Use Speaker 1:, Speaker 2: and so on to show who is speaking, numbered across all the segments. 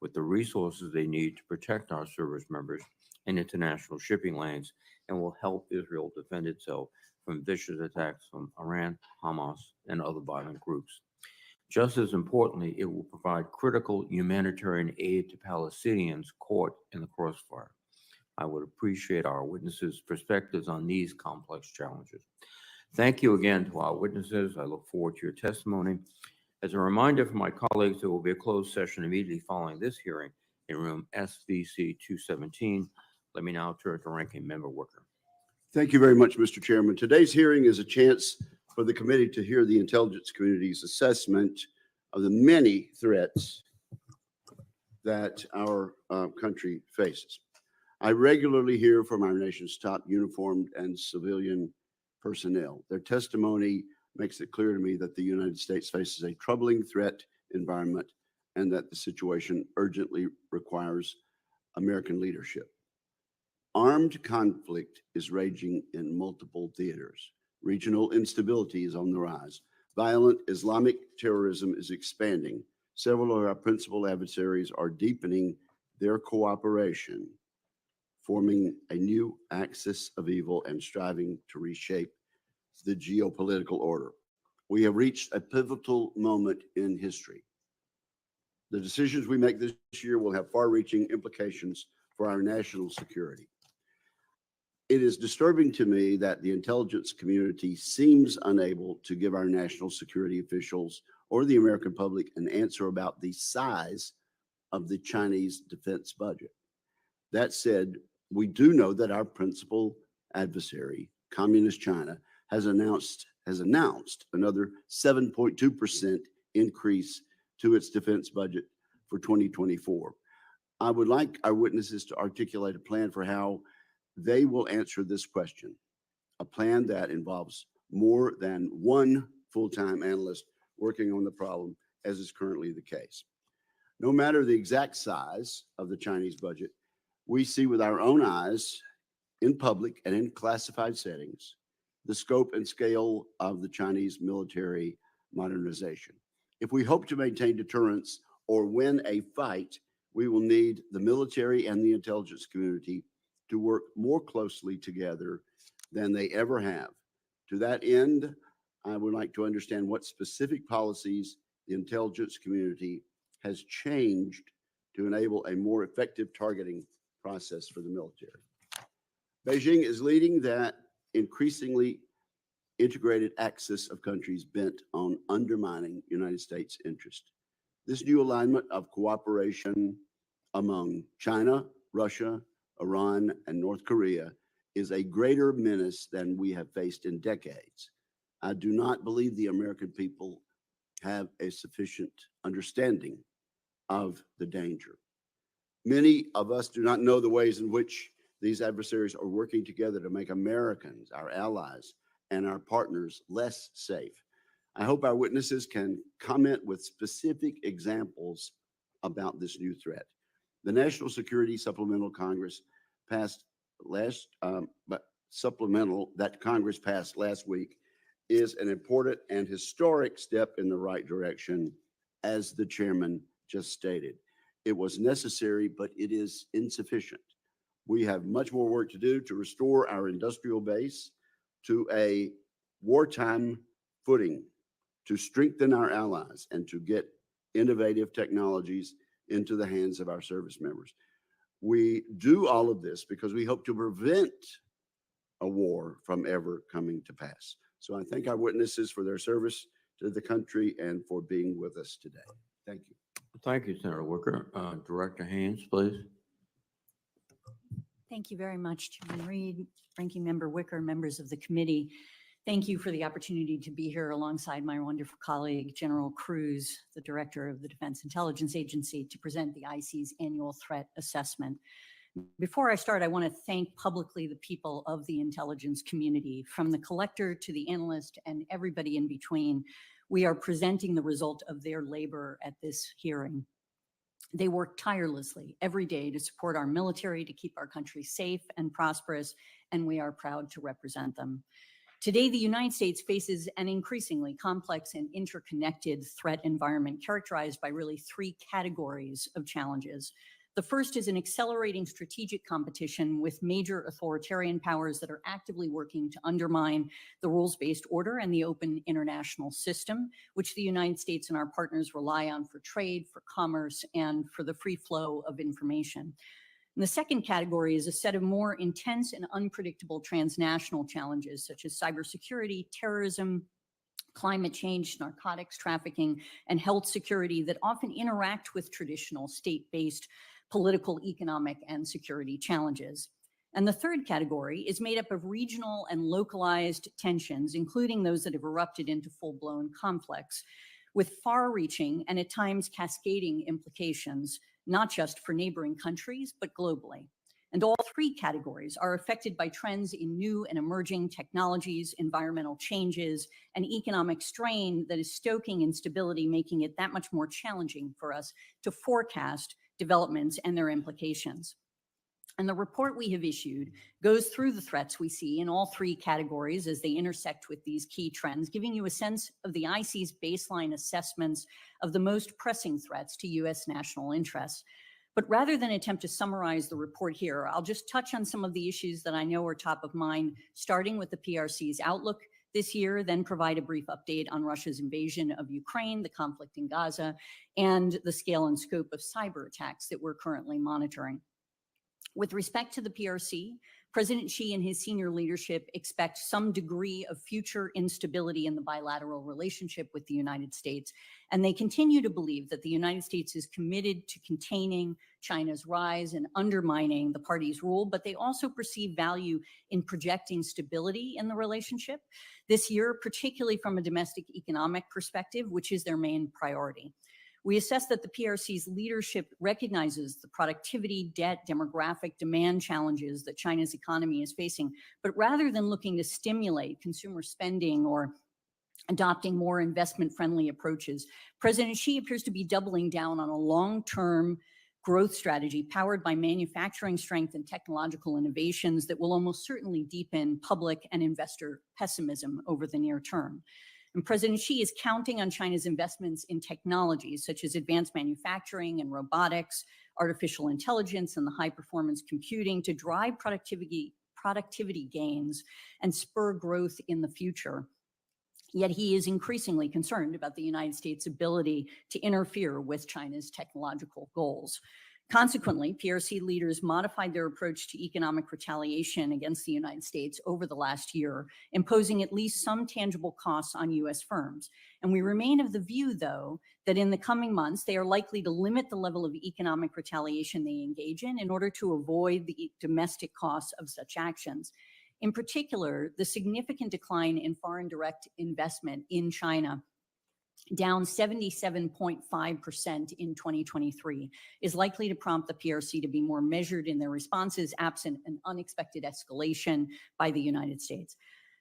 Speaker 1: with the resources they need to protect our service members and international shipping lanes, and will help Israel defend itself from vicious attacks from Iran, Hamas, and other violent groups. Just as importantly, it will provide critical humanitarian aid to Palestinians caught in the crossfire. I would appreciate our witnesses' perspectives on these complex challenges. Thank you again to our witnesses. I look forward to your testimony. As a reminder for my colleagues, there will be a closed session immediately following this hearing in room SVC 217. Let me now turn to Ranking Member Wicker.
Speaker 2: Thank you very much, Mr. Chairman. Today's hearing is a chance for the committee to hear the intelligence community's assessment of the many threats that our country faces. I regularly hear from our nation's top uniformed and civilian personnel. Their testimony makes it clear to me that the United States faces a troubling threat environment and that the situation urgently requires American leadership. Armed conflict is raging in multiple theaters. Regional instability is on the rise. Violent Islamic terrorism is expanding. Several of our principal adversaries are deepening their cooperation, forming a new axis of evil and striving to reshape the geopolitical order. We have reached a pivotal moment in history. The decisions we make this year will have far-reaching implications for our national security. It is disturbing to me that the intelligence community seems unable to give our national security officials or the American public an answer about the size of the Chinese defense budget. That said, we do know that our principal adversary, Communist China, has announced another 7.2% increase to its defense budget for 2024. I would like our witnesses to articulate a plan for how they will answer this question, a plan that involves more than one full-time analyst working on the problem, as is currently the case. No matter the exact size of the Chinese budget, we see with our own eyes, in public and in classified settings, the scope and scale of the Chinese military modernization. If we hope to maintain deterrence or win a fight, we will need the military and the intelligence community to work more closely together than they ever have. To that end, I would like to understand what specific policies the intelligence community has changed to enable a more effective targeting process for the military. Beijing is leading that increasingly integrated axis of countries bent on undermining United States interest. This new alignment of cooperation among China, Russia, Iran, and North Korea is a greater menace than we have faced in decades. I do not believe the American people have a sufficient understanding of the danger. Many of us do not know the ways in which these adversaries are working together to make Americans, our allies, and our partners less safe. I hope our witnesses can comment with specific examples about this new threat. The National Security Supplemental Congress passed supplemental that Congress passed last week is an important and historic step in the right direction, as the chairman just stated. It was necessary, but it is insufficient. We have much more work to do to restore our industrial base to a wartime footing, to strengthen our allies, and to get innovative technologies into the hands of our service members. We do all of this because we hope to prevent a war from ever coming to pass. So I thank our witnesses for their service to the country and for being with us today. Thank you.
Speaker 1: Thank you, Senator Wicker. Director Haines, please.
Speaker 3: Thank you very much, Chairman Reed, Ranking Member Wicker, members of the committee. Thank you for the opportunity to be here alongside my wonderful colleague, General Kruse, the Director of the Defense Intelligence Agency, to present the IC's annual threat assessment. Before I start, I want to thank publicly the people of the intelligence community, from the collector to the analyst and everybody in between. We are presenting the result of their labor at this hearing. They work tirelessly every day to support our military, to keep our country safe and prosperous, and we are proud to represent them. Today, the United States faces an increasingly complex and interconnected threat environment characterized by really three categories of challenges. The first is an accelerating strategic competition with major authoritarian powers that are actively working to undermine the rules-based order and the open international system, which the United States and our partners rely on for trade, for commerce, and for the free flow of information. And the second category is a set of more intense and unpredictable transnational challenges, such as cybersecurity, terrorism, climate change, narcotics trafficking, and health security that often interact with traditional state-based political, economic, and security challenges. And the third category is made up of regional and localized tensions, including those that have erupted into full-blown conflicts, with far-reaching and at times cascading implications, not just for neighboring countries, but globally. And all three categories are affected by trends in new and emerging technologies, environmental changes, and economic strain that is stoking instability, making it that much more challenging for us to forecast developments and their implications. And the report we have issued goes through the threats we see in all three categories as they intersect with these key trends, giving you a sense of the IC's baseline assessments of the most pressing threats to U.S. national interests. But rather than attempt to summarize the report here, I'll just touch on some of the issues that I know are top of mind, starting with the PRC's outlook this year, then provide a brief update on Russia's invasion of Ukraine, the conflict in Gaza, and the scale and scope of cyber attacks that we're currently monitoring. With respect to the PRC, President Xi and his senior leadership expect some degree of future instability in the bilateral relationship with the United States, and they continue to believe that the United States is committed to containing China's rise and undermining the party's rule, but they also perceive value in projecting stability in the relationship this year, particularly from a domestic economic perspective, which is their main priority. We assess that the PRC's leadership recognizes the productivity, debt, demographic, demand challenges that China's economy is facing, but rather than looking to stimulate consumer spending or adopting more investment-friendly approaches, President Xi appears to be doubling down on a long-term growth strategy powered by manufacturing strength and technological innovations that will almost certainly deepen public and investor pessimism over the near term. And President Xi is counting on China's investments in technologies such as advanced manufacturing and robotics, artificial intelligence, and the high-performance computing to drive productivity gains and spur growth in the future. Yet he is increasingly concerned about the United States' ability to interfere with China's technological goals. Consequently, PRC leaders modified their approach to economic retaliation against the United States over the last year, imposing at least some tangible costs on U.S. firms. And we remain of the view, though, that in the coming months, they are likely to limit the level of economic retaliation they engage in order to avoid the domestic costs of such actions. In particular, the significant decline in foreign direct investment in China, down 77.5% in 2023, is likely to prompt the PRC to be more measured in their responses absent an unexpected escalation by the United States.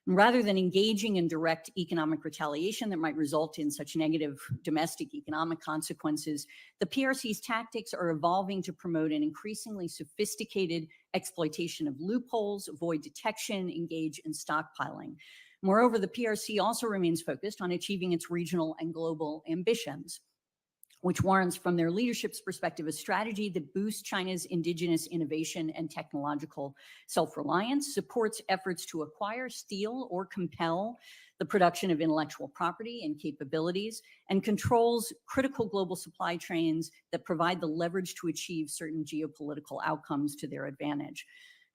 Speaker 3: And rather than engaging in direct economic retaliation that might result in such negative domestic economic consequences, the PRC's tactics are evolving to promote an increasingly sophisticated exploitation of loopholes, avoid detection, engage in stockpiling. Moreover, the PRC also remains focused on achieving its regional and global ambitions, which warrants from their leadership's perspective a strategy that boosts China's indigenous innovation and technological self-reliance, supports efforts to acquire, steal, or compel the production of intellectual property and capabilities, and controls critical global supply chains that provide the leverage to achieve certain geopolitical outcomes to their advantage.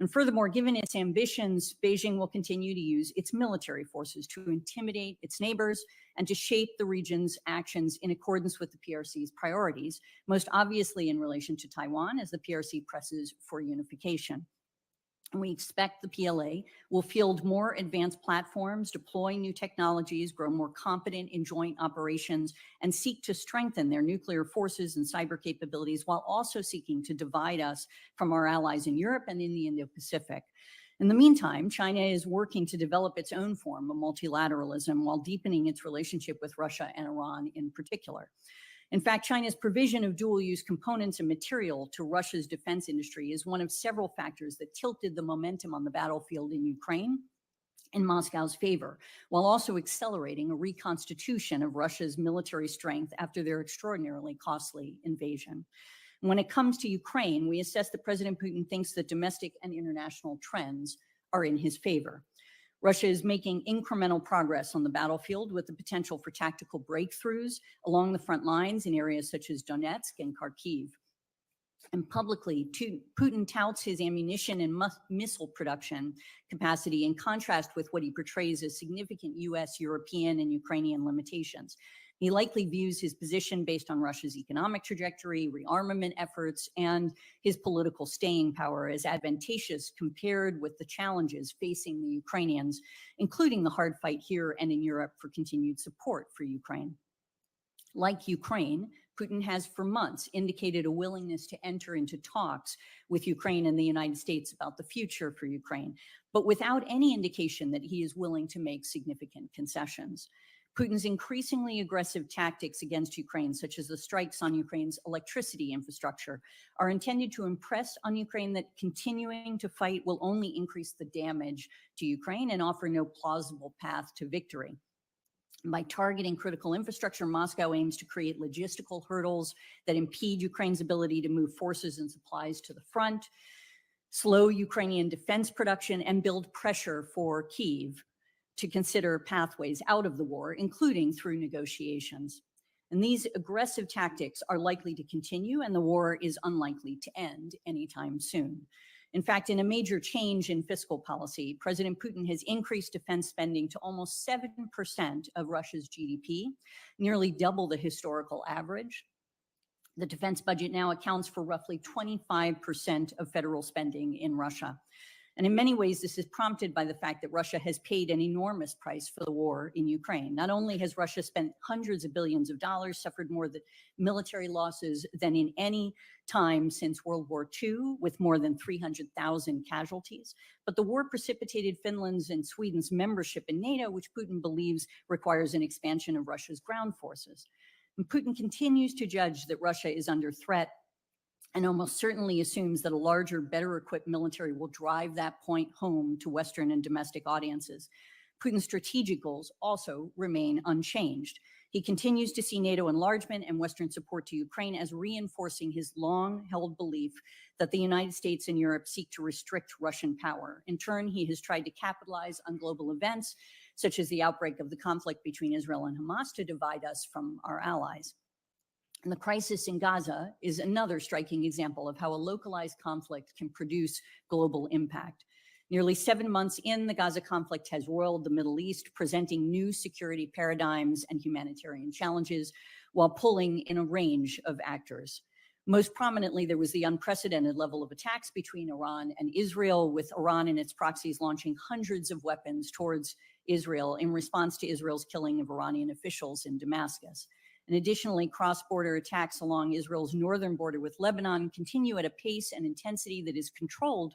Speaker 3: And furthermore, given its ambitions, Beijing will continue to use its military forces to intimidate its neighbors and to shape the region's actions in accordance with the PRC's priorities, most obviously in relation to Taiwan as the PRC presses for unification. And we expect the PLA will field more advanced platforms, deploy new technologies, grow more competent in joint operations, and seek to strengthen their nuclear forces and cyber capabilities while also seeking to divide us from our allies in Europe and in the Indo-Pacific. In the meantime, China is working to develop its own form of multilateralism while deepening its relationship with Russia and Iran in particular. In fact, China's provision of dual-use components and material to Russia's defense industry is one of several factors that tilted the momentum on the battlefield in Ukraine in Moscow's favor, while also accelerating a reconstitution of Russia's military strength after their extraordinarily costly invasion. When it comes to Ukraine, we assess that President Putin thinks that domestic and international trends are in his favor. Russia is making incremental progress on the battlefield with the potential for tactical breakthroughs along the front lines in areas such as Donetsk and Kharkiv. And publicly, Putin touts his ammunition and missile production capacity in contrast with what he portrays as significant US, European, and Ukrainian limitations. He likely views his position based on Russia's economic trajectory, rearmament efforts, and his political staying power as advantageous compared with the challenges facing the Ukrainians, including the hard fight here and in Europe for continued support for Ukraine. Like Ukraine, Putin has for months indicated a willingness to enter into talks with Ukraine and the United States about the future for Ukraine, but without any indication that he is willing to make significant concessions. Putin's increasingly aggressive tactics against Ukraine, such as the strikes on Ukraine's electricity infrastructure, are intended to impress on Ukraine that continuing to fight will only increase the damage to Ukraine and offer no plausible path to victory. By targeting critical infrastructure, Moscow aims to create logistical hurdles that impede Ukraine's ability to move forces and supplies to the front, slow Ukrainian defense production, and build pressure for Kyiv to consider pathways out of the war, including through negotiations. And these aggressive tactics are likely to continue, and the war is unlikely to end anytime soon. In fact, in a major change in fiscal policy, President Putin has increased defense spending to almost 7% of Russia's GDP, nearly double the historical average. The defense budget now accounts for roughly 25% of federal spending in Russia. And in many ways, this is prompted by the fact that Russia has paid an enormous price for the war in Ukraine. Not only has Russia spent hundreds of billions of dollars, suffered more military losses than in any time since World War II, with more than 300,000 casualties, but the war precipitated Finland's and Sweden's membership in NATO, which Putin believes requires an expansion of Russia's ground forces. And Putin continues to judge that Russia is under threat and almost certainly assumes that a larger, better equipped military will drive that point home to Western and domestic audiences. Putin's strategic goals also remain unchanged. He continues to see NATO enlargement and Western support to Ukraine as reinforcing his long-held belief that the United States and Europe seek to restrict Russian power. In turn, he has tried to capitalize on global events, such as the outbreak of the conflict between Israel and Hamas, to divide us from our allies. And the crisis in Gaza is another striking example of how a localized conflict can produce global impact. Nearly 7 months in, the Gaza conflict has roiled the Middle East, presenting new security paradigms and humanitarian challenges while pulling in a range of actors. Most prominently, there was the unprecedented level of attacks between Iran and Israel, with Iran and its proxies launching hundreds of weapons towards Israel in response to Israel's killing of Iranian officials in Damascus. And additionally, cross-border attacks along Israel's northern border with Lebanon continue at a pace and intensity that is controlled,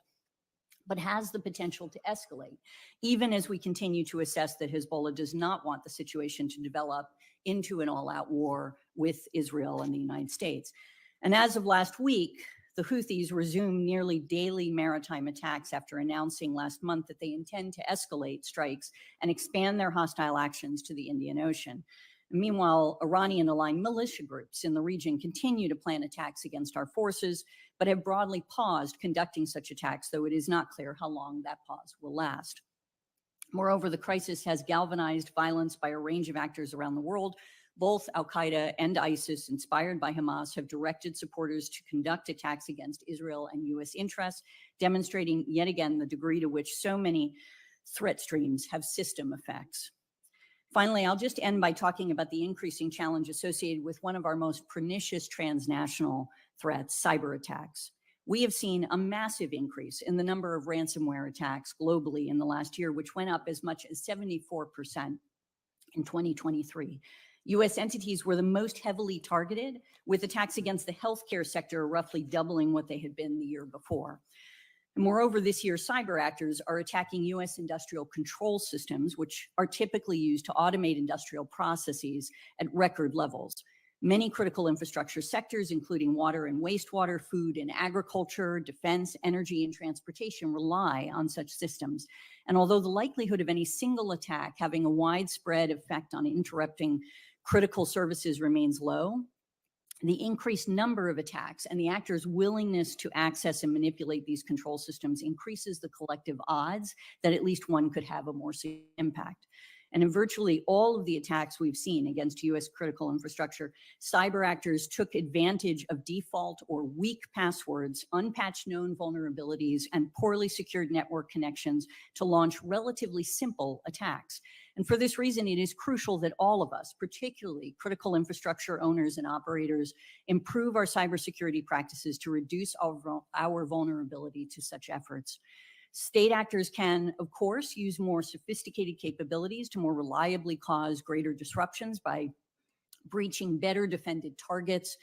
Speaker 3: but has the potential to escalate, even as we continue to assess that Hezbollah does not want the situation to develop into an all-out war with Israel and the United States. And as of last week, the Houthis resumed nearly daily maritime attacks after announcing last month that they intend to escalate strikes and expand their hostile actions to the Indian Ocean. Meanwhile, Iranian-aligned militia groups in the region continue to plan attacks against our forces, but have broadly paused conducting such attacks, though it is not clear how long that pause will last. Moreover, the crisis has galvanized violence by a range of actors around the world. Both al-Qaeda and ISIS, inspired by Hamas, have directed supporters to conduct attacks against Israel and U.S. interests, demonstrating yet again the degree to which so many threat streams have system effects. Finally, I'll just end by talking about the increasing challenge associated with one of our most pernicious transnational threats, cyber attacks. We have seen a massive increase in the number of ransomware attacks globally in the last year, which went up as much as 74% in 2023. U.S. entities were the most heavily targeted, with attacks against the healthcare sector roughly doubling what they had been the year before. Moreover, this year, cyber actors are attacking U.S. industrial control systems, which are typically used to automate industrial processes at record levels. Many critical infrastructure sectors, including water and wastewater, food and agriculture, defense, energy, and transportation, rely on such systems. And although the likelihood of any single attack having a widespread effect on interrupting critical services remains low, the increased number of attacks and the actors' willingness to access and manipulate these control systems increases the collective odds that at least one could have a more severe impact. And in virtually all of the attacks we've seen against US critical infrastructure, cyber actors took advantage of default or weak passwords, unpatched known vulnerabilities, and poorly secured network connections to launch relatively simple attacks. And for this reason, it is crucial that all of us, particularly critical infrastructure owners and operators, improve our cybersecurity practices to reduce our vulnerability to such efforts. State actors can, of course, use more sophisticated capabilities to more reliably cause greater disruptions by breaching better defended targets,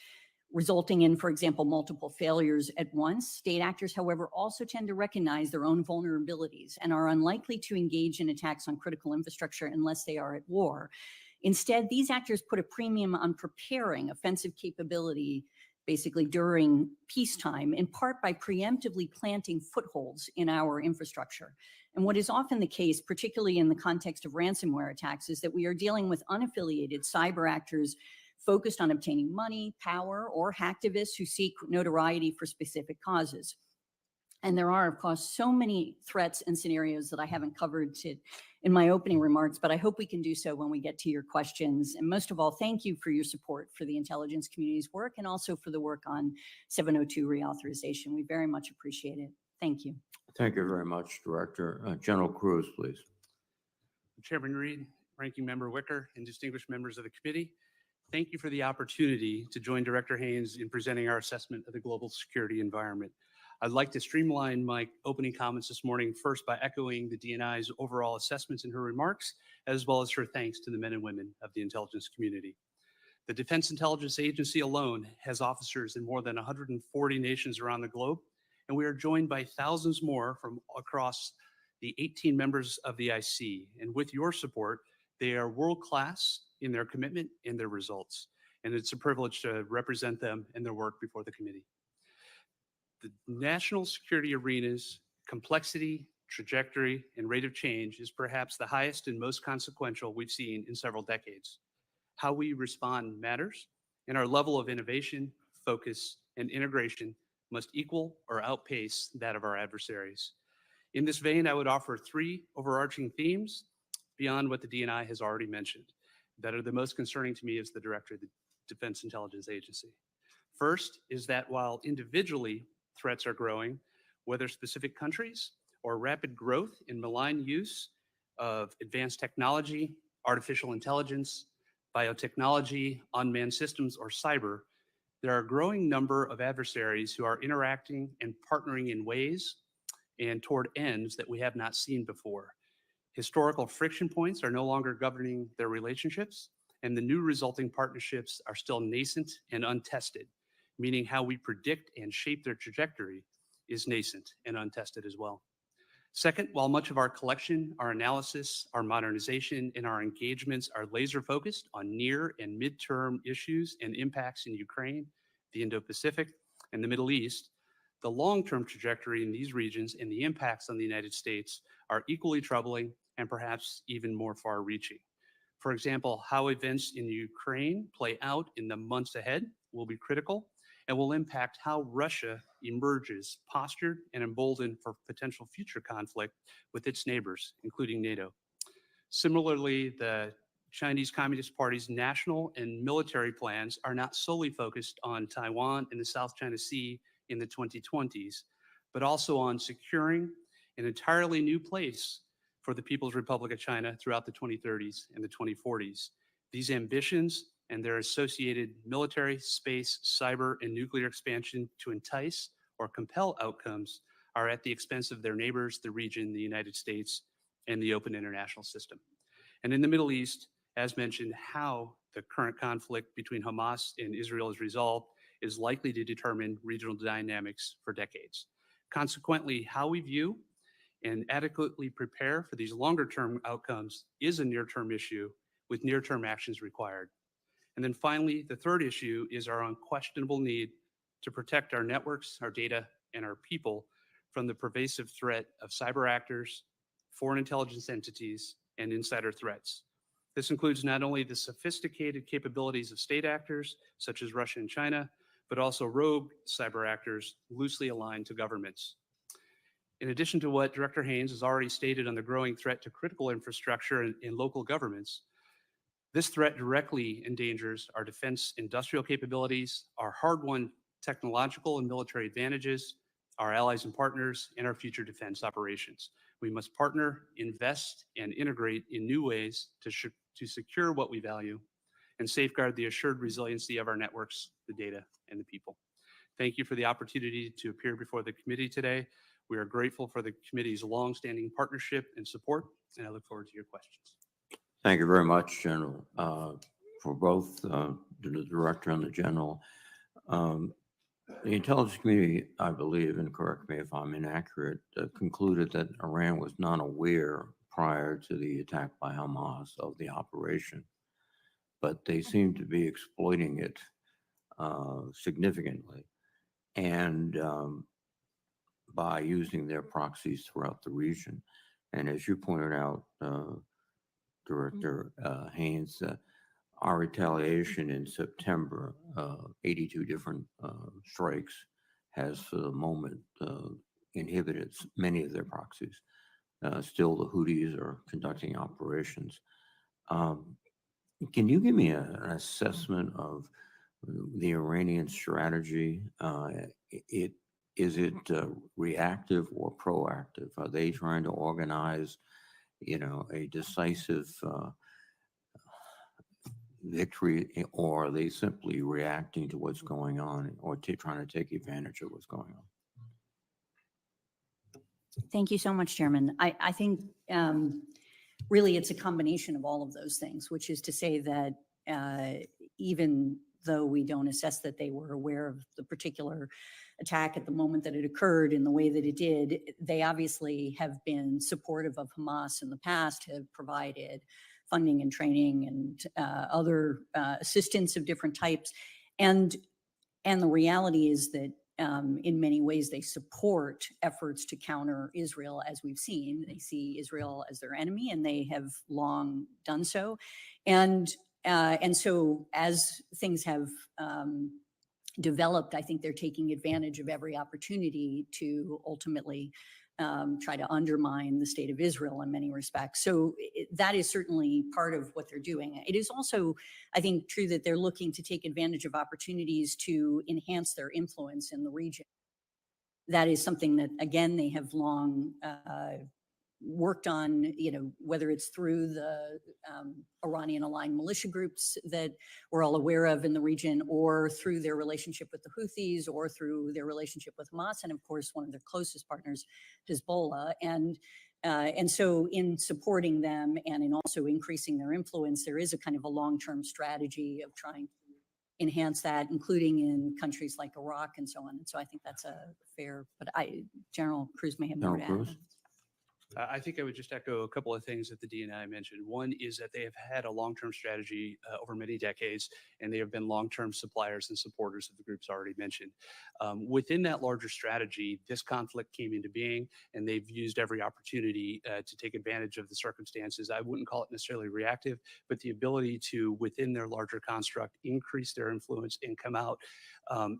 Speaker 3: resulting in, for example, multiple failures at once. State actors, however, also tend to recognize their own vulnerabilities and are unlikely to engage in attacks on critical infrastructure unless they are at war. Instead, these actors put a premium on preparing offensive capability basically during peacetime, in part by preemptively planting footholds in our infrastructure. And what is often the case, particularly in the context of ransomware attacks, is that we are dealing with unaffiliated cyber actors focused on obtaining money, power, or hacktivists who seek notoriety for specific causes. And there are, of course, so many threats and scenarios that I haven't covered in my opening remarks, but I hope we can do so when we get to your questions. And most of all, thank you for your support for the intelligence community's work and also for the work on 702 reauthorization. We very much appreciate it. Thank you.
Speaker 1: Thank you very much, Director. General Kruse, please.
Speaker 4: Chairman Reed, Ranking Member Wicker, and distinguished members of the committee, thank you for the opportunity to join Director Haines in presenting our assessment of the global security environment. I'd like to streamline my opening comments this morning, first by echoing the DNI's overall assessments in her remarks, as well as her thanks to the men and women of the intelligence community. The Defense Intelligence Agency alone has officers in more than 140 nations around the globe, and we are joined by thousands more from across the 18 members of the IC. And with your support, they are world-class in their commitment and their results. And it's a privilege to represent them and their work before the committee. The national security arena's complexity, trajectory, and rate of change is perhaps the highest and most consequential we've seen in several decades. How we respond matters, and our level of innovation, focus, and integration must equal or outpace that of our adversaries. In this vein, I would offer three overarching themes beyond what the DNI has already mentioned that are the most concerning to me as the Director of the Defense Intelligence Agency. First is that while individually threats are growing, whether specific countries or rapid growth in malign use of advanced technology, artificial intelligence, biotechnology, unmanned systems, or cyber, there are a growing number of adversaries who are interacting and partnering in ways and toward ends that we have not seen before. Historical friction points are no longer governing their relationships, and the new resulting partnerships are still nascent and untested, meaning how we predict and shape their trajectory is nascent and untested as well. Second, while much of our collection, our analysis, our modernization, and our engagements are laser focused on near and midterm issues and impacts in Ukraine, the Indo-Pacific, and the Middle East, the long-term trajectory in these regions and the impacts on the United States are equally troubling and perhaps even more far-reaching. For example, how events in Ukraine play out in the months ahead will be critical and will impact how Russia emerges postured and emboldened for potential future conflict with its neighbors, including NATO. Similarly, the Chinese Communist Party's national and military plans are not solely focused on Taiwan and the South China Sea in the 2020s, but also on securing an entirely new place for the People's Republic of China throughout the 2030s and the 2040s. These ambitions and their associated military, space, cyber, and nuclear expansion to entice or compel outcomes are at the expense of their neighbors, the region, the United States, and the open international system. And in the Middle East, as mentioned, how the current conflict between Hamas and Israel is resolved is likely to determine regional dynamics for decades. Consequently, how we view and adequately prepare for these longer-term outcomes is a near-term issue with near-term actions required. And then finally, the third issue is our unquestionable need to protect our networks, our data, and our people from the pervasive threat of cyber actors, foreign intelligence entities, and insider threats. This includes not only the sophisticated capabilities of state actors, such as Russia and China, but also rogue cyber actors loosely aligned to governments. In addition to what Director Haines has already stated on the growing threat to critical infrastructure in local governments, this threat directly endangers our defense industrial capabilities, our hard-won technological and military advantages, our allies and partners, and our future defense operations. We must partner, invest, and integrate in new ways to secure what we value and safeguard the assured resiliency of our networks, the data, and the people. Thank you for the opportunity to appear before the committee today. We are grateful for the committee's longstanding partnership and support, and I look forward to your questions.
Speaker 1: Thank you very much, General, for both the director and the general. The intelligence community, I believe, and correct me if I'm inaccurate, concluded that Iran was not aware prior to the attack by Hamas of the operation, but they seem to be exploiting it significantly, and by using their proxies throughout the region. And as you pointed out, Director Haines, our retaliation in September, 82 different strikes, has for the moment inhibited many of their proxies. Still, the Houthis are conducting operations. Can you give me an assessment of the Iranian strategy? Is it reactive or proactive? Are they trying to organize, a decisive victory, or are they simply reacting to what's going on, or trying to take advantage of what's going on?
Speaker 3: Thank you so much, Chairman. I think really it's a combination of all of those things, which is to say that even though we don't assess that they were aware of the particular attack at the moment that it occurred in the way that it did, they obviously have been supportive of Hamas in the past, have provided funding and training and other assistance of different types. And the reality is that in many ways they support efforts to counter Israel, as we've seen. They see Israel as their enemy, and they have long done so. And so as things have developed, I think they're taking advantage of every opportunity to ultimately try to undermine the state of Israel in many respects. So that is certainly part of what they're doing. It is also, I think, true that they're looking to take advantage of opportunities to enhance their influence in the region. That is something that, again, they have long worked on, whether it's through the Iranian-aligned militia groups that we're all aware of in the region, or through their relationship with the Houthis, or through their relationship with Hamas, and of course, one of their closest partners, Hezbollah. And so in supporting them and in also increasing their influence, there is a kind of a long-term strategy of trying to enhance that, including in countries like Iraq and so on. And so I think that's a fair, but General Kruse may have more to
Speaker 1: General
Speaker 3: add.
Speaker 1: Kruse?
Speaker 4: I think I would just echo a couple of things that the DNI mentioned. One is that they have had a long-term strategy over many decades, and they have been long-term suppliers and supporters of the groups already mentioned. Within that larger strategy, this conflict came into being, and they've used every opportunity to take advantage of the circumstances. I wouldn't call it necessarily reactive, but the ability to, within their larger construct, increase their influence and come out.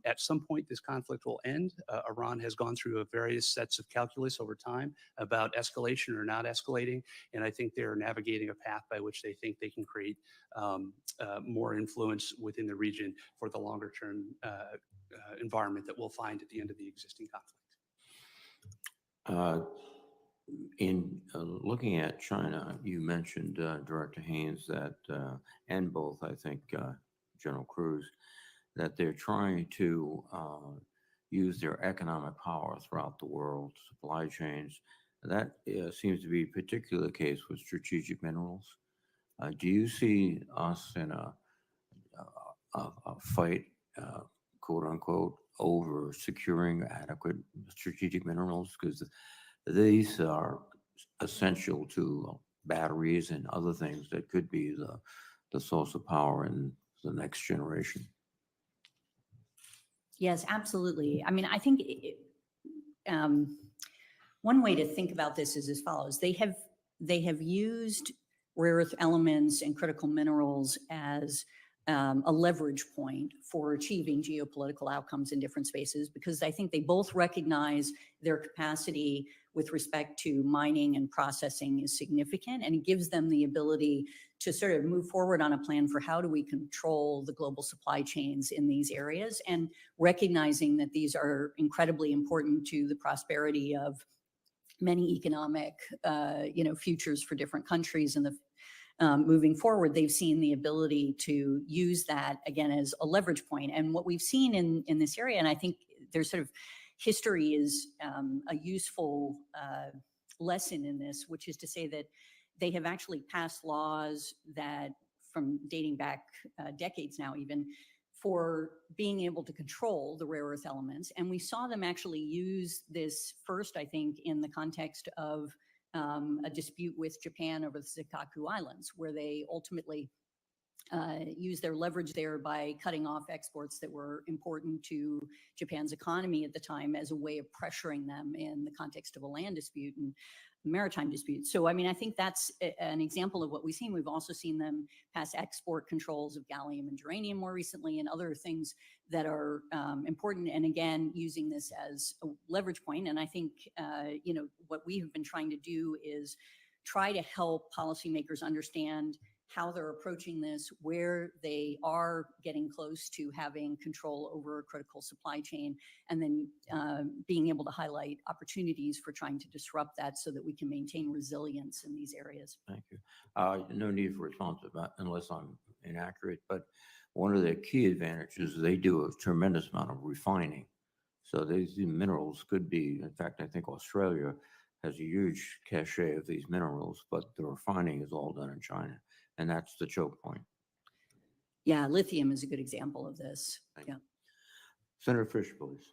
Speaker 4: At some point, this conflict will end. Iran has gone through various sets of calculus over time about escalation or not escalating, and I think they're navigating a path by which they think they can create more influence within the region for the longer term environment that we'll find at the end of the existing conflict.
Speaker 1: In looking at China, you mentioned, Director Haines, that, and both, I think, General Kruse, that they're trying to use their economic power throughout the world, supply chains. That seems to be a particular case with strategic minerals. Do you see us in a fight, quote unquote, over securing adequate strategic minerals? Because these are essential to batteries and other things that could be the source of power in the next generation.
Speaker 3: Yes, absolutely. I mean, I think one way to think about this is as follows. They have used rare earth elements and critical minerals as a leverage point for achieving geopolitical outcomes in different spaces, because I think they both recognize their capacity with respect to mining and processing is significant, and it gives them the ability to sort of move forward on a plan for how do we control the global supply chains in these areas, and recognizing that these are incredibly important to the prosperity of many economic, futures for different countries. And moving forward, they've seen the ability to use that again as a leverage point. And what we've seen in this area, and I think there's sort of history is a useful lesson in this, which is to say that they have actually passed laws that, from dating back decades now even, for being able to control the rare earth elements. And we saw them actually use this first, I think, in the context of a dispute with Japan over the Shikoku Islands, where they ultimately used their leverage there by cutting off exports that were important to Japan's economy at the time as a way of pressuring them in the context of a land dispute and maritime dispute. So, I mean, I think that's an example of what we've seen. We've also seen them pass export controls of gallium and germanium more recently, and other things that are important. And again, using this as a leverage point. And I think, what we have been trying to do is try to help policymakers understand how they're approaching this, where they are getting close to having control over a critical supply chain, and then being able to highlight opportunities for trying to disrupt that so that we can maintain resilience in these areas.
Speaker 1: Thank you. No need for response unless I'm inaccurate, but one of the key advantages, they do a tremendous amount of refining. So these minerals could be, in fact, I think Australia has a huge cache of these minerals, but the refining is all done in China. And that's the choke point.
Speaker 3: Yeah, lithium is a good example of this.
Speaker 1: Thank
Speaker 3: Yeah.
Speaker 1: you. Senator Fisher, please.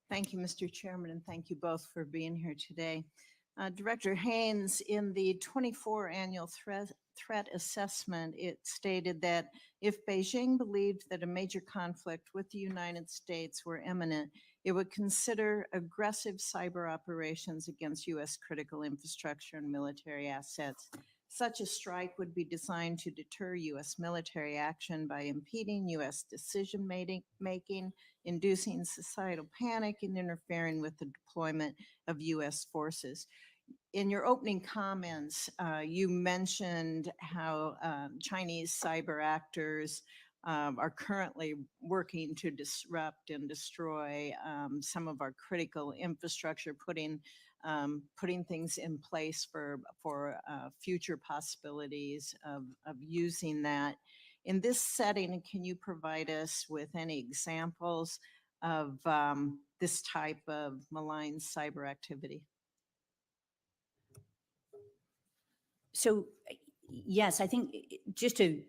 Speaker 5: Thank you, Mr. Chairman, and thank you both for being here today. Director Haines, in the 24 annual threat assessment, it stated that if Beijing believed that a major conflict with the United States were imminent, it would consider aggressive cyber operations against U.S. critical infrastructure and military assets. Such a strike would be designed to deter U.S. military action by impeding U.S. decision-making, inducing societal panic, and interfering with the deployment of U.S. forces. In your opening comments, you mentioned how Chinese cyber actors are currently working to disrupt and destroy some of our critical infrastructure, putting things in place for future possibilities of using that. In this setting, can you provide us with any examples of this type of malign cyber activity?
Speaker 3: So, yes, I think just to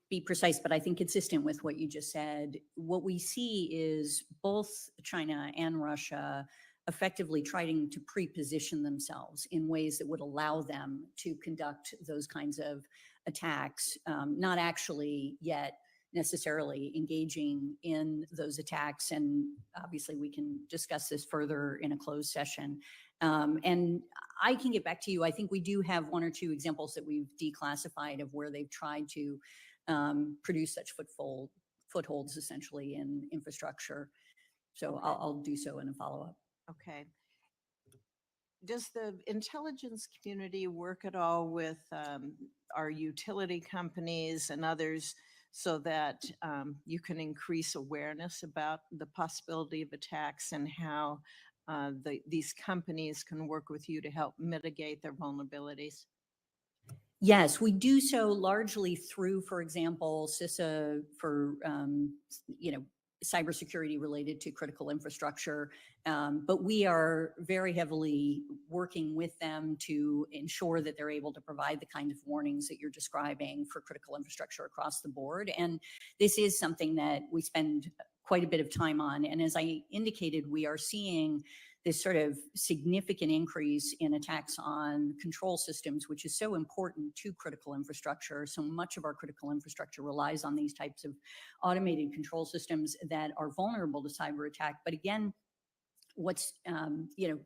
Speaker 3: be precise, but I think consistent with what you just said, what we see is both China and Russia effectively trying to pre-position themselves in ways that would allow them to conduct those kinds of attacks, not actually yet necessarily engaging in those attacks. And obviously we can discuss this further in a closed session. And I can get back to you. I think we do have one or two examples that we've declassified of where they've tried to produce such footholds essentially in infrastructure. So
Speaker 5: Okay.
Speaker 3: I'll do so in a follow-up.
Speaker 5: Okay. Does the intelligence community work at all with our utility companies and others so that you can increase awareness about the possibility of attacks and how these companies can work with you to help mitigate their vulnerabilities?
Speaker 3: Yes, we do so largely through, for example, CISA for, cybersecurity related to critical infrastructure. But we are very heavily working with them to ensure that they're able to provide the kind of warnings that you're describing for critical infrastructure across the board. And this is something that we spend quite a bit of time on. And as I indicated, we are seeing this sort of significant increase in attacks on control systems, which is so important to critical infrastructure. So much of our critical infrastructure relies on these types of automated control systems that are vulnerable to cyber attack. But again, what's,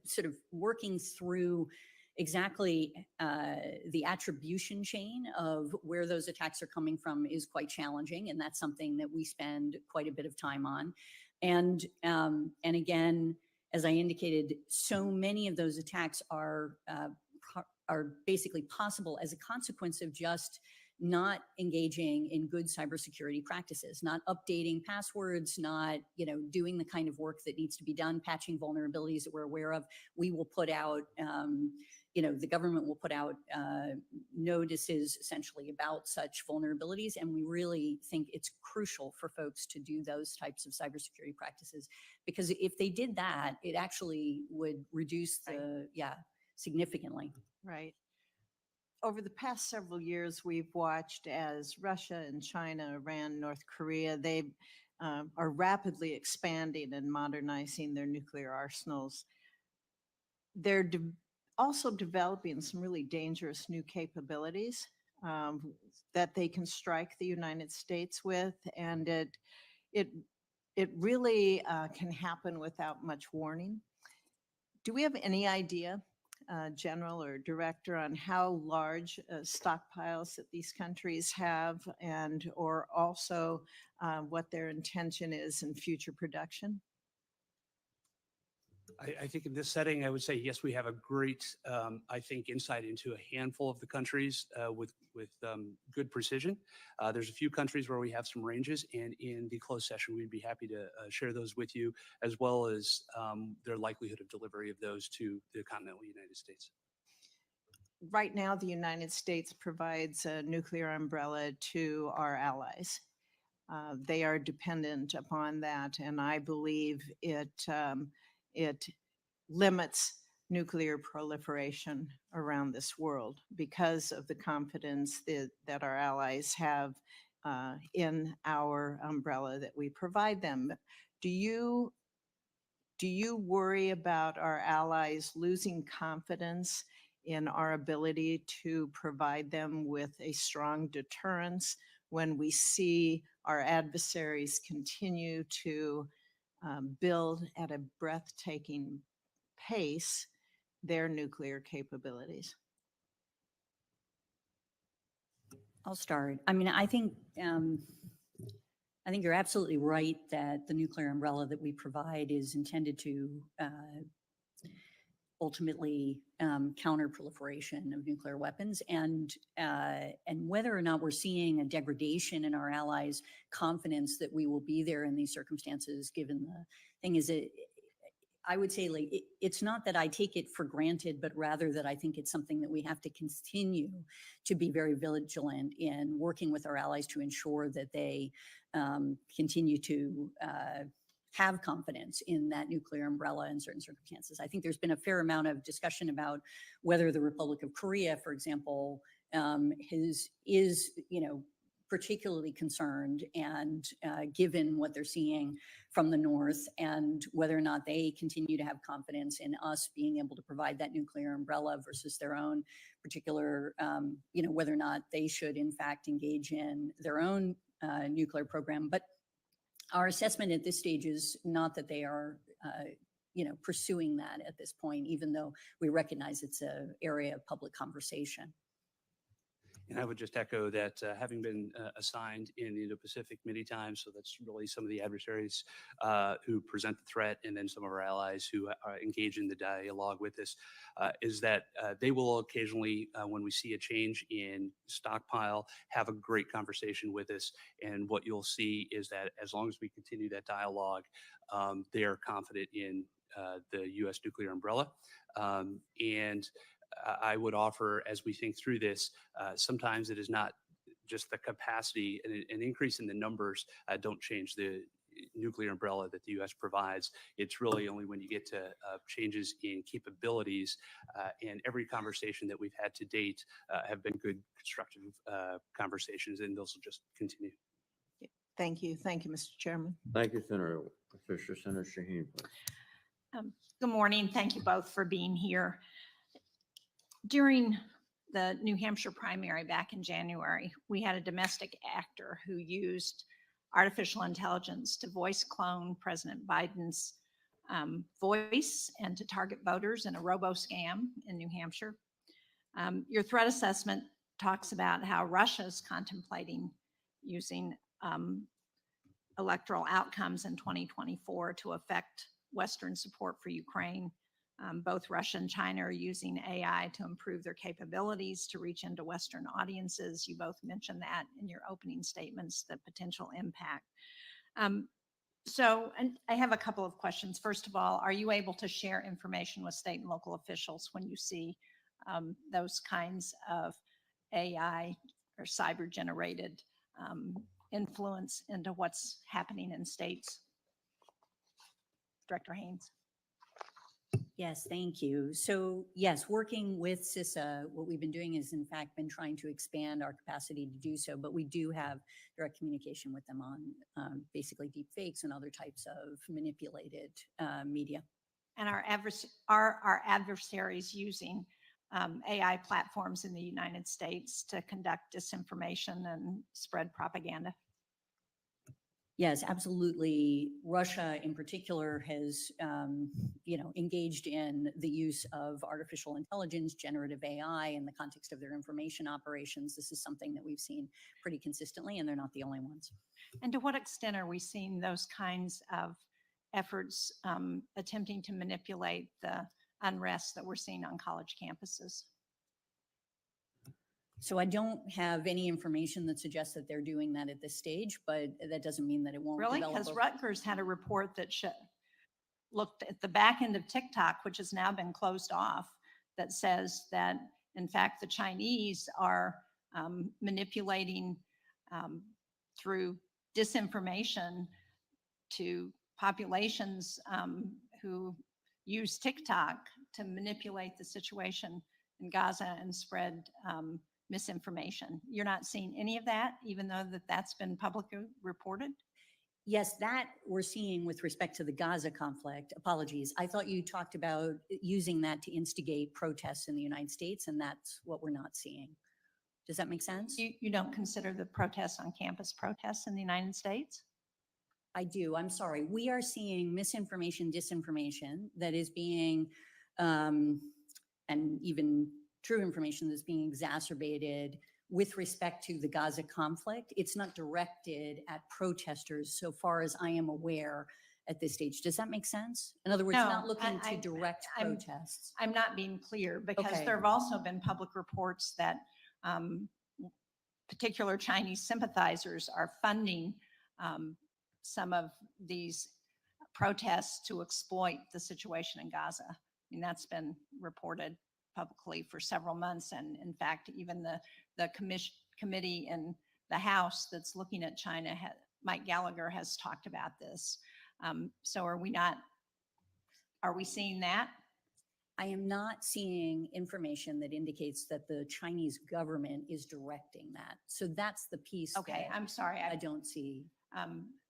Speaker 3: sort of working through exactly the attribution chain of where those attacks are coming from is quite challenging, and that's something that we spend quite a bit of time on. And again, as I indicated, so many of those attacks are basically possible as a consequence of just not engaging in good cybersecurity practices, not updating passwords, not doing the kind of work that needs to be done, patching vulnerabilities that we're aware of. We will put out, the government will put out notices essentially about such vulnerabilities, and we really think it's crucial for folks to do those types of cybersecurity practices, because if they did that, it actually would reduce significantly.
Speaker 5: Right. Over the past several years, we've watched as Russia and China, Iran, North Korea, they are rapidly expanding and modernizing their nuclear arsenals. They're also developing some really dangerous new capabilities that they can strike the United States with, and it really can happen without much warning. Do we have any idea, General or Director, on how large stockpiles that these countries have, and or also what their intention is in future production?
Speaker 4: I think in this setting, I would say, yes, we have a great, insight into a handful of the countries with good precision. There's a few countries where we have some ranges, and in the closed session, we'd be happy to share those with you, as well as their likelihood of delivery of those to the continental United States.
Speaker 5: Right now, the United States provides a nuclear umbrella to our allies. They are dependent upon that, and I believe it limits nuclear proliferation around this world because of the confidence that our allies have in our umbrella that we provide them. Do you worry about our allies losing confidence in our ability to provide them with a strong deterrence when we see our adversaries continue to build at a breathtaking pace their nuclear capabilities?
Speaker 3: I'll start. I mean, I think you're absolutely right that the nuclear umbrella that we provide is intended to ultimately counter proliferation of nuclear weapons, and whether or not we're seeing a degradation in our allies' confidence that we will be there in these circumstances, given the thing is, I would say, like, it's not that I take it for granted, but rather that I think it's something that we have to continue to be very vigilant in working with our allies to ensure that they continue to have confidence in that nuclear umbrella in certain circumstances. I think there's been a fair amount of discussion about whether the Republic of Korea, for example, is particularly concerned, and given what they're seeing from the North, and whether or not they continue to have confidence in us being able to provide that nuclear umbrella versus their own particular, whether or not they should in fact engage in their own nuclear program. But our assessment at this stage is not that they are, pursuing that at this point, even though we recognize it's an area of public conversation.
Speaker 4: And I would just echo that, having been assigned in the Indo-Pacific many times, so that's really some of the adversaries who present the threat, and then some of our allies who engage in the dialogue with us, is that they will occasionally, when we see a change in stockpile, have a great conversation with us. And what you'll see is that as long as we continue that dialogue, they are confident in the U.S. nuclear umbrella. And I would offer, as we think through this, sometimes it is not just the capacity, an increase in the numbers don't change the nuclear umbrella that the U.S. provides. It's really only when you get to changes in capabilities, and every conversation that we've had to date have been good, constructive conversations, and those will just continue.
Speaker 5: Thank you. Thank you, Mr. Chairman.
Speaker 1: Thank you, Senator Fisher. Senator Shaheen, please.
Speaker 6: Good morning. Thank you both for being here. During the New Hampshire primary back in January, we had a domestic actor who used artificial intelligence to voice clone President Biden's voice and to target voters in a robo-scam in New Hampshire. Your threat assessment talks about how Russia is contemplating using electoral outcomes in 2024 to affect Western support for Ukraine. Both Russia and China are using AI to improve their capabilities to reach into Western audiences. You both mentioned that in your opening statements, the potential impact. And I have a couple of questions. First of all, are you able to share information with state and local officials when you see those kinds of AI or cyber generated influence into what's happening in states? Director Haines.
Speaker 3: Yes, thank you. So yes, working with CISA, what we've been doing is in fact been trying to expand our capacity to do so, but we do have direct communication with them on basically deep fakes and other types of manipulated media.
Speaker 6: And are our adversaries using AI platforms in the United States to conduct disinformation and spread propaganda?
Speaker 3: Yes, absolutely. Russia in particular has, engaged in the use of artificial intelligence, generative AI in the context of their information operations. This is something that we've seen pretty consistently, and they're not the only ones.
Speaker 6: And to what extent are we seeing those kinds of efforts attempting to manipulate the unrest that we're seeing on college campuses?
Speaker 3: So I don't have any information that suggests that they're doing that at this stage, but that doesn't mean that it won't
Speaker 6: Really?
Speaker 3: develop.
Speaker 6: Because Rutgers had a report that looked at the back end of TikTok, which has now been closed off, that says that, in fact, the Chinese are manipulating through disinformation to populations who use TikTok to manipulate the situation in Gaza and spread misinformation. You're not seeing any of that, even though that's been publicly reported?
Speaker 3: Yes, that we're seeing with respect to the Gaza conflict. Apologies. I thought you talked about using that to instigate protests in the United States, and that's what we're not seeing. Does that make sense?
Speaker 6: You don't consider the protests on campus protests in the United States?
Speaker 3: I do. I'm sorry. We are seeing misinformation, disinformation that is being, and even true information that's being exacerbated with respect to the Gaza conflict. It's not directed at protesters so far as I am aware at this stage. Does that make sense? In other words,
Speaker 6: No,
Speaker 3: not looking to direct protests.
Speaker 6: I'm not being clear because
Speaker 3: Okay.
Speaker 6: there have also been public reports that particular Chinese sympathizers are funding some of these protests to exploit the situation in Gaza. I mean, that's been reported publicly for several months. And in fact, even the committee in the House that's looking at China, Mike Gallagher has talked about this. So are we seeing that?
Speaker 3: I am not seeing information that indicates that the Chinese government is directing that. So that's the piece.
Speaker 6: Okay,
Speaker 3: that
Speaker 6: I'm sorry.
Speaker 3: I don't see.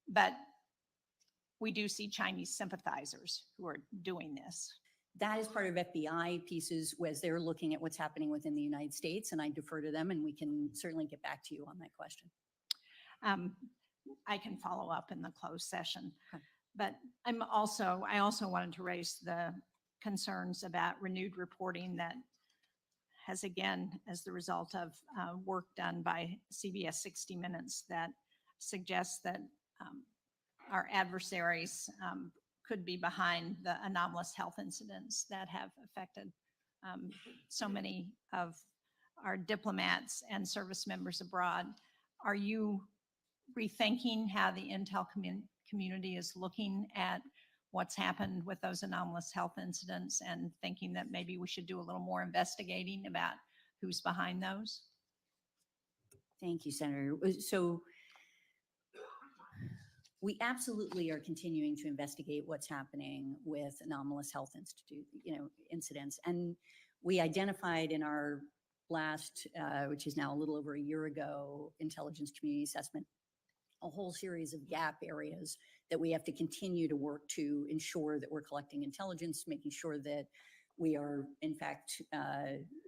Speaker 6: But we do see Chinese sympathizers who are doing this.
Speaker 3: That is part of FBI pieces as they're looking at what's happening within the United States, and I defer to them, and we can certainly get back to you on that question.
Speaker 6: I can follow up in the closed session.
Speaker 3: Okay.
Speaker 6: But I also wanted to raise the concerns about renewed reporting that has, again, as the result of work done by CBS 60 Minutes that suggests that our adversaries could be behind the anomalous health incidents that have affected so many of our diplomats and service members abroad. Are you rethinking how the intel community is looking at what's happened with those anomalous health incidents and thinking that maybe we should do a little more investigating about who's behind those?
Speaker 3: Thank you, Senator. So we absolutely are continuing to investigate what's happening with anomalous health incidents. And we identified in our last, which is now a little over a year ago, intelligence community assessment, a whole series of gap areas that we have to continue to work to ensure that we're collecting intelligence, making sure that we are, in fact,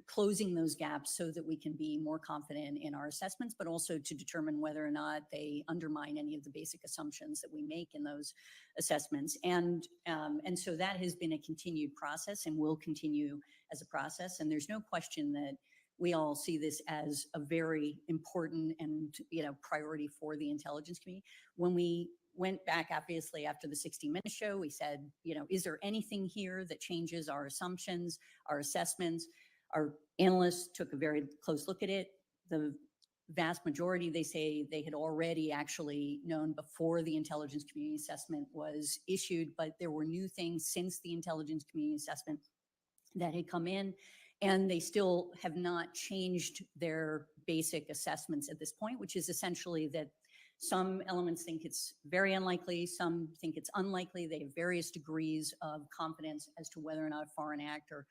Speaker 3: closing those gaps so that we can be more confident in our assessments, but also to determine whether or not they undermine any of the basic assumptions that we make in those assessments. And so that has been a continued process and will continue as a process. And there's no question that we all see this as a very important and, priority for the intelligence community. When we went back, obviously, after the 60-minute show, we said, is there anything here that changes our assumptions, our assessments? Our analysts took a very close look at it. The vast majority, they say they had already actually known before the intelligence community assessment was issued, but there were new things since the intelligence community assessment that had come in, and they still have not changed their basic assessments at this point, which is essentially that some elements think it's very unlikely, some think it's unlikely. They have various degrees of confidence as to whether or not a foreign actor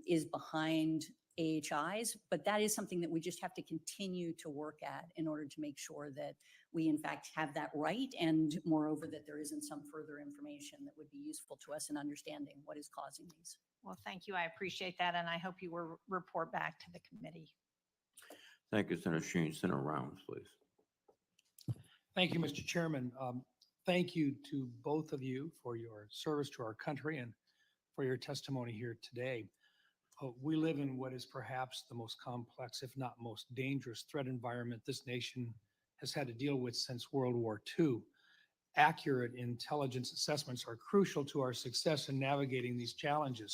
Speaker 3: is behind AHIs, but that is something that we just have to continue to work at in order to make sure that we in fact have that right, and moreover that there isn't some further information that would be useful to us in understanding what is causing these.
Speaker 6: Well, thank you. I appreciate that, and I hope you will report back to the committee.
Speaker 1: Thank you, Senator Sheen. Senator Rounds, please.
Speaker 7: Thank you, Mr. Chairman. Thank you to both of you for your service to our country and for your testimony here today. We live in what is perhaps the most complex, if not most dangerous, threat environment this nation has had to deal with since World War II. Accurate intelligence assessments are crucial to our success in navigating these challenges.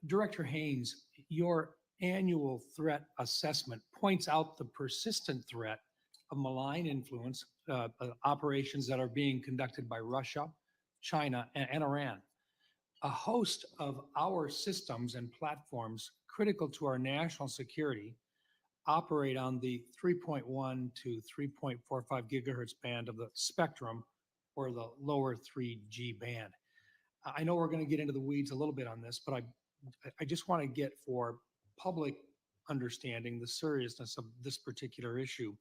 Speaker 7: Director Haines, your annual threat assessment points out the persistent threat of malign influence operations that are being conducted by Russia, China, and Iran. A host of our systems and platforms critical to our national security operate on the 3.1 to 3.45 gigahertz band of the spectrum, or the lower 3G band. I know we're going to get into the weeds a little bit on this, but I just want to get for public understanding the seriousness of this particular issue.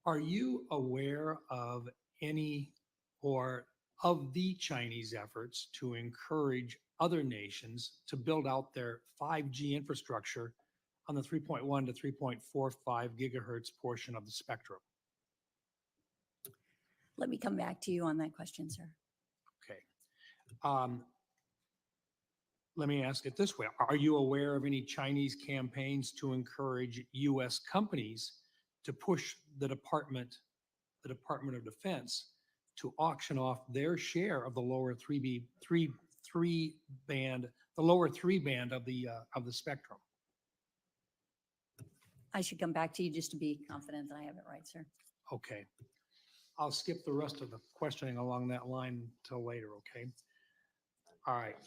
Speaker 7: Are you aware of any or of the Chinese efforts to encourage other nations to build out their 5G infrastructure on the 3.1 to 3.45 gigahertz portion of the spectrum?
Speaker 3: Let me come back to you on that question, sir.
Speaker 7: Okay. Let me ask it this way. Are you aware of any Chinese campaigns to encourage U.S. companies to push the Department of Defense to auction off their share of the lower three band of the spectrum?
Speaker 3: I should come back to you just to be confident that I have it right, sir.
Speaker 7: Okay. I'll skip the rest of the questioning along that line till later, okay? All right.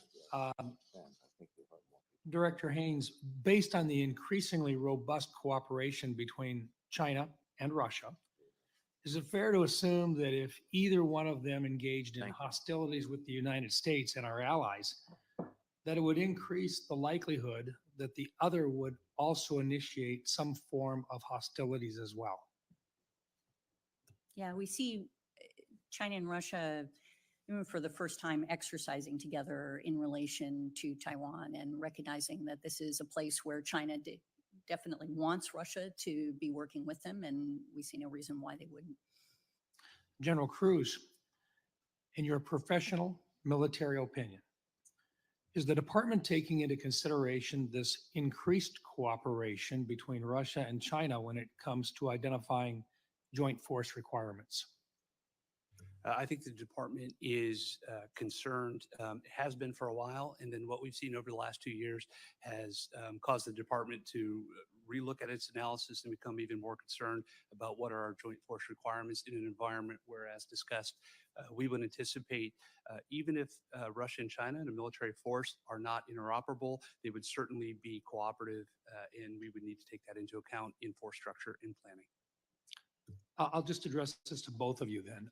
Speaker 7: Director Haines, based on the increasingly robust cooperation between China and Russia, is it fair to assume that if either one of them engaged in hostilities with the United States and our allies, that it would increase the likelihood that the other would also initiate some form of hostilities as well?
Speaker 3: Yeah, we see China and Russia, even for the first time, exercising together in relation to Taiwan and recognizing that this is a place where China definitely wants Russia to be working with them, and we see no reason why they wouldn't.
Speaker 7: General Kruse, in your professional military opinion, is the department taking into consideration this increased cooperation between Russia and China when it comes to identifying joint force requirements?
Speaker 4: I think the department is concerned, has been for a while, and then what we've seen over the last 2 years has caused the department to relook at its analysis and become even more concerned about what are our joint force requirements in an environment where, as discussed, we would anticipate even if Russia and China and a military force are not interoperable, they would certainly be cooperative, and we would need to take that into account in force structure and planning.
Speaker 7: I'll just address this to both of you then.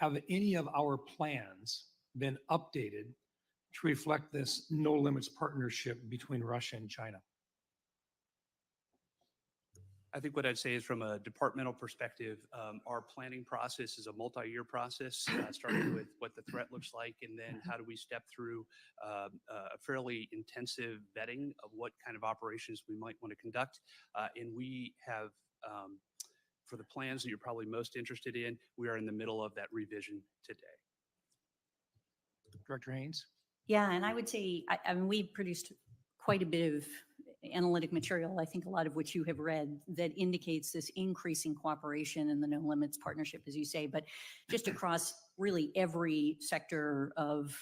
Speaker 7: Have any of our plans been updated to reflect this no limits partnership between Russia and China?
Speaker 4: I think what I'd say is from a departmental perspective, our planning process is a multi-year process, starting with what the threat looks like, and then how do we step through a fairly intensive vetting of what kind of operations we might want to conduct. And we have, for the plans that you're probably most interested in, we are in the middle of that revision today.
Speaker 7: Director Haynes?
Speaker 3: Yeah, and I would say, I mean, we produced quite a bit of analytic material, I think a lot of which you have read, that indicates this increasing cooperation in the No Limits Partnership, as you say, but just across really every sector of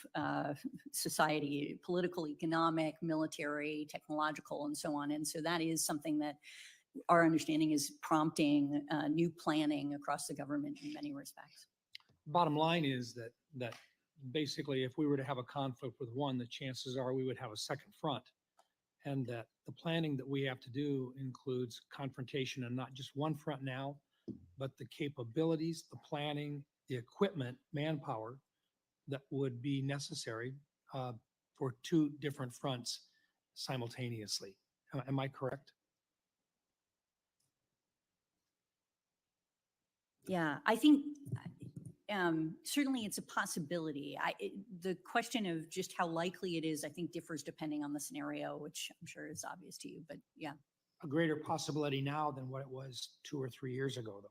Speaker 3: society, political, economic, military, technological, and so on. And so that is something that our understanding is prompting new planning across the government in many respects.
Speaker 7: Bottom line is that basically if we were to have a conflict with one, the chances are we would have a second front. And that the planning that we have to do includes confrontation on not just one front now, but the capabilities, the planning, the equipment, manpower that would be necessary for two different fronts simultaneously. Am I correct?
Speaker 3: Yeah, I think certainly it's a possibility. The question of just how likely it is, I think, differs depending on the scenario, which I'm sure is obvious to you, but yeah.
Speaker 7: A greater possibility now than what it was 2 or 3 years ago, though.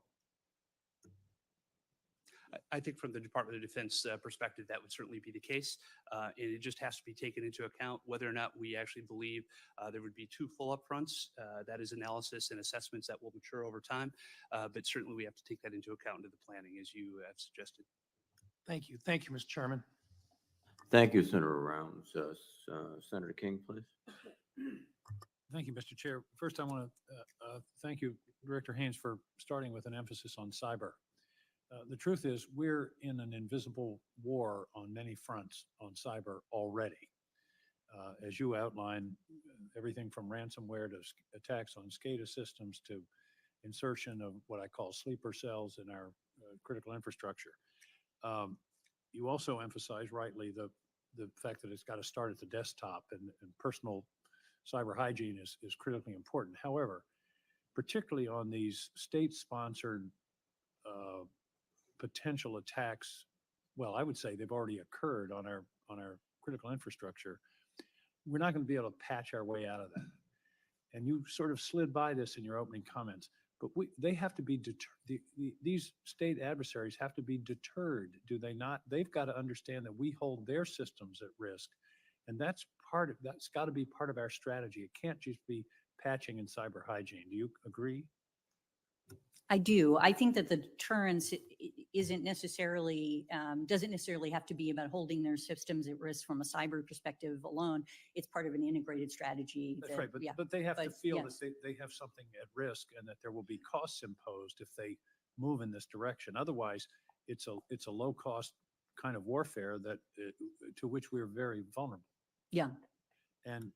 Speaker 4: I think from the Department of Defense perspective, that would certainly be the case. And it just has to be taken into account whether or not we actually believe there would be two full upfronts. That is analysis and assessments that will mature over time. But certainly we have to take that into account into the planning as you have suggested.
Speaker 7: Thank you. Thank you, Mr. Chairman.
Speaker 1: Thank you, Senator Rounds. Senator King, please.
Speaker 8: Thank you, Mr. Chair. First, I want to thank you, Director Haynes, for starting with an emphasis on cyber. The truth is, we're in an invisible war on many fronts on cyber already. As you outlined, everything from ransomware to attacks on SCADA systems to insertion of what I call sleeper cells in our critical infrastructure. You also emphasize rightly the fact that it's got to start at the desktop, and personal cyber hygiene is critically important. However, particularly on these state-sponsored potential attacks, well, I would say they've already occurred on our critical infrastructure. We're not going to be able to patch our way out of that. And you sort of slid by this in your opening comments, but they have to be these state adversaries have to be deterred, do they not? They've got to understand that we hold their systems at risk, and that's got to be part of our strategy. It can't just be patching and cyber hygiene. Do you agree?
Speaker 3: I do. I think that the deterrence doesn't necessarily have to be about holding their systems at risk from a cyber perspective alone. It's part of an integrated strategy.
Speaker 8: That's right, but they have to
Speaker 3: but
Speaker 8: feel
Speaker 3: yes.
Speaker 8: that they have something at risk and that there will be costs imposed if they move in this direction. Otherwise, it's a low cost kind of warfare that to which we're very vulnerable.
Speaker 3: Yeah.
Speaker 8: And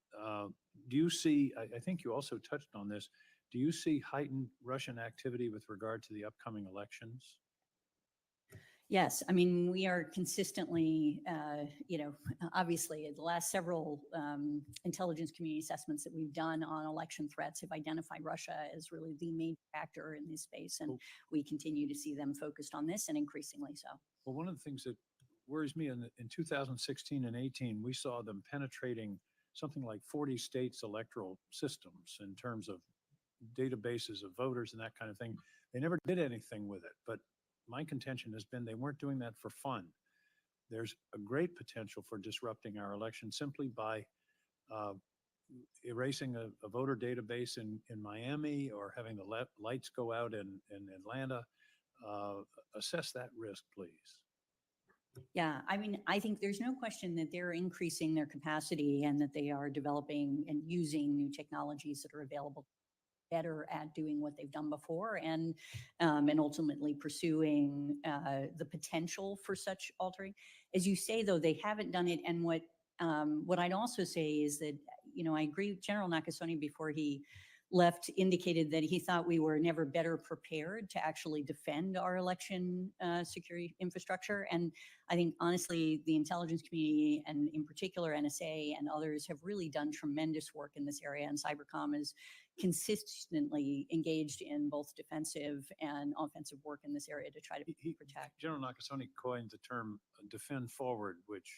Speaker 8: do you see? I think you also touched on this. Do you see heightened Russian activity with regard to the upcoming elections?
Speaker 3: Yes, I mean, we are consistently, obviously the last several intelligence community assessments that we've done on election threats have identified Russia as really the main factor in this space. And we continue to see them focused on this, and increasingly so.
Speaker 8: Well, one of the things that worries me in 2016 and 18, we saw them penetrating something like 40 states' electoral systems in terms of databases of voters and that kind of thing. They never did anything with it, but my contention has been they weren't doing that for fun. There's a great potential for disrupting our election simply by erasing a voter database in Miami, or having the lights go out in Atlanta. Assess that risk, please.
Speaker 3: Yeah, I mean, I think there's no question that they're increasing their capacity and that they are developing and using new technologies that are available better at doing what they've done before, and ultimately pursuing the potential for such altering. As you say, though, they haven't done it. And what I'd also say is that, I agree with General Nakasone before he left, indicated that he thought we were never better prepared to actually defend our election security infrastructure. And I think, honestly, the intelligence community, and in particular NSA and others, have really done tremendous work in this area. And Cybercom has consistently engaged in both defensive and offensive work in this area to try to protect.
Speaker 8: General Nakasone coined the term defend forward, which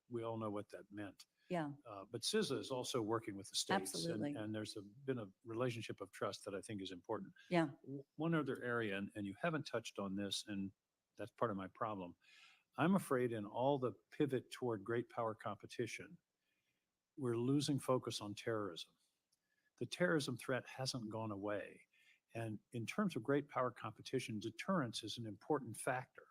Speaker 8: we all know what that meant.
Speaker 3: Yeah,
Speaker 8: But CISA is also working with the states.
Speaker 3: Absolutely.
Speaker 8: And there's been a relationship of trust that I think is important.
Speaker 3: yeah.
Speaker 8: One other area, and you haven't touched on this, and that's part of my problem. I'm afraid in all the pivot toward great power competition, we're losing focus on terrorism. The terrorism threat hasn't gone away. And in terms of great power competition, deterrence is an important factor.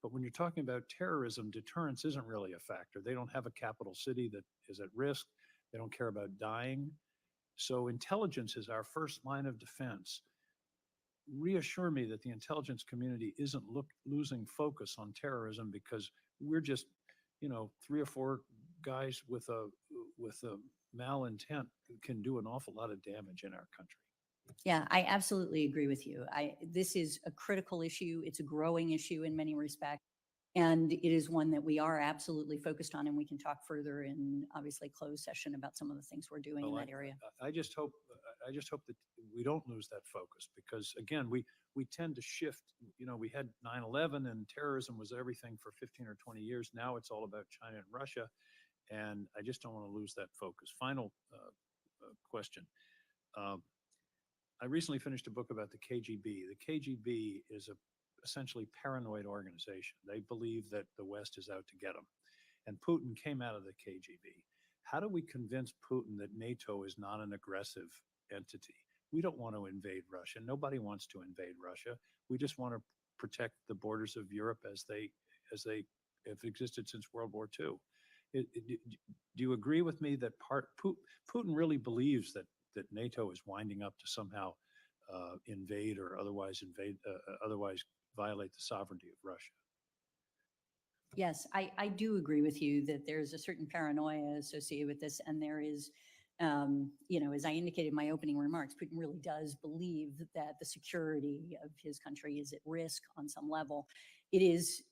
Speaker 8: But when you're talking about terrorism, deterrence isn't really a factor. They don't have a capital city that is at risk. They don't care about dying. So intelligence is our first line of defense. Reassure me that the intelligence community isn't losing focus on terrorism because we're just, 3 or 4 guys with a malintent can do an awful lot of damage in our country.
Speaker 3: Yeah, I absolutely agree with you. This is a critical issue. It's a growing issue in many respects. And it is one that we are absolutely focused on, and we can talk further in obviously closed session about some of the things we're doing in
Speaker 8: Well,
Speaker 3: that area.
Speaker 8: I just hope that we don't lose that focus because again, we tend to shift. We had 9/11 and terrorism was everything for 15 or 20 years. Now it's all about China and Russia. And I just don't want to lose that focus. Final question. I recently finished a book about the KGB. The KGB is essentially paranoid organization. They believe that the West is out to get them. And Putin came out of the KGB. How do we convince Putin that NATO is not an aggressive entity? We don't want to invade Russia. Nobody wants to invade Russia. We just want to protect the borders of Europe as they have existed since World War II. Do you agree with me that Putin really believes that NATO is winding up to somehow invade or otherwise violate the sovereignty of Russia?
Speaker 3: Yes, I do agree with you that there's a certain paranoia associated with this. And there is, as I indicated in my opening remarks, Putin really does believe that the security of his country is at risk on some level. It is,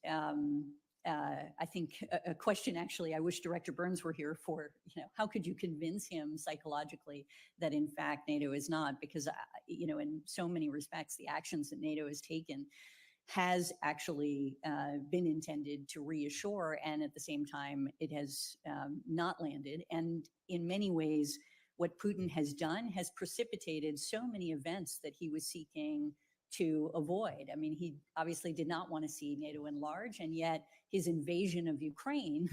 Speaker 3: I think, a question, actually, I wish Director Burns were here for, how could you convince him psychologically that in fact NATO is not? Because, in so many respects, the actions that NATO has taken has actually been intended to reassure, and at the same time, it has not landed. And in many ways, what Putin has done has precipitated so many events that he was seeking to avoid. I mean, he obviously did not want to see NATO enlarge, and yet his invasion of Ukraine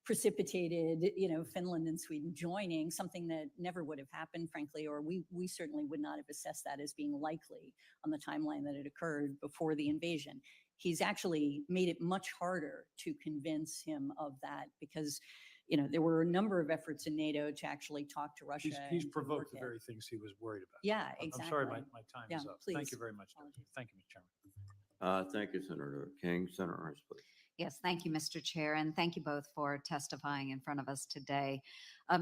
Speaker 3: precipitated, Finland and Sweden joining, something that never would have happened, frankly, or we certainly would not have assessed that as being likely on the timeline that it occurred before the invasion. He's actually made it much harder to convince him of that because, there were a number of efforts in NATO to actually talk to Russia.
Speaker 8: He's
Speaker 3: and to
Speaker 8: provoked
Speaker 3: work
Speaker 8: the
Speaker 3: it.
Speaker 8: very things he was worried about.
Speaker 3: Yeah,
Speaker 8: I'm
Speaker 3: exactly.
Speaker 8: sorry, my time is up. Thank
Speaker 3: please.
Speaker 8: you very much.
Speaker 3: Apologies.
Speaker 8: Thank you, Mr. Chairman.
Speaker 1: Thank you, Senator King. Senator Ernst, please.
Speaker 9: Yes, thank you, Mr. Chair, and thank you both for testifying in front of us today.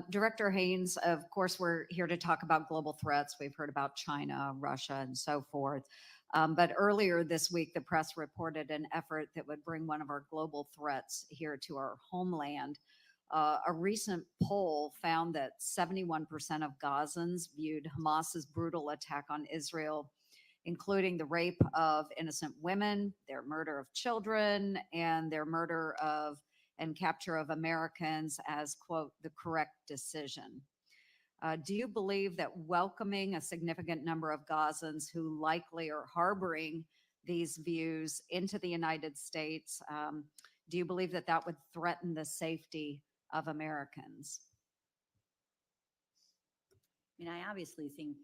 Speaker 9: Director Haines, of course, we're here to talk about global threats. We've heard about China, Russia, and so forth. But earlier this week, the press reported an effort that would bring one of our global threats here to our homeland. A recent poll found that 71% of Gazans viewed Hamas's brutal attack on Israel, including the rape of innocent women, their murder of children, and their murder of and capture of Americans as, quote, the correct decision. Do you believe that welcoming a significant number of Gazans who likely are harboring these views into the United States, do you believe that that would threaten the safety of Americans?
Speaker 3: I mean, I obviously think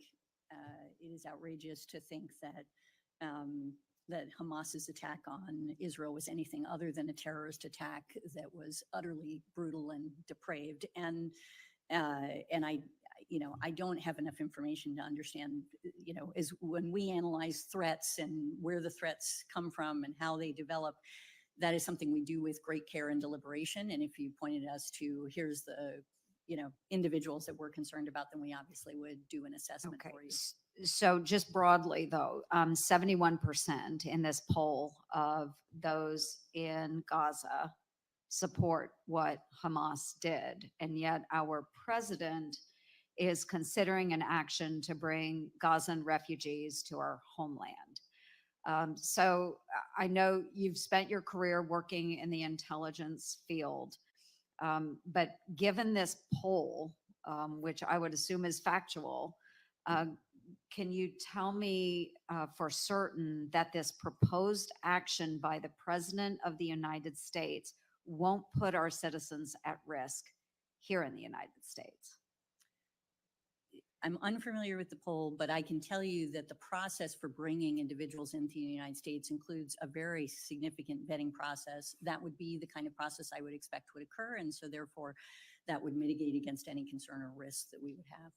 Speaker 3: it is outrageous to think that that Hamas's attack on Israel was anything other than a terrorist attack that was utterly brutal and depraved. And I don't have enough information to understand, is when we analyze threats and where the threats come from and how they develop, that is something we do with great care and deliberation. And if you pointed us to, here's the, individuals that we're concerned about, then we obviously would do an assessment for you.
Speaker 9: So just broadly though, 71% in this poll of those in Gaza support what Hamas did. And yet our president is considering an action to bring Gazan refugees to our homeland. So I know you've spent your career working in the intelligence field, but given this poll, which I would assume is factual, uh, can you tell me for certain that this proposed action by the President of the United States won't put our citizens at risk here in the United States?
Speaker 3: I'm unfamiliar with the poll, but I can tell you that the process for bringing individuals into the United States includes a very significant vetting process. That would be the kind of process I would expect would occur. And so therefore, that would mitigate against any concern or risk that we would have.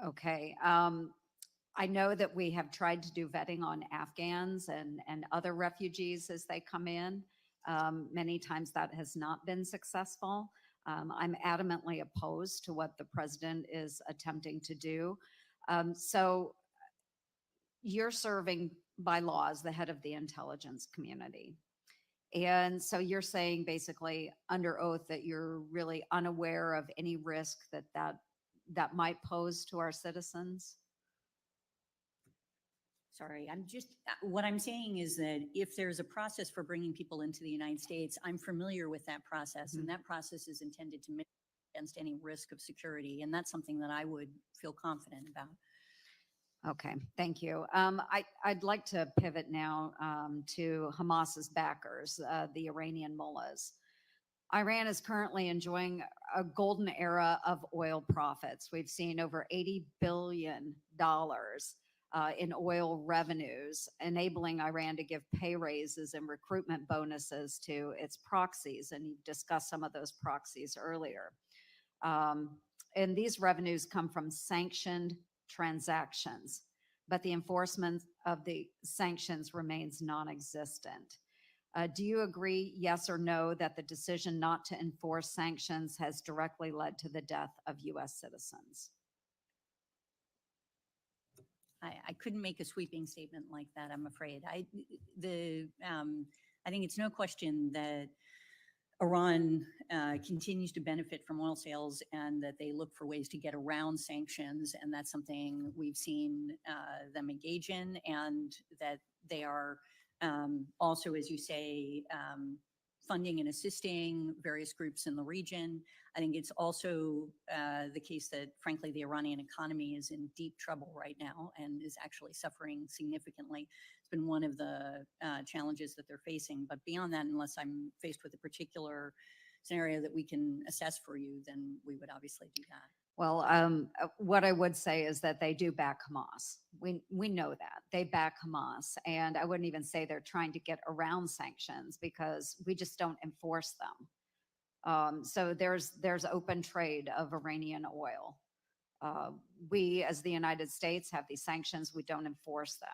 Speaker 9: Okay. I know that we have tried to do vetting on Afghans and other refugees as they come in. Many times that has not been successful. I'm adamantly opposed to what the president is attempting to do. So you're serving by law as the head of the intelligence community. And so you're saying basically under oath that you're really unaware of any risk that might pose to our citizens?
Speaker 3: Sorry, what I'm saying is that if there's a process for bringing people into the United States, I'm familiar with that process, and that process is intended to mitigate against any risk of security, and that's something that I would feel confident about.
Speaker 9: Okay, thank you. I'd like to pivot now to Hamas's backers, the Iranian mullahs. Iran is currently enjoying a golden era of oil profits. We've seen over $80 billion in oil revenues, enabling Iran to give pay raises and recruitment bonuses to its proxies. And you discussed some of those proxies earlier. And these revenues come from sanctioned transactions, but the enforcement of the sanctions remains non-existent. Do you agree, yes or no, that the decision not to enforce sanctions has directly led to the death of U.S. citizens?
Speaker 3: I couldn't make a sweeping statement like that, I'm afraid. I think it's no question that Iran continues to benefit from oil sales and that they look for ways to get around sanctions. And that's something we've seen them engage in, and that they are also, as you say, funding and assisting various groups in the region. I think it's also the case that, frankly, the Iranian economy is in deep trouble right now and is actually suffering significantly. It's been one of the challenges that they're facing. But beyond that, unless I'm faced with a particular scenario that we can assess for you, then we would obviously do that.
Speaker 9: Well, what I would say is that they do back Hamas. We know that they back Hamas, and I wouldn't even say they're trying to get around sanctions because we just don't enforce them. So there's open trade of Iranian oil. We, as the United States, have these sanctions. We don't enforce them.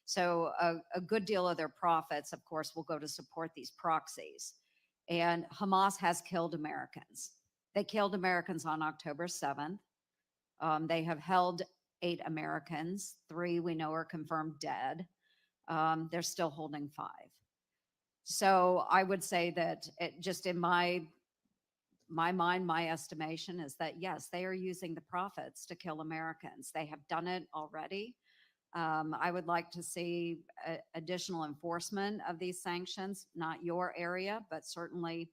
Speaker 9: So a good deal of their profits, of course, will go to support these proxies. And Hamas has killed Americans. They killed Americans on October 7th. They have held 8 Americans. 3 we know are confirmed dead. They're still holding 5. So I would say that just in my mind, my estimation is that, yes, they are using the profits to kill Americans. They have done it already. I would like to see additional enforcement of these sanctions, not your area, but certainly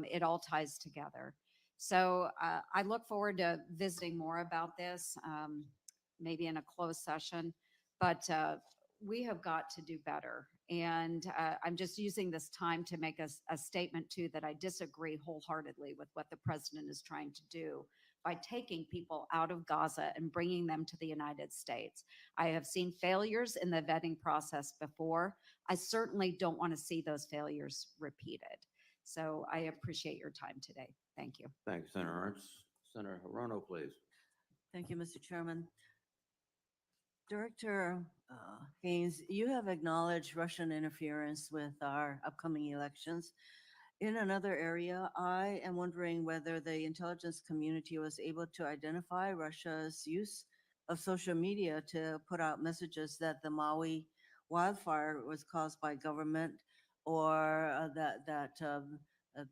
Speaker 9: it all ties together. So I look forward to visiting more about this, maybe in a closed session, but we have got to do better. And I'm just using this time to make a statement too that I disagree wholeheartedly with what the president is trying to do by taking people out of Gaza and bringing them to the United States. I have seen failures in the vetting process before. I certainly don't want to see those failures repeated. So I appreciate your time today. Thank you.
Speaker 1: Thanks, Senator Ernst. Senator Hirono, please.
Speaker 10: Thank you, Mr. Chairman. Director Haines, you have acknowledged Russian interference with our upcoming elections. In another area, I am wondering whether the intelligence community was able to identify Russia's use of social media to put out messages that the Maui wildfire was caused by government, or that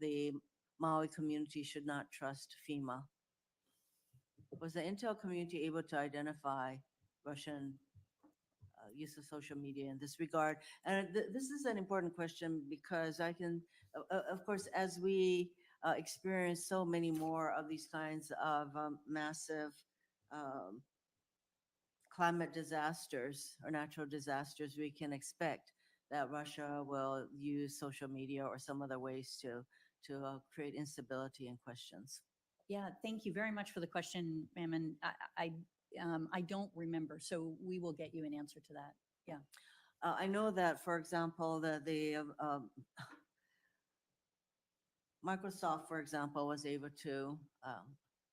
Speaker 10: the Maui community should not trust FEMA. was the Intel community able to identify Russian use of social media in this regard? And this is an important question because I can, of course, as we experience so many more of these kinds of massive um, climate disasters or natural disasters, we can expect that Russia will use social media or some other ways to create instability and questions.
Speaker 3: Yeah, thank you very much for the question, ma'am. And I don't remember, so we will get you an answer to that. Yeah.
Speaker 10: I know that, for example, Microsoft, for example, was able to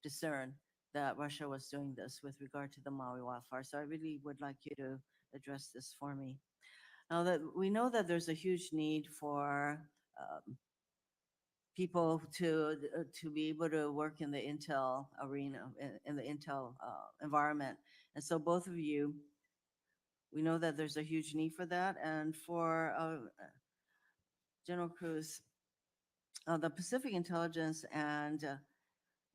Speaker 10: discern that Russia was doing this with regard to the Maui wildfire. So I really would like you to address this for me. Now that we know that there's a huge need for people to be able to work in the Intel arena, in the Intel environment. And so both of you, we know that there's a huge need for that. And for General Kruse, the Pacific Intelligence and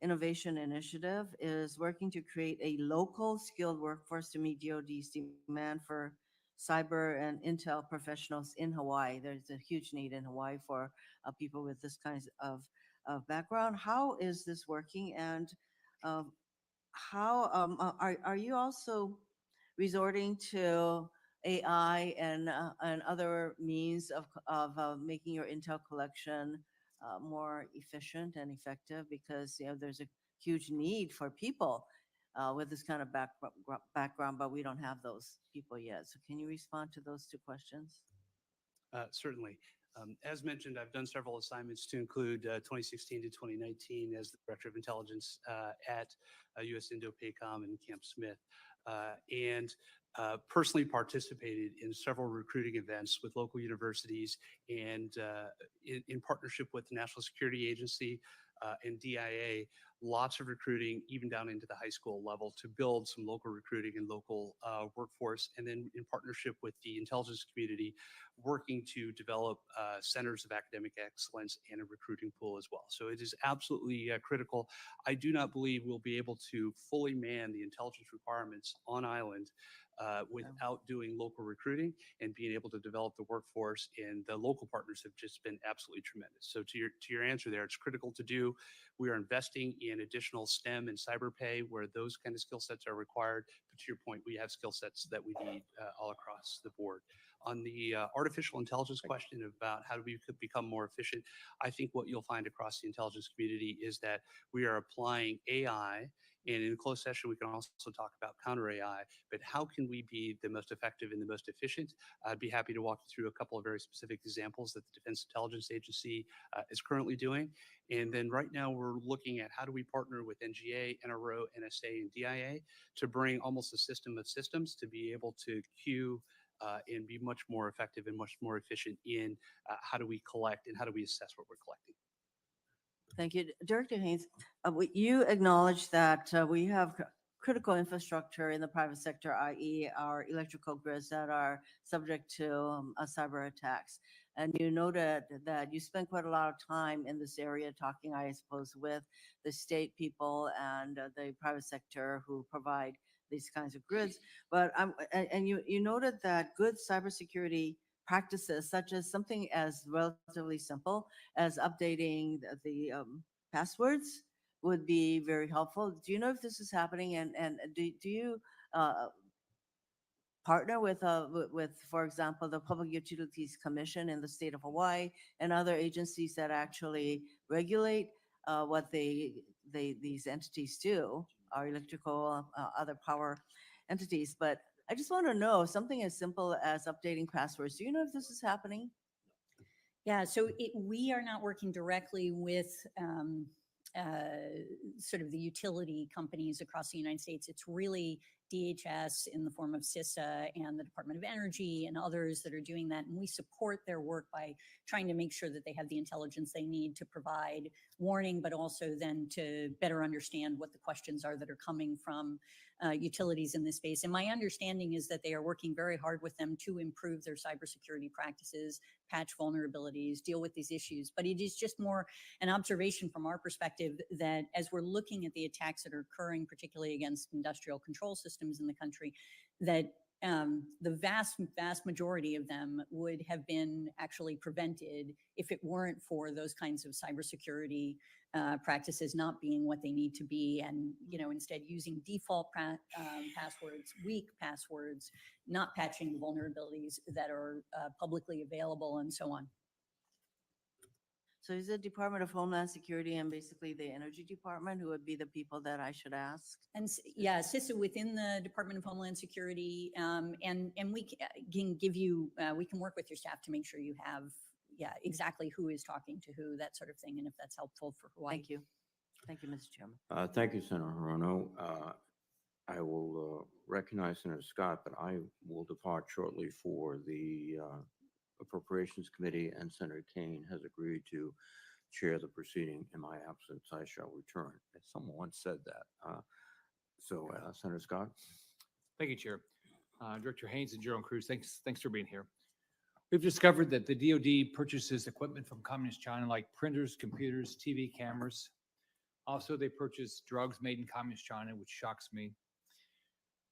Speaker 10: Innovation Initiative is working to create a local skilled workforce to meet DoD's demand for cyber and intel professionals in Hawaii. There's a huge need in Hawaii for people with this kinds of background. How is this working, and how are you also resorting to AI and other means of making your intel collection more efficient and effective? Because there's a huge need for people with this kind of background, but we don't have those people yet. So can you respond to those two questions?
Speaker 4: Certainly. As mentioned, I've done several assignments to include 2016 to 2019 as the Director of Intelligence at U.S. Indo-PACOM and Camp Smith, and personally participated in several recruiting events with local universities and in partnership with the National Security Agency and DIA, lots of recruiting, even down into the high school level, to build some local recruiting and local workforce. And then in partnership with the intelligence community, working to develop centers of academic excellence and a recruiting pool as well. So it is absolutely critical. I do not believe we'll be able to fully man the intelligence requirements on island without doing local recruiting and being able to develop the workforce. And the local partners have just been absolutely tremendous. So to your answer there, it's critical to do. We are investing in additional STEM and cyber pay where those kind of skill sets are required. But to your point, we have skill sets that we need all across the board. On the artificial intelligence question about how do we become more efficient, I think what you'll find across the intelligence community is that we are applying AI, and in closed session, we can also talk about counter AI, but how can we be the most effective and the most efficient? I'd be happy to walk you through a couple of very specific examples that the Defense Intelligence Agency is currently doing. And then right now we're looking at how do we partner with NGA, NRO, NSA, and DIA to bring almost a system of systems to be able to queue and be much more effective and much more efficient in how do we collect and how do we assess what we're collecting.
Speaker 10: Thank you. Director Haines, you acknowledge that we have critical infrastructure in the private sector, i.e. our electrical grids that are subject to cyber attacks. And you noted that you spend quite a lot of time in this area talking, I suppose, with the state people and the private sector who provide these kinds of grids. But you noted that good cybersecurity practices, such as something as relatively simple as updating the passwords, would be very helpful. Do you know if this is happening, and do you partner with, for example, the Public Utilities Commission in the state of Hawaii and other agencies that actually regulate what these entities do, our electrical, other power entities? But I just want to know something as simple as updating passwords. Do you know if this is happening?
Speaker 3: Yeah, so we are not working directly with sort of the utility companies across the United States. It's really DHS in the form of CISA and the Department of Energy and others that are doing that. And we support their work by trying to make sure that they have the intelligence they need to provide warning, but also then to better understand what the questions are that are coming from utilities in this space. And my understanding is that they are working very hard with them to improve their cybersecurity practices, patch vulnerabilities, deal with these issues. But it is just more an observation from our perspective that as we're looking at the attacks that are occurring, particularly against industrial control systems in the country, that the vast majority of them would have been actually prevented if it weren't for those kinds of cybersecurity practices not being what they need to be, and instead using default passwords, weak passwords, not patching the vulnerabilities that are publicly available, and so on.
Speaker 10: So is it Department of Homeland Security and basically the Energy Department who would be the people that I should ask?
Speaker 3: And yeah, CISA within the Department of Homeland Security, and we can give you, we can work with your staff to make sure you have, exactly who is talking to who, that sort of thing, and if that's helpful for Hawaii.
Speaker 10: Thank you. Thank you, Mr. Chairman.
Speaker 1: Thank you, Senator Hirono. I will recognize Senator Scott, but I will depart shortly for the Appropriations Committee, and Senator Kane has agreed to chair the proceeding in my absence. I shall return. Someone once said that. Senator Scott.
Speaker 11: Thank you, Chair. Director Haines and General Kruse, thanks for being here. We've discovered that the DoD purchases equipment from Communist China like printers, computers, TV cameras. Also, they purchase drugs made in Communist China, which shocks me.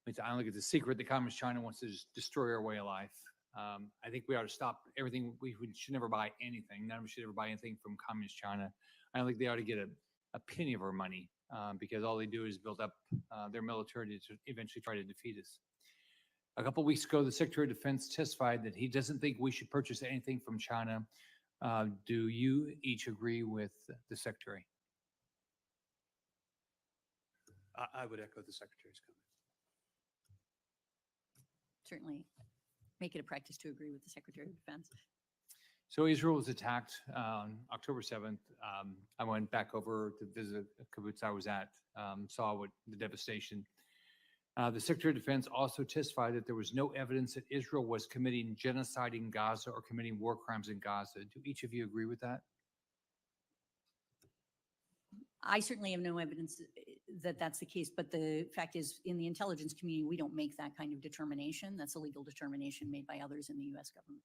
Speaker 11: I don't think it's a secret that Communist China wants to just destroy our way of life. I think we ought to stop everything. We should never buy anything. None of us should ever buy anything from Communist China. I don't think they ought to get a penny of our money because all they do is build up their military to eventually try to defeat us. A couple of weeks ago, the Secretary of Defense testified that he doesn't think we should purchase anything from China. Do you each agree with the Secretary?
Speaker 4: I would echo the Secretary's comment.
Speaker 3: Certainly make it a practice to agree with the Secretary of Defense.
Speaker 11: So Israel was attacked on October 7th. I went back over to visit a kibbutz I was at, saw what the devastation. The Secretary of Defense also testified that there was no evidence that Israel was committing genocide in Gaza or committing war crimes in Gaza. Do each of you agree with that?
Speaker 3: I certainly have no evidence that that's the case, but the fact is, in the intelligence community, we don't make that kind of determination. That's a legal determination made by others in the U.S. government.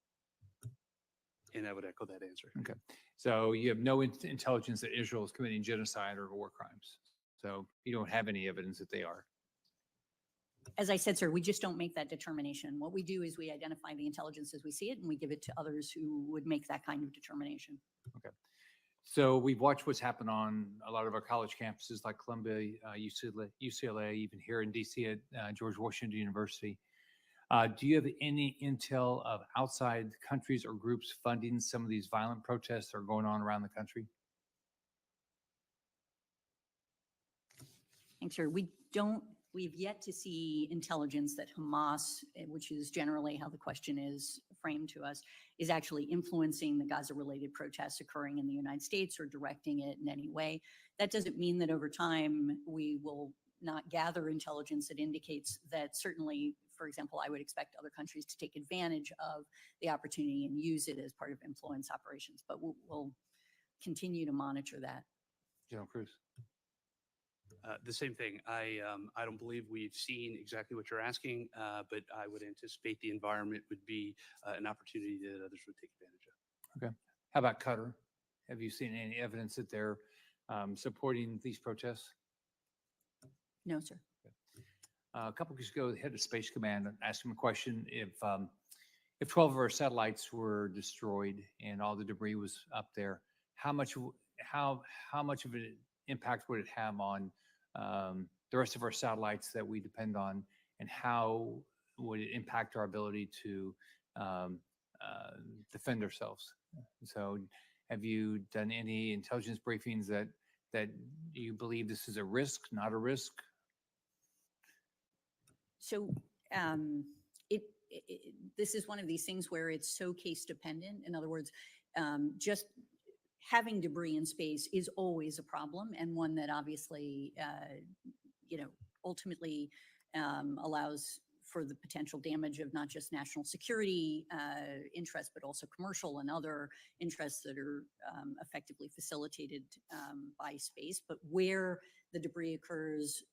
Speaker 4: And I would echo that answer.
Speaker 11: Okay. So you have no intelligence that Israel is committing genocide or war crimes. So you don't have any evidence that they are.
Speaker 3: As I said, sir, we just don't make that determination. What we do is we identify the intelligence as we see it, and we give it to others who would make that kind of determination.
Speaker 11: Okay. So we've watched what's happened on a lot of our college campuses like Columbia, UCLA, even here in DC at George Washington University. Do you have any intel of outside countries or groups funding some of these violent protests that are going on around the country?
Speaker 3: Thanks, sir. We've yet to see intelligence that Hamas, which is generally how the question is framed to us, is actually influencing the Gaza-related protests occurring in the United States or directing it in any way. That doesn't mean that over time we will not gather intelligence that indicates that certainly, for example, I would expect other countries to take advantage of the opportunity and use it as part of influence operations, but we'll continue to monitor that.
Speaker 11: General Kruse.
Speaker 4: The same thing. I don't believe we've seen exactly what you're asking, but I would anticipate the environment would be an opportunity that others would take advantage of.
Speaker 11: Okay. How about Qatar? Have you seen any evidence that they're supporting these protests?
Speaker 3: No, sir.
Speaker 11: A couple weeks ago, the head of Space Command asked him a question: if 12 of our satellites were destroyed and all the debris was up there, how much of an impact would it have on the rest of our satellites that we depend on, and how would it impact our ability to defend ourselves? So have you done any intelligence briefings that you believe this is a risk, not a risk?
Speaker 3: So this is one of these things where it's so case dependent. In other words, just having debris in space is always a problem, and one that obviously, ultimately allows for the potential damage of not just national security interests, but also commercial and other interests that are effectively facilitated by space. But where the debris occurs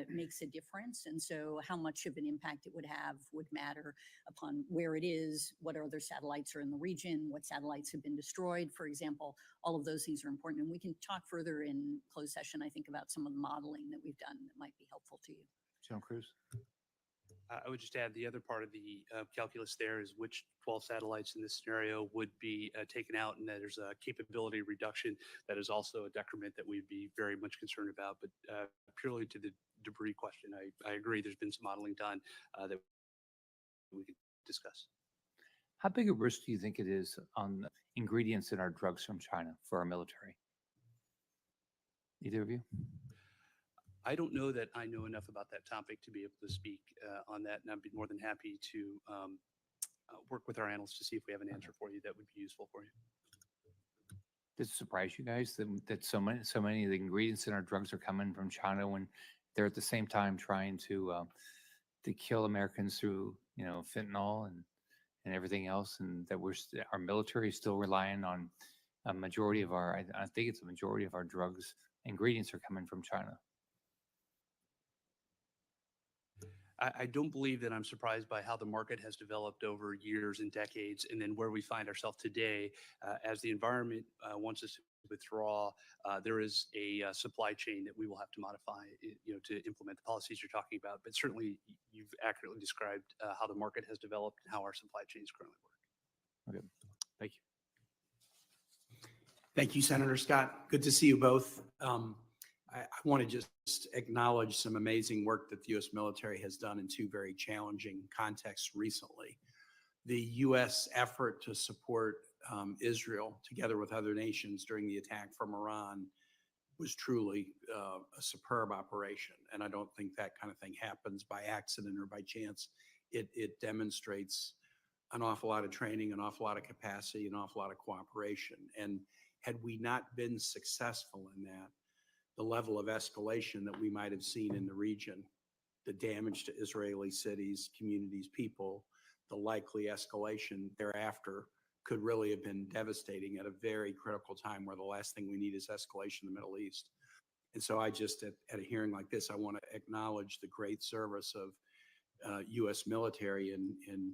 Speaker 3: makes a difference. And so how much of an impact it would have would matter upon where it is, what other satellites are in the region, what satellites have been destroyed, for example. All of those things are important. And we can talk further in closed session, I think, about some of the modeling that we've done that might be helpful to you.
Speaker 11: General Cruz?
Speaker 4: I would just add the other part of the calculus there is which 12 satellites in this scenario would be taken out, and that there's a capability reduction that is also a decrement that we'd be very much concerned about. But purely to the debris question, I agree there's been some modeling done that we could discuss.
Speaker 11: How big a risk do you think it is on ingredients in our drugs from China for our military? Either of you?
Speaker 4: I don't know that I know enough about that topic to be able to speak on that, and I'd be more than happy to work with our analysts to see if we have an answer for you that would be useful for you.
Speaker 11: Does it surprise you guys that so many of the ingredients in our drugs are coming from China when they're at the same time trying to kill Americans through fentanyl and everything else, and that our military is still relying on a majority of our I think it's a majority of our drugs ingredients are coming from China.
Speaker 4: I don't believe that I'm surprised by how the market has developed over years and decades, and then where we find ourselves today. As the environment wants us to withdraw, there is a supply chain that we will have to modify, to implement the policies you're talking about. But certainly, you've accurately described how the market has developed and how our supply chains currently work.
Speaker 11: Okay, thank you.
Speaker 12: Thank you, Senator Scott. Good to see you both. I want to just acknowledge some amazing work that the U.S. military has done in two very challenging contexts recently. The U.S. effort to support Israel together with other nations during the attack from Iran was truly a superb operation. And I don't think that kind of thing happens by accident or by chance. It demonstrates an awful lot of training, an awful lot of capacity, an awful lot of cooperation. And had we not been successful in that, the level of escalation that we might have seen in the region, the damage to Israeli cities, communities, people, the likely escalation thereafter could really have been devastating at a very critical time where the last thing we need is escalation in the Middle East. And so I just, at a hearing like this, I want to acknowledge the great service of U.S. military in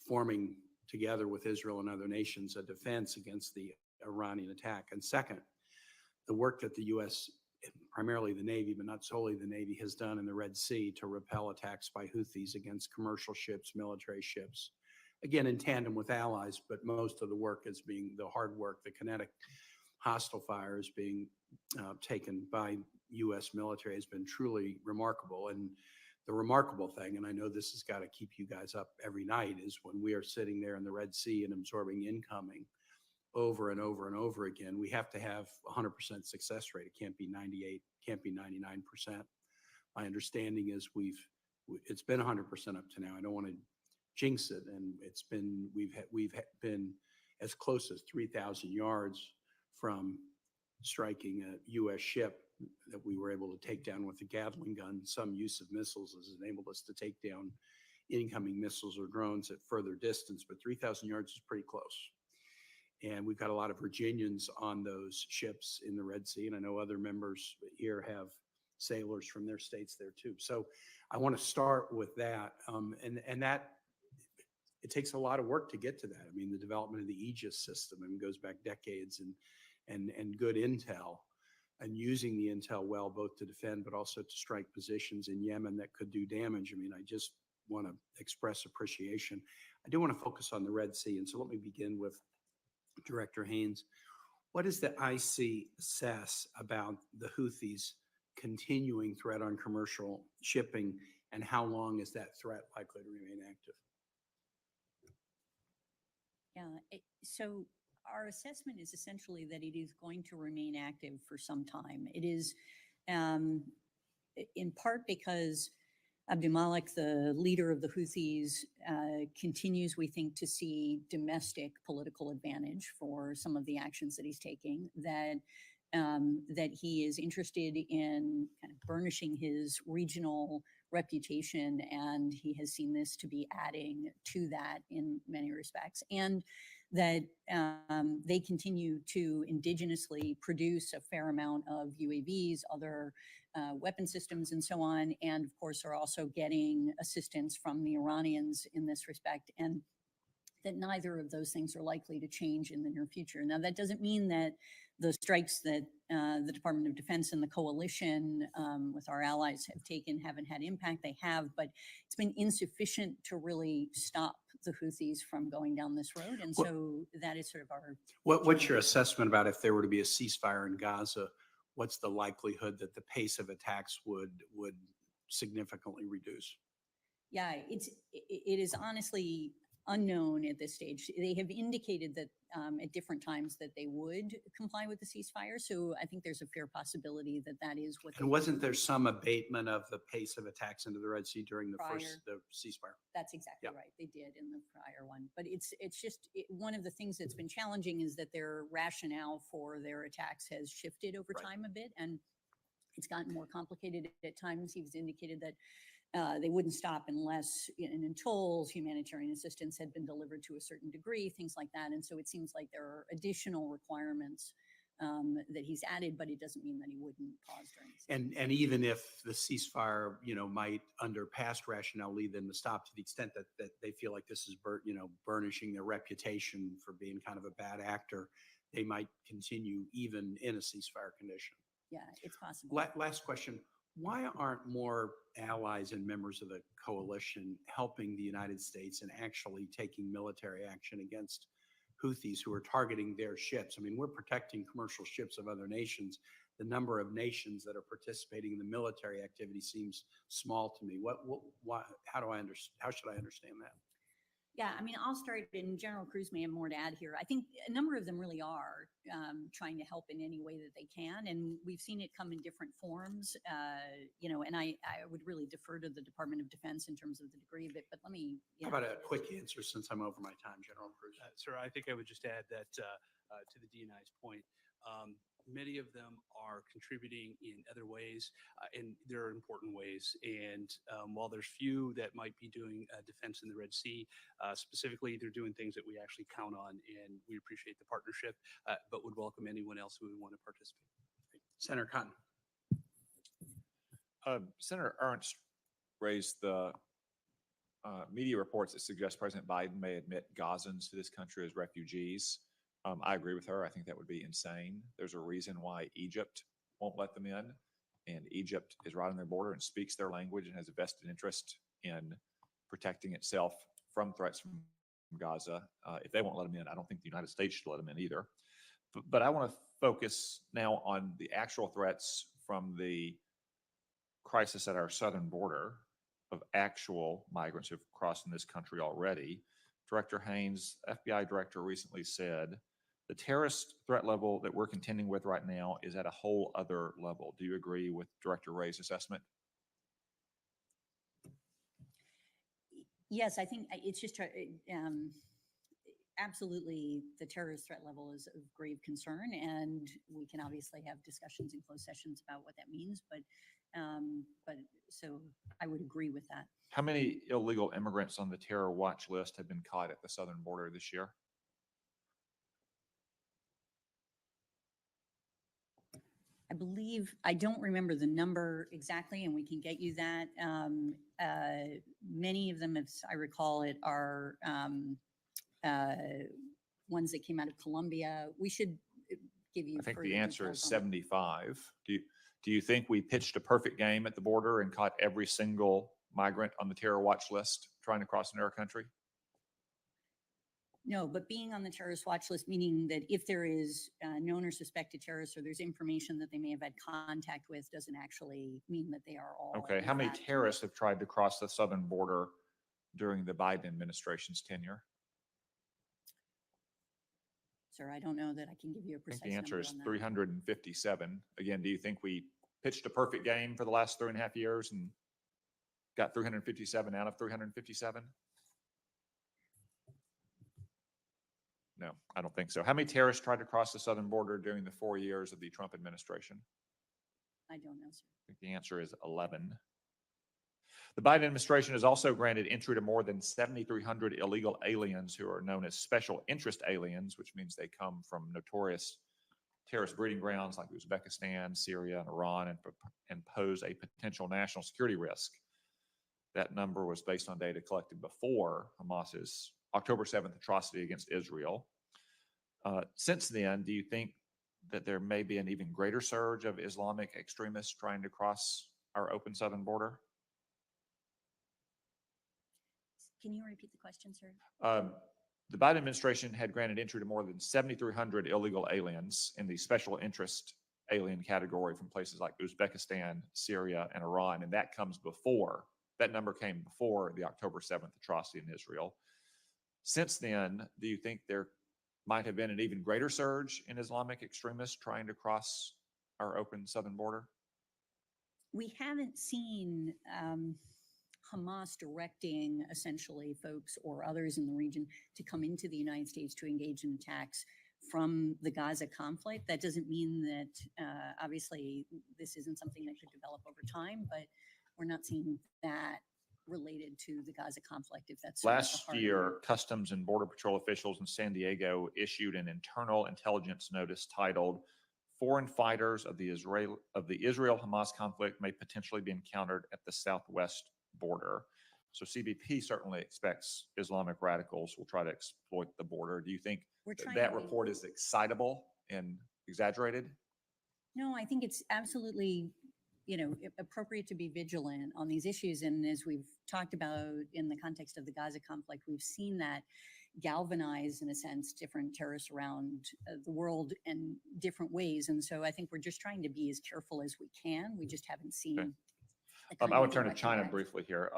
Speaker 12: forming together with Israel and other nations a defense against the Iranian attack. And second, the work that the U.S., primarily the Navy, but not solely the Navy, has done in the Red Sea to repel attacks by Houthis against commercial ships, military ships, again, in tandem with allies, but most of the work is being the hard work, the kinetic hostile fire is being taken by U.S. military has been truly remarkable. And the remarkable thing, and I know this has got to keep you guys up every night, is when we are sitting there in the Red Sea and absorbing incoming over and over and over again, we have to have 100% success rate. It can't be 98, can't be 99%. My understanding is it's been 100% up to now. I don't want to jinx it, and we've been as close as 3,000 yards from striking a U.S. ship that we were able to take down with a Gatling gun. Some use of missiles has enabled us to take down incoming missiles or drones at further distance, but 3,000 yards is pretty close. And we've got a lot of Virginians on those ships in the Red Sea. And I know other members here have sailors from their states there too. So I want to start with that. And that, it takes a lot of work to get to that. I mean, the development of the Aegis system goes back decades and good intel and using the intel well, both to defend, but also to strike positions in Yemen that could do damage. I mean, I just want to express appreciation. I do want to focus on the Red Sea. And so let me begin with Director Haines. What does the IC assess about the Houthis' continuing threat on commercial shipping, and how long is that threat likely to remain active?
Speaker 3: Yeah, so our assessment is essentially that it is going to remain active for some time. It is in part because Abdul Malik, the leader of the Houthis, continues, we think, to see domestic political advantage for some of the actions that he's taking, that he is interested in kind of burnishing his regional reputation, and he has seen this to be adding to that in many respects. And that they continue to indigenously produce a fair amount of UAVs, other weapon systems, and so on. And of course, are also getting assistance from the Iranians in this respect. And that neither of those things are likely to change in the near future. Now, that doesn't mean that the strikes that the Department of Defense and the coalition with our allies have taken haven't had impact. They have, but it's been insufficient to really stop the Houthis from going down this road. And
Speaker 12: What-
Speaker 3: so that is sort of our.
Speaker 12: What's your assessment about if there were to be a ceasefire in Gaza? What's the likelihood that the pace of attacks would significantly reduce?
Speaker 3: Yeah, it is honestly unknown at this stage. They have indicated that at different times that they would comply with the ceasefire. So I think there's a fair possibility that that is what.
Speaker 12: And wasn't there some abatement of the pace of attacks into the Red Sea during the
Speaker 3: Prior.
Speaker 12: the ceasefire?
Speaker 3: That's exactly
Speaker 12: Yep.
Speaker 3: right. They did in the prior one. But it's just one of the things that's been challenging is that their rationale for their attacks has shifted over
Speaker 12: Right.
Speaker 3: time a bit, and it's gotten more complicated at times. He's indicated that they wouldn't stop unless and until humanitarian assistance had been delivered to a certain degree, things like that. And so it seems like there are additional requirements that he's added, but it doesn't mean that he wouldn't pause during the
Speaker 12: And even if the ceasefire, might under past rationale lead them to stop to the extent that they feel like this is burnishing their reputation for being kind of a bad actor, they might continue even in a ceasefire condition.
Speaker 3: Yeah, it's possible.
Speaker 12: Last question. Why aren't more allies and members of the coalition helping the United States and actually taking military action against Houthis who are targeting their ships? I mean, we're protecting commercial ships of other nations. The number of nations that are participating in the military activity seems small to me. Why, how should I understand that?
Speaker 3: Yeah, I mean, I'll start, and General Kruse may have more to add here. I think a number of them really are trying to help in any way that they can, and we've seen it come in different forms, and I would really defer to the Department of Defense in terms of the degree of it, but let me.
Speaker 12: How about a quick answer since I'm over my time, General Kruse?
Speaker 4: Sir, I think I would just add that to the DNI's point, many of them are contributing in other ways, and there are important ways. And while there's few that might be doing defense in the Red Sea, specifically, they're doing things that we actually count on, and we appreciate the partnership, but would welcome anyone else who would want to participate.
Speaker 12: Senator Cotton.
Speaker 13: Senator Ernst raised the media reports that suggest President Biden may admit Gazans to this country as refugees. I agree with her. I think that would be insane. There's a reason why Egypt won't let them in, and Egypt is right on their border and speaks their language and has a vested interest in protecting itself from threats from Gaza. If they won't let them in, I don't think the United States should let them in either. But I want to focus now on the actual threats from the crisis at our southern border of actual migrants who've crossed in this country already. Director Haines, FBI director, recently said the terrorist threat level that we're contending with right now is at a whole other level. Do you agree with Director Ray's assessment?
Speaker 3: Yes, I think it's just absolutely the terrorist threat level is of grave concern, and we can obviously have discussions in closed sessions about what that means. But so I would agree with that.
Speaker 13: How many illegal immigrants on the terror watch list have been caught at the southern border this year?
Speaker 3: I believe, I don't remember the number exactly, and we can get you that. Many of them, as I recall it, are ones that came out of Colombia. We should give you.
Speaker 13: I think
Speaker 3: further
Speaker 13: the answer is
Speaker 3: details on that.
Speaker 13: 75. Do you think we pitched a perfect game at the border and caught every single migrant on the terror watch list trying to cross into our country?
Speaker 3: No, but being on the terrorist watch list, meaning that if there is known or suspected terrorists or there's information that they may have had contact with, doesn't actually mean that they are all.
Speaker 13: Okay,
Speaker 3: in
Speaker 13: how many
Speaker 3: fact-
Speaker 13: terrorists have tried to cross the southern border during the Biden administration's tenure?
Speaker 3: Sir, I don't know that I can give you a
Speaker 13: I think
Speaker 3: precise
Speaker 13: the answer
Speaker 3: number
Speaker 13: is
Speaker 3: on that.
Speaker 13: 357. Again, do you think we pitched a perfect game for the last 3.5 years and got 357 out of 357? No, I don't think so. How many terrorists tried to cross the southern border during the 4 years of the Trump administration?
Speaker 3: I don't know, sir.
Speaker 13: I think the answer is 11. The Biden administration has also granted entry to more than 7,300 illegal aliens who are known as special interest aliens, which means they come from notorious terrorist breeding grounds like Uzbekistan, Syria, and Iran, and pose a potential national security risk. That number was based on data collected before Hamas's October 7th atrocity against Israel. Since then, do you think that there may be an even greater surge of Islamic extremists trying to cross our open southern border?
Speaker 3: Can you repeat the question, sir?
Speaker 13: The Biden administration had granted entry to more than 7,300 illegal aliens in the special interest alien category from places like Uzbekistan, Syria, and Iran. And that number came before the October 7th atrocity in Israel. Since then, do you think there might have been an even greater surge in Islamic extremists trying to cross our open southern border?
Speaker 3: We haven't seen Hamas directing essentially folks or others in the region to come into the United States to engage in attacks from the Gaza conflict. That doesn't mean that obviously this isn't something that could develop over time, but we're not seeing that related to the Gaza conflict, if that's sort of the
Speaker 13: Last
Speaker 3: heart of it.
Speaker 13: year, Customs and Border Patrol officials in San Diego issued an internal intelligence notice titled "Foreign Fighters of the Israel-Hamas conflict may potentially be encountered at the southwest border." So CBP certainly expects Islamic radicals will try to exploit the border. Do you think
Speaker 3: We're trying
Speaker 13: that
Speaker 3: to-
Speaker 13: report is excitable and exaggerated?
Speaker 3: No, I think it's absolutely, appropriate to be vigilant on these issues. And as we've talked about in the context of the Gaza conflict, we've seen that galvanize, in a sense, different terrorists around the world in different ways. And so I think we're just trying to be as careful as we can. We just haven't seen.
Speaker 13: Okay.
Speaker 3: the kind
Speaker 13: I
Speaker 3: of
Speaker 13: would turn to
Speaker 3: direct
Speaker 13: China
Speaker 3: attacks.
Speaker 13: briefly here.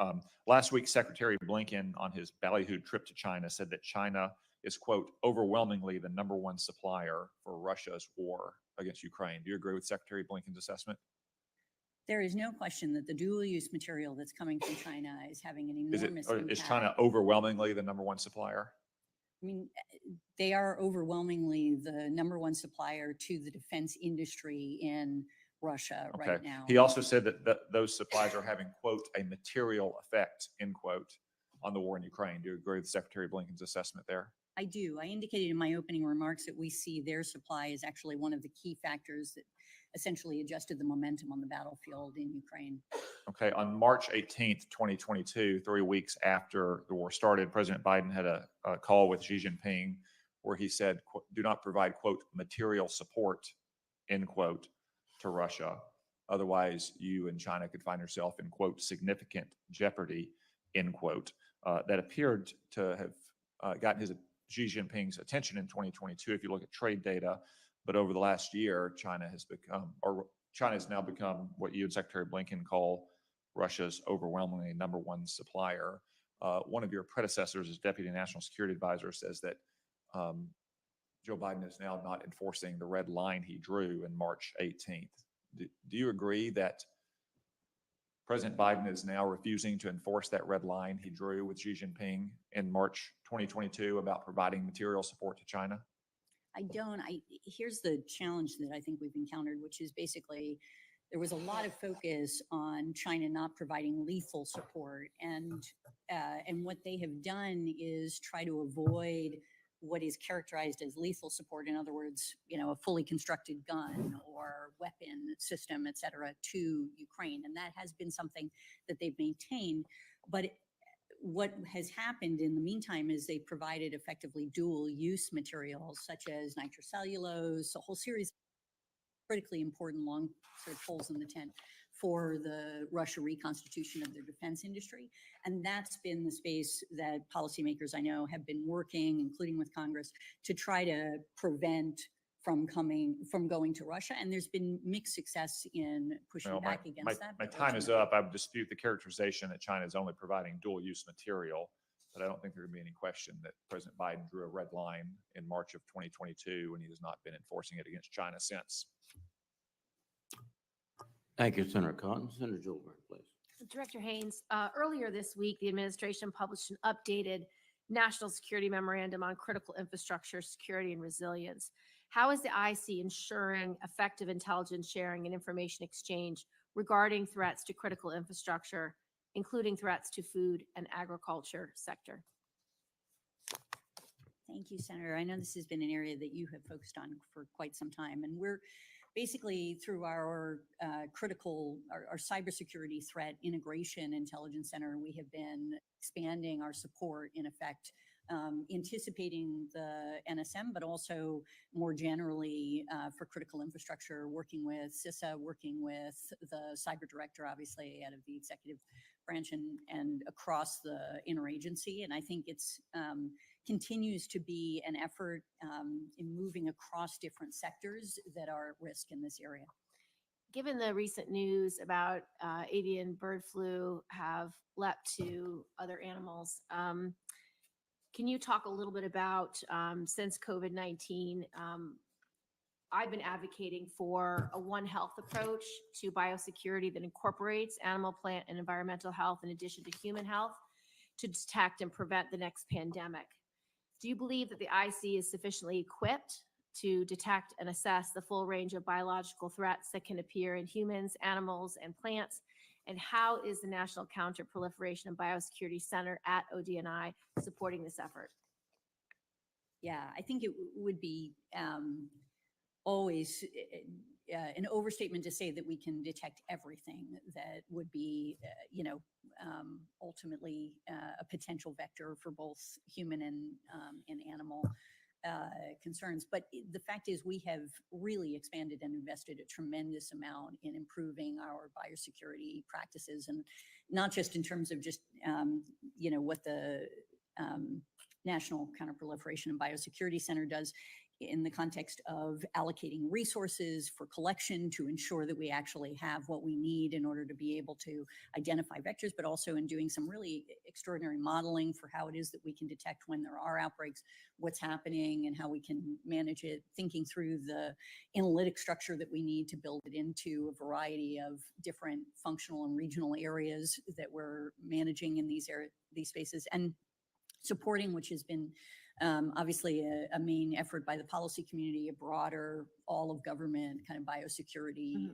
Speaker 13: Last week, Secretary Blinken on his ballyhooed trip to China said that China is, quote, overwhelmingly the number one supplier for Russia's war against Ukraine. Do you agree with Secretary Blinken's assessment?
Speaker 3: There is no question that the dual-use material that's coming from China is having an
Speaker 13: Is
Speaker 3: enormous
Speaker 13: is China
Speaker 3: impact.
Speaker 13: overwhelmingly the number one supplier?
Speaker 3: I mean, they are overwhelmingly the number one supplier to the defense industry in Russia right
Speaker 13: Okay.
Speaker 3: now.
Speaker 13: He also said that those supplies are having, quote, a material effect, end quote, on the war in Ukraine. Do you agree with Secretary Blinken's assessment there?
Speaker 3: I do. I indicated in my opening remarks that we see their supply is actually one of the key factors that essentially adjusted the momentum on the battlefield in Ukraine.
Speaker 13: Okay. On March 18th, 2022, 3 weeks after the war started, President Biden had a call with Xi Jinping where he said, do not provide, quote, material support, end quote, to Russia. Otherwise, you and China could find yourself in, quote, significant jeopardy, end quote. That appeared to have gotten Xi Jinping's attention in 2022 if you look at trade data. But over the last year, China has now become what you and Secretary Blinken call Russia's overwhelmingly number one supplier. One of your predecessors as Deputy National Security Advisor says that Joe Biden is now not enforcing the red line he drew in March 18th. Do you agree that President Biden is now refusing to enforce that red line he drew with Xi Jinping in March 2022 about providing material support to China?
Speaker 3: I don't. Here's the challenge that I think we've encountered, which is basically there was a lot of focus on China not providing lethal support, and what they have done is try to avoid what is characterized as lethal support. In other words, a fully constructed gun or weapon system, et cetera, to Ukraine, and that has been something that they've maintained. But what has happened in the meantime is they provided effectively dual use materials such as nitrocellulose, a whole series of critically important long sort of holes in the tent for the Russia reconstitution of their defense industry. And that's been the space that policymakers I know have been working, including with Congress, to try to prevent from going to Russia. And there's been mixed success in pushing
Speaker 13: Well,
Speaker 3: back against that.
Speaker 13: my
Speaker 3: but
Speaker 13: time is
Speaker 3: ultimately-
Speaker 13: up. I would dispute the characterization that China is only providing dual-use material, but I don't think there would be any question that President Biden drew a red line in March of 2022, and he has not been enforcing it against China since.
Speaker 1: Thank you, Senator Cotton. Senator Gilbert, please.
Speaker 14: Director Haines, earlier this week, the administration published an updated National Security Memorandum on Critical Infrastructure Security and Resilience. How is the IC ensuring effective intelligence sharing and information exchange regarding threats to critical infrastructure including threats to food and agriculture sector?
Speaker 3: Thank you, Senator. I know this has been an area that you have focused on for quite some time, and we're basically through our our cybersecurity threat integration intelligence center, we have been expanding our support, in effect, anticipating the NSM, but also more generally for critical infrastructure, working with CISA, working with the cyber director, obviously out of the executive branch and across the interagency. And I think it's continues to be an effort in moving across different sectors that are at risk in this area.
Speaker 14: Given the recent news about avian bird flu have leapt to other animals, can you talk a little bit about, since COVID-19, I've been advocating for a One Health approach to biosecurity that incorporates animal, plant, and environmental health in addition to human health to detect and prevent the next pandemic. Do you believe that the IC is sufficiently equipped to detect and assess the full range of biological threats that can appear in humans, animals, and plants? And how is the National Counter-Proliferation and Biosecurity Center at ODNI supporting this effort?
Speaker 3: Yeah, I think it would be always an overstatement to say that we can detect everything that would be, ultimately a potential vector for both human and animal concerns. But the fact is we have really expanded and invested a tremendous amount in improving our biosecurity practices, and not just in terms of just, what the National Counterproliferation and Biosecurity Center does in the context of allocating resources for collection to ensure that we actually have what we need in order to be able to identify vectors, but also in doing some really extraordinary modeling for how it is that we can detect when there are outbreaks, what's happening, and how we can manage it, thinking through the analytic structure that we need to build it into a variety of different functional and regional areas that we're managing in these spaces, and supporting, which has been obviously a main effort by the policy community, a broader all of government kind of biosecurity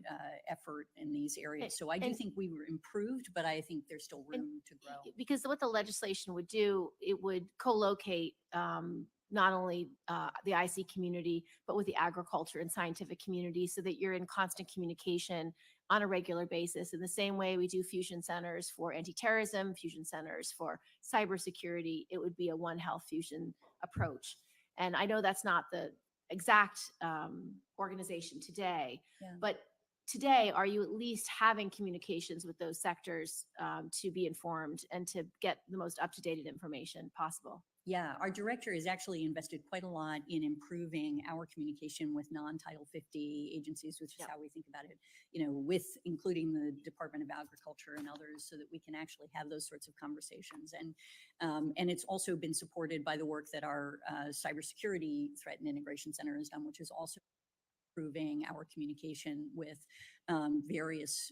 Speaker 3: effort in these areas. So I do think we were improved, but I think there's still room to grow.
Speaker 14: Because what the legislation would do, it would co-locate not only the IC community, but with the agriculture and scientific community so that you're in constant communication on a regular basis. In the same way we do fusion centers for anti-terrorism, fusion centers for cybersecurity, it would be a One Health fusion approach. And I know that's not the exact organization today, but today, are you at least having communications with those sectors to be informed and to get the most up-to-date information possible?
Speaker 3: Yeah, our director has actually invested quite a lot in improving our communication with non-Title 50 agencies, which is how we think about it, with including the Department of Agriculture and others, so that we can actually have those sorts of conversations. And it's also been supported by the work that our Cybersecurity Threat and Integration Center has done, which is also improving our communication with various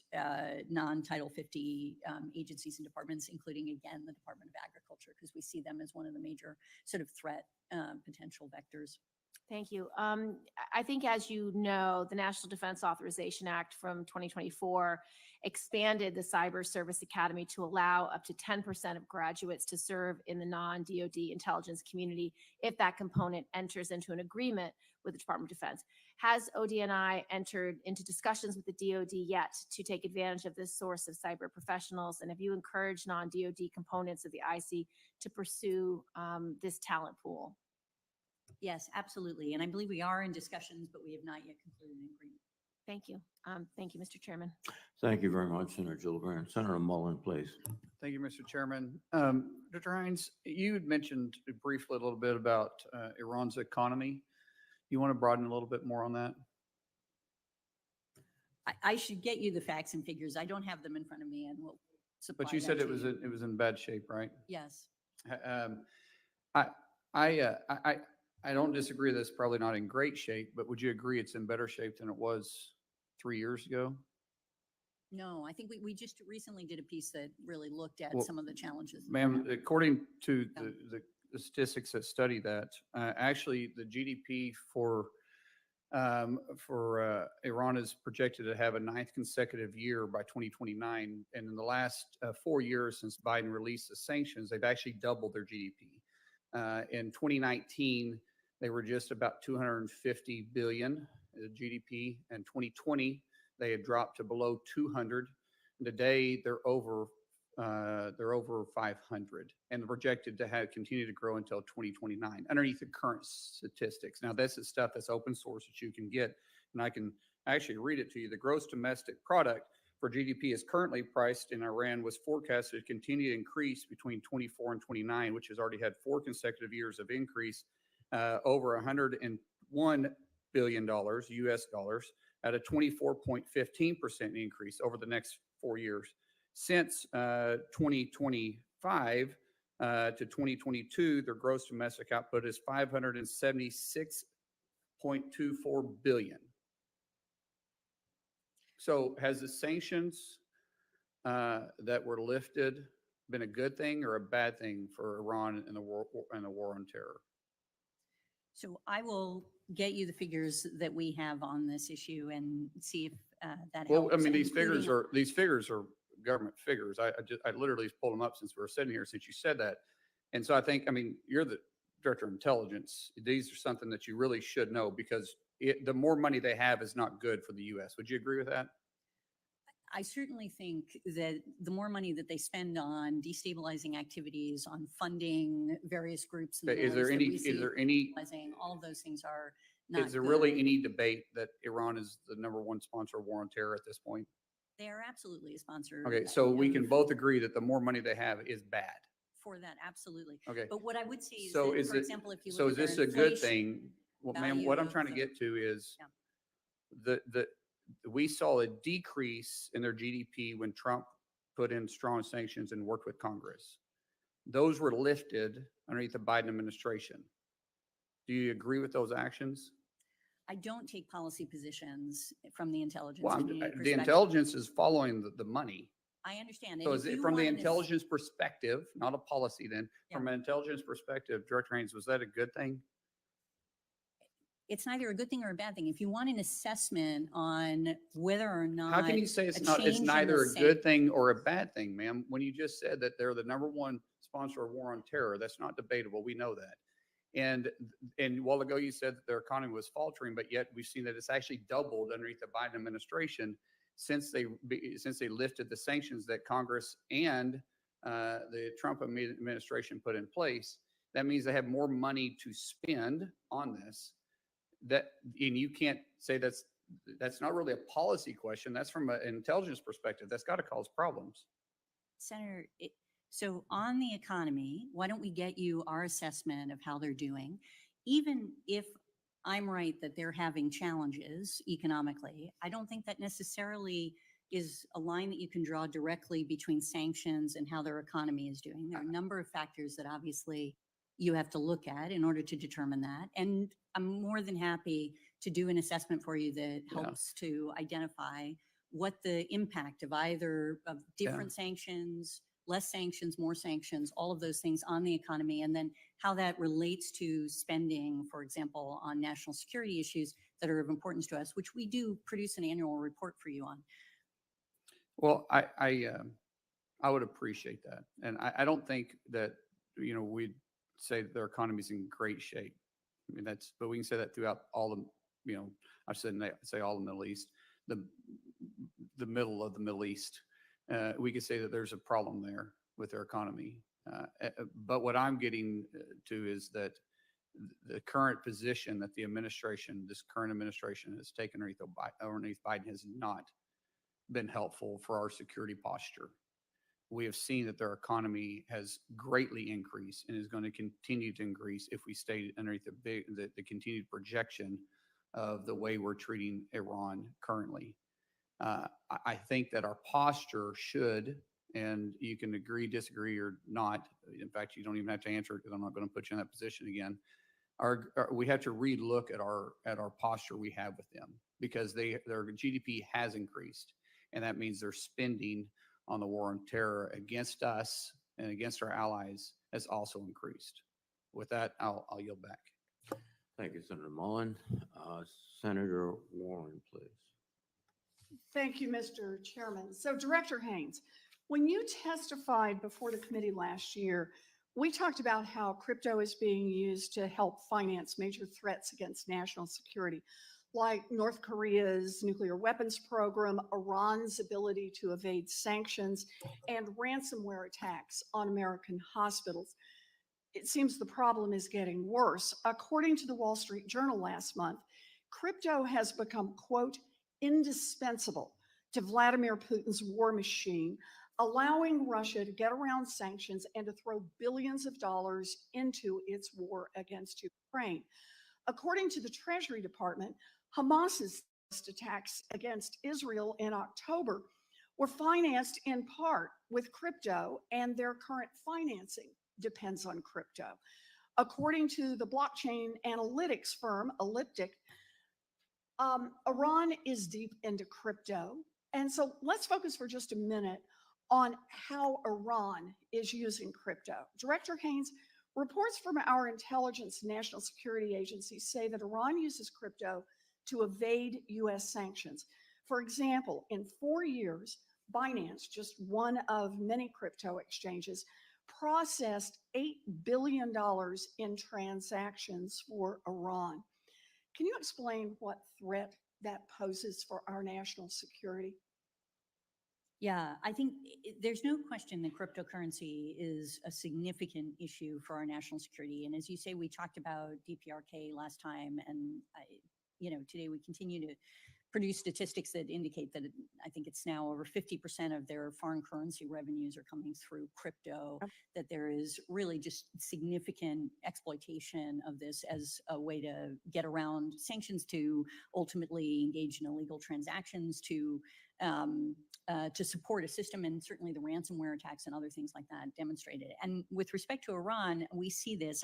Speaker 3: non-Title 50 agencies and departments, including, again, the Department of Agriculture, because we see them as one of the major sort of threat potential vectors.
Speaker 14: Thank you. I think, as you know, the National Defense Authorization Act from 2024 expanded the Cyber Service Academy to allow up to 10% of graduates to serve in the non-DoD intelligence community if that component enters into an agreement with the Department of Defense. Has ODNI entered into discussions with the DoD yet to take advantage of this source of cyber professionals? And have you encouraged non-DoD components of the IC to pursue this talent pool?
Speaker 3: Yes, absolutely. And I believe we are in discussions, but we have not yet concluded an agreement.
Speaker 14: Thank you. Thank you, Mr. Chairman.
Speaker 1: Thank you very much, Senator Gillibrand. Senator Mullen, please.
Speaker 15: Thank you, Mr. Chairman. Dr. Haines, you had mentioned briefly a little bit about Iran's economy. You want to broaden a little bit more on that?
Speaker 3: I should get you the facts and figures. I don't have them in front of me, and we'll supply
Speaker 15: But you
Speaker 3: that
Speaker 15: said
Speaker 3: to
Speaker 15: it was
Speaker 3: you.
Speaker 15: it was in bad shape, right?
Speaker 3: Yes.
Speaker 15: I don't disagree that it's probably not in great shape, but would you agree it's in better shape than it was 3 years ago?
Speaker 3: No, I think we just recently did a piece that really looked at
Speaker 15: Well,
Speaker 3: some of the challenges.
Speaker 15: Ma'am, according to the statistics that study that, actually the GDP for Iran is projected to have a ninth consecutive year by 2029. And in the last 4 years since Biden released the sanctions, they've actually doubled their GDP. In 2019, they were just about 250 billion GDP. In 2020, they had dropped to below 200. And today, they're over 500, and they're projected to continue to grow until 2029 underneath the current statistics. Now, this is stuff that's open source that you can get, and I can actually read it to you. The gross domestic product for GDP is currently priced in Iran, was forecasted to continue to increase between 24 and 29, which has already had 4 consecutive years of increase, over $101 billion US dollars at a 24.15% increase over the next 4 years. Since 2025 to 2022, their gross domestic output is 576.24 billion. So has the sanctions that were lifted been a good thing or a bad thing for Iran in the war on terror?
Speaker 3: So I will get you the figures that we have on this issue and see if that helps.
Speaker 15: Well, I mean, these
Speaker 3: including-
Speaker 15: figures are government figures. I literally pulled them up since we were sitting here, since you said that. And so I think, I mean, you're the director of intelligence. These are something that you really should know, because the more money they have is not good for the U.S. Would you agree with that?
Speaker 3: I certainly think that the more money that they spend on destabilizing activities, on funding various groups, in the
Speaker 15: Okay, is
Speaker 3: Middle
Speaker 15: there
Speaker 3: East that we
Speaker 15: any,
Speaker 3: see all of those things are not
Speaker 15: is there
Speaker 3: good.
Speaker 15: really any debate that Iran is the #1 sponsor of war on terror at this point?
Speaker 3: They are absolutely a sponsor.
Speaker 15: Okay, so we can both agree that the more money they have is bad.
Speaker 3: For that, absolutely.
Speaker 15: Okay.
Speaker 3: But what I would say is
Speaker 15: So
Speaker 3: that,
Speaker 15: is
Speaker 3: for
Speaker 15: it,
Speaker 3: example, if you
Speaker 15: so
Speaker 3: look
Speaker 15: is
Speaker 3: at
Speaker 15: this
Speaker 3: their
Speaker 15: a good
Speaker 3: inflation
Speaker 15: thing? Well, ma'am,
Speaker 3: value
Speaker 15: what I'm
Speaker 3: of
Speaker 15: trying to
Speaker 3: the-
Speaker 15: get to is
Speaker 3: Yeah.
Speaker 15: we saw a decrease in their GDP when Trump put in strong sanctions and worked with Congress. Those were lifted underneath the Biden administration. Do you agree with those actions?
Speaker 3: I don't take policy positions from the intelligence
Speaker 15: Well,
Speaker 3: community
Speaker 15: the
Speaker 3: perspective.
Speaker 15: intelligence is following the money.
Speaker 3: I understand.
Speaker 15: So
Speaker 3: And
Speaker 15: is
Speaker 3: if
Speaker 15: it
Speaker 3: you
Speaker 15: from the
Speaker 3: want an
Speaker 15: intelligence perspective, not a policy then, from
Speaker 3: Yeah.
Speaker 15: an intelligence perspective, Director Haynes, was that a good thing?
Speaker 3: It's neither a good thing or a bad thing. If you want an assessment on whether or not.
Speaker 15: How can you say it's
Speaker 3: a
Speaker 15: not, it's
Speaker 3: change in
Speaker 15: neither
Speaker 3: the
Speaker 15: a good thing or a bad thing, ma'am? When you just said that they're the #1 sponsor of war on terror, that's not debatable. We know that. And a while ago, you said that their economy was faltering, but yet we've seen that it's actually doubled underneath the Biden administration since they lifted the sanctions that Congress and the Trump administration put in place. That means they have more money to spend on this. And you can't say that's not really a policy question. That's from an intelligence perspective. That's got to cause problems.
Speaker 3: Senator, so on the economy, why don't we get you our assessment of how they're doing? Even if I'm right that they're having challenges economically, I don't think that necessarily is a line that you can draw directly between sanctions and how their economy is doing. There are a number of factors that obviously you have to look at in order to determine that. And I'm more than happy to do an assessment for you that helps to identify what the impact of either of different sanctions, less sanctions, more sanctions, all of those things on the economy, and then how that relates to spending, for example, on national security issues that are of importance to us, which we do produce an annual report for you on.
Speaker 15: Well, I would appreciate that. And I don't think that, we'd say that their economy's in great shape. I mean, but we can say that throughout all the, I shouldn't say all the Middle East, the middle of the Middle East. We could say that there's a problem there with their economy. But what I'm getting to is that the current position that this current administration has taken underneath Biden has not been helpful for our security posture. We have seen that their economy has greatly increased and is going to continue to increase if we stay underneath the continued projection of the way we're treating Iran currently. I think that our posture should, and you can agree, disagree, or not. In fact, you don't even have to answer it because I'm not going to put you in that position again. We have to relook at our posture we have with them, because their GDP has increased, and that means their spending on the war on terror against us and against our allies has also increased. With that, I'll yield back.
Speaker 1: Thank you, Senator Mullen. Senator Warren, please.
Speaker 16: Thank you, Mr. Chairman. So Director Haynes, when you testified before the committee last year, we talked about how crypto is being used to help finance major threats against national security, like North Korea's nuclear weapons program, Iran's ability to evade sanctions, and ransomware attacks on American hospitals. It seems the problem is getting worse. According to the Wall Street Journal last month, crypto has become, quote, indispensable to Vladimir Putin's war machine, allowing Russia to get around sanctions and to throw billions of dollars into its war against Ukraine. According to the Treasury Department, Hamas's attacks against Israel in October were financed in part with crypto, and their current financing depends on crypto. According to the blockchain analytics firm Elliptic, Iran is deep into crypto. And so let's focus for just a minute on how Iran is using crypto. Director Haynes, reports from our intelligence national security agencies say that Iran uses crypto to evade U.S. sanctions. For example, in 4 years, Binance, just one of many crypto exchanges, processed $8 billion in transactions for Iran. Can you explain what threat that poses for our national security?
Speaker 3: Yeah, I think there's no question that cryptocurrency is a significant issue for our national security. And as you say, we talked about DPRK last time, and today we continue to produce statistics that indicate that I think it's now over 50% of their foreign currency revenues are coming through crypto, that there is really just significant exploitation of this as a way to get around sanctions, to ultimately engage in illegal transactions, to support a system, and certainly the ransomware attacks and other things like that demonstrated. And with respect to Iran, we see this.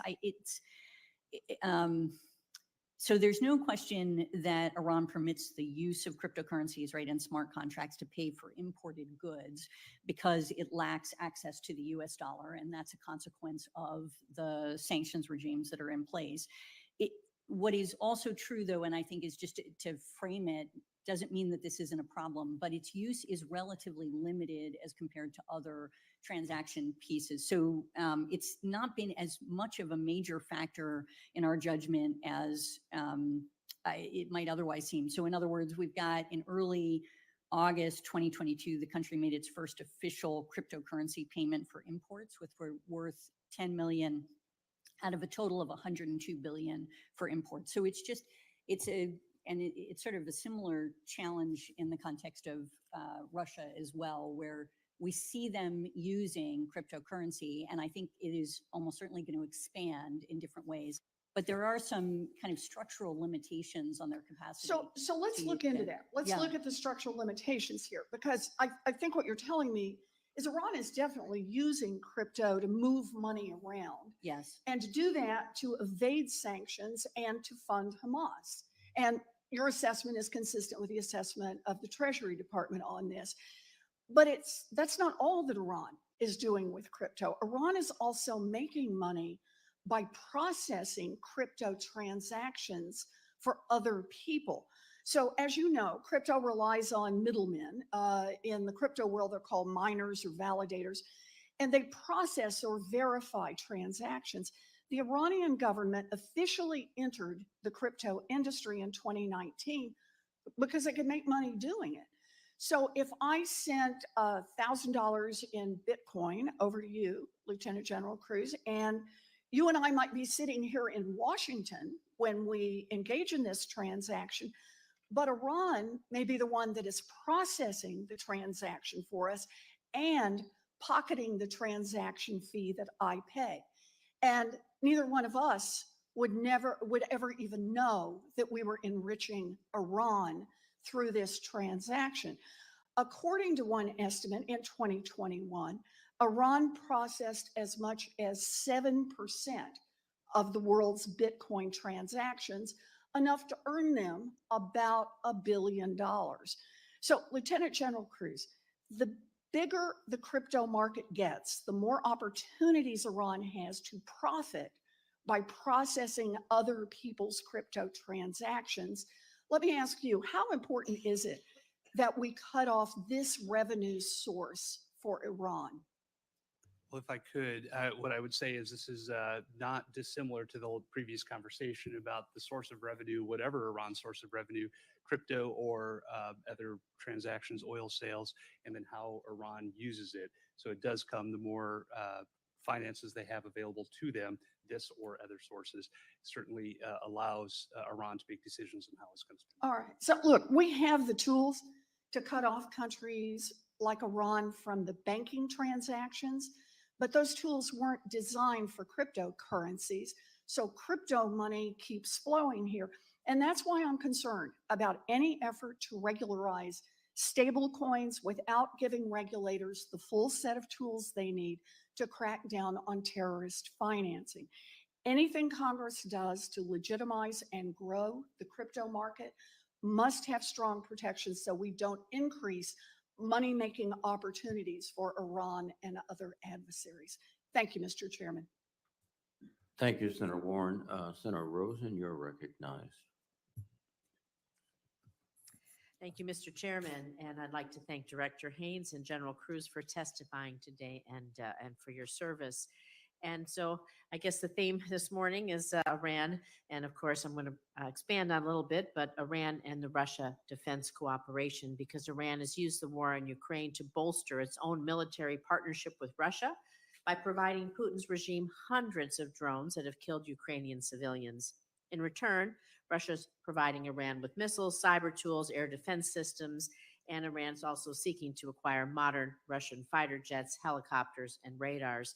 Speaker 3: So there's no question that Iran permits the use of cryptocurrencies, right, and smart contracts to pay for imported goods because it lacks access to the US dollar, and that's a consequence of the sanctions regimes that are in place. What is also true, though, and I think is just to frame it, doesn't mean that this isn't a problem, but its use is relatively limited as compared to other transaction pieces. So it's not been as much of a major factor in our judgment as it might otherwise seem. So in other words, we've got in early August 2022, the country made its first official cryptocurrency payment for imports, which were worth 10 million out of a total of 102 billion for imports. So it's sort of a similar challenge in the context of Russia as well, where we see them using cryptocurrency, and I think it is almost certainly going to expand in different ways. But there are some kind of structural limitations on their capacity.
Speaker 16: So let's look into that. Let's look at the structural limitations here, because I think what you're telling me is Iran is definitely using crypto to move money around.
Speaker 3: Yes.
Speaker 16: And to do that to evade sanctions and to fund Hamas. And your assessment is consistent with the assessment of the Treasury Department on this. But that's not all that Iran is doing with crypto. Iran is also making money by processing crypto transactions for other people. So as you know, crypto relies on middlemen. In the crypto world, they're called miners or validators, and they process or verify transactions. The Iranian government officially entered the crypto industry in 2019 because it could make money doing it. So if I sent $1,000 in Bitcoin over to you, Lieutenant General Kruse, and you and I might be sitting here in Washington when we engage in this transaction, but Iran may be the one that is processing the transaction for us and pocketing the transaction fee that I pay. And neither one of us would ever even know that we were enriching Iran through this transaction. According to one estimate in 2021, Iran processed as much as 7% of the world's Bitcoin transactions, enough to earn them about $1 billion. So, Lieutenant General Kruse, the bigger the crypto market gets, the more opportunities Iran has to profit by processing other people's crypto transactions. Let me ask you, how important is it that we cut off this revenue source for Iran?
Speaker 4: Well, if I could, what I would say is this is not dissimilar to the whole previous conversation about the source of revenue, whatever Iran's source of revenue, crypto or other transactions, oil sales, and then how Iran uses it. So it does come, the more finances they have available to them, this or other sources, certainly allows Iran to make decisions on how it's going to spend.
Speaker 16: All right. So look, we have the tools to cut off countries like Iran from the banking transactions, but those tools weren't designed for cryptocurrencies. So crypto money keeps flowing here. And that's why I'm concerned about any effort to regularize stable coins without giving regulators the full set of tools they need to crack down on terrorist financing. Anything Congress does to legitimize and grow the crypto market must have strong protections so we don't increase money-making opportunities for Iran and other adversaries. Thank you, Mr. Chairman.
Speaker 1: Thank you, Senator Warren. Senator Rosen, you're recognized.
Speaker 17: Thank you, Mr. Chairman, and I'd like to thank Director Haines and General Kruse for testifying today and for your service. And so I guess the theme this morning is Iran, and of course I'm going to expand on a little bit, but Iran and the Russia defense cooperation, because Iran has used the war in Ukraine to bolster its own military partnership with Russia by providing Putin's regime hundreds of drones that have killed Ukrainian civilians. In return, Russia's providing Iran with missiles, cyber tools, air defense systems, and Iran's also seeking to acquire modern Russian fighter jets, helicopters, and radars.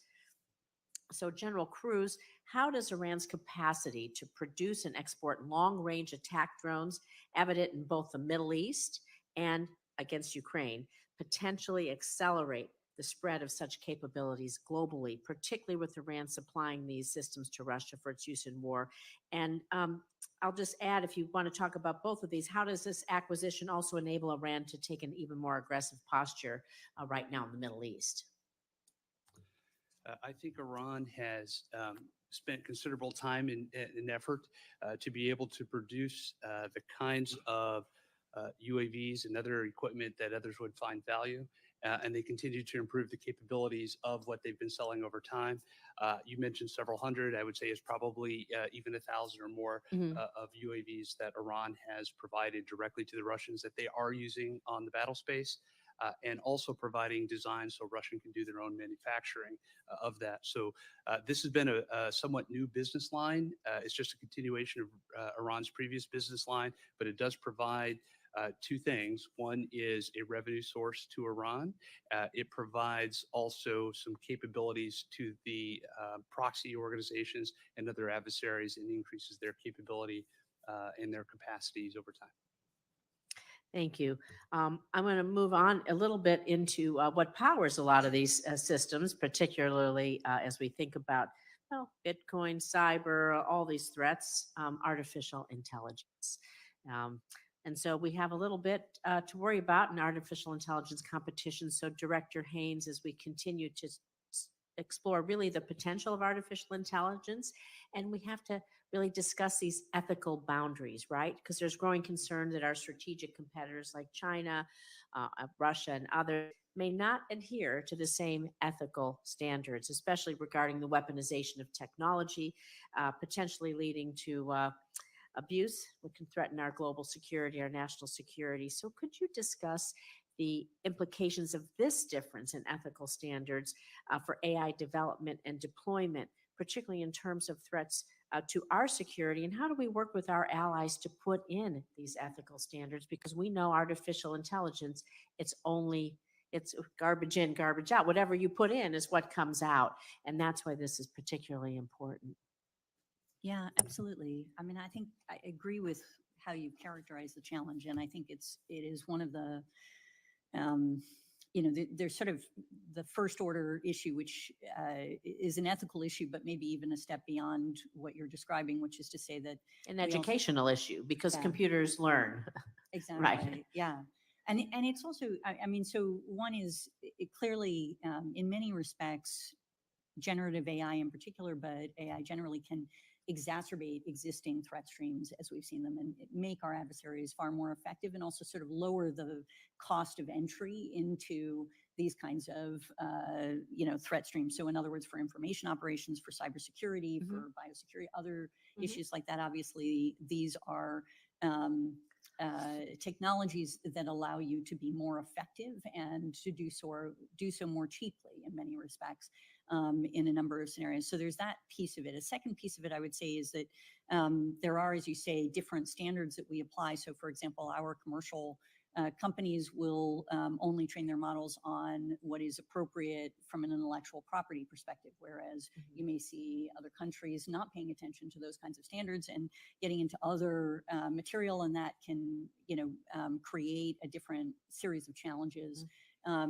Speaker 17: So, General Kruse, how does Iran's capacity to produce and export long-range attack drones, evident in both the Middle East and against Ukraine, potentially accelerate the spread of such capabilities globally, particularly with Iran supplying these systems to Russia for its use in war? And I'll just add, if you want to talk about both of these, how does this acquisition also enable Iran to take an even more aggressive posture right now in the Middle East?
Speaker 4: I think Iran has spent considerable time and effort to be able to produce the kinds of UAVs and other equipment that others would find value. And they continue to improve the capabilities of what they've been selling over time. You mentioned several hundred. I would say it's probably even 1,000 or more of UAVs that Iran has provided directly to the Russians that they are using on the battle space. And also providing designs so Russian can do their own manufacturing of that. So this has been a somewhat new business line. It's just a continuation of Iran's previous business line, but it does provide two things. One is a revenue source to Iran. It provides also some capabilities to the proxy organizations and other adversaries, and increases their capability and their capacities over time.
Speaker 17: Thank you. I'm going to move on a little bit into what powers a lot of these systems, particularly as we think about Bitcoin, cyber, all these threats, artificial intelligence. And so we have a little bit to worry about in artificial intelligence competition. So Director Haines, as we continue to explore really the potential of artificial intelligence, and we have to really discuss these ethical boundaries, right? Because there's growing concern that our strategic competitors like China, Russia, and others may not adhere to the same ethical standards, especially regarding the weaponization of technology, potentially leading to abuse, which can threaten our global security, our national security. So could you discuss the implications of this difference in ethical standards for AI development and deployment, particularly in terms of threats to our security, and how do we work with our allies to put in these ethical standards? Because we know artificial intelligence, it's garbage in, garbage out. Whatever you put in is what comes out. And that's why this is particularly important.
Speaker 3: Yeah, absolutely. I mean, I think I agree with how you characterize the challenge, and I think it is one of the, there's sort of the first order issue, which is an ethical issue, but maybe even a step beyond what you're describing, which is to say that
Speaker 17: an educational issue, because computers learn.
Speaker 3: Exactly.
Speaker 17: Right.
Speaker 3: Yeah. And it's also, I mean, so one is clearly, in many respects, generative AI in particular, but AI generally can exacerbate existing threat streams as we've seen them and make our adversaries far more effective and also sort of lower the cost of entry into these kinds of threat streams. So in other words, for information operations, for cybersecurity, for biosecurity, other issues like that, obviously these are technologies that allow you to be more effective and to do so more cheaply in many respects in a number of scenarios. So there's that piece of it. A second piece of it, I would say, is that there are, as you say, different standards that we apply. So for example, our commercial companies will only train their models on what is appropriate from an intellectual property perspective, whereas you may see other countries not paying attention to those kinds of standards and getting into other material, and that can, create a different series of challenges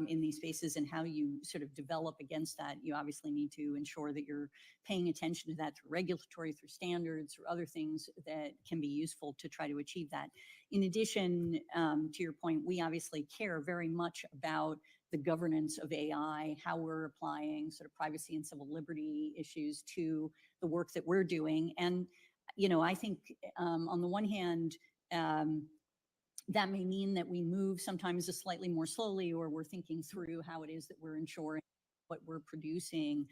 Speaker 3: in these spaces. And how you sort of develop against that, you obviously need to ensure that you're paying attention to that through regulatory, through standards, or other things that can be useful to try to achieve that. In addition, to your point, we obviously care very much about the governance of AI, how we're applying sort of privacy and civil liberty issues to the work that we're doing. And, I think on the one hand, that may mean that we move sometimes a slightly more slowly, or we're thinking through how it is that we're ensuring what we're producing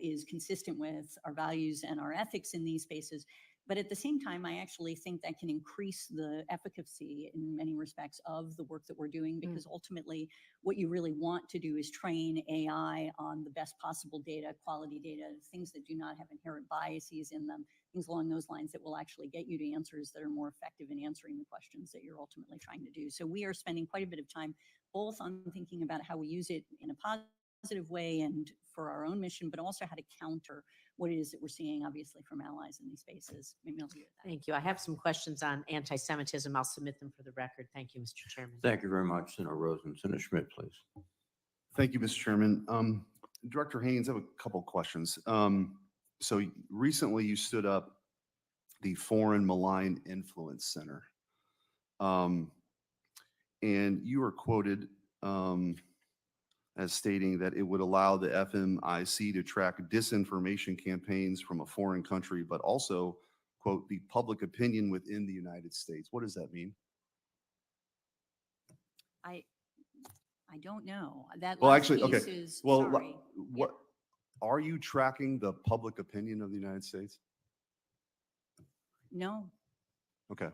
Speaker 3: is consistent with our values and our ethics in these spaces. But at the same time, I actually think that can increase the efficacy in many respects of the work that we're doing, because ultimately what you really want to do is train AI on the best possible data, quality data, things that do not have inherent biases in them, things along those lines that will actually get you to answers that are more effective in answering the questions that you're ultimately trying to do. So we are spending quite a bit of time both on thinking about how we use it in a positive way and for our own mission, but also how to counter what it is that we're seeing, obviously, from allies in these spaces. Maybe I'll leave it at that.
Speaker 17: Thank you. I have some questions on anti-Semitism. I'll submit them for the record. Thank you, Mr. Chairman.
Speaker 1: Thank you very much. Senator Rosen. Senator Schmidt, please.
Speaker 18: Thank you, Mr. Chairman. Director Haines, I have a couple of questions. So recently you stood up the Foreign Malign Influence Center. And you were quoted as stating that it would allow the FMIC to track disinformation campaigns from a foreign country, but also, quote, the public opinion within the United States. What does that mean?
Speaker 3: I don't know. That
Speaker 18: Well,
Speaker 3: last
Speaker 18: actually, okay.
Speaker 3: piece is,
Speaker 18: Well,
Speaker 3: sorry.
Speaker 18: what are you tracking the public opinion of the United States?
Speaker 3: No.
Speaker 18: Okay.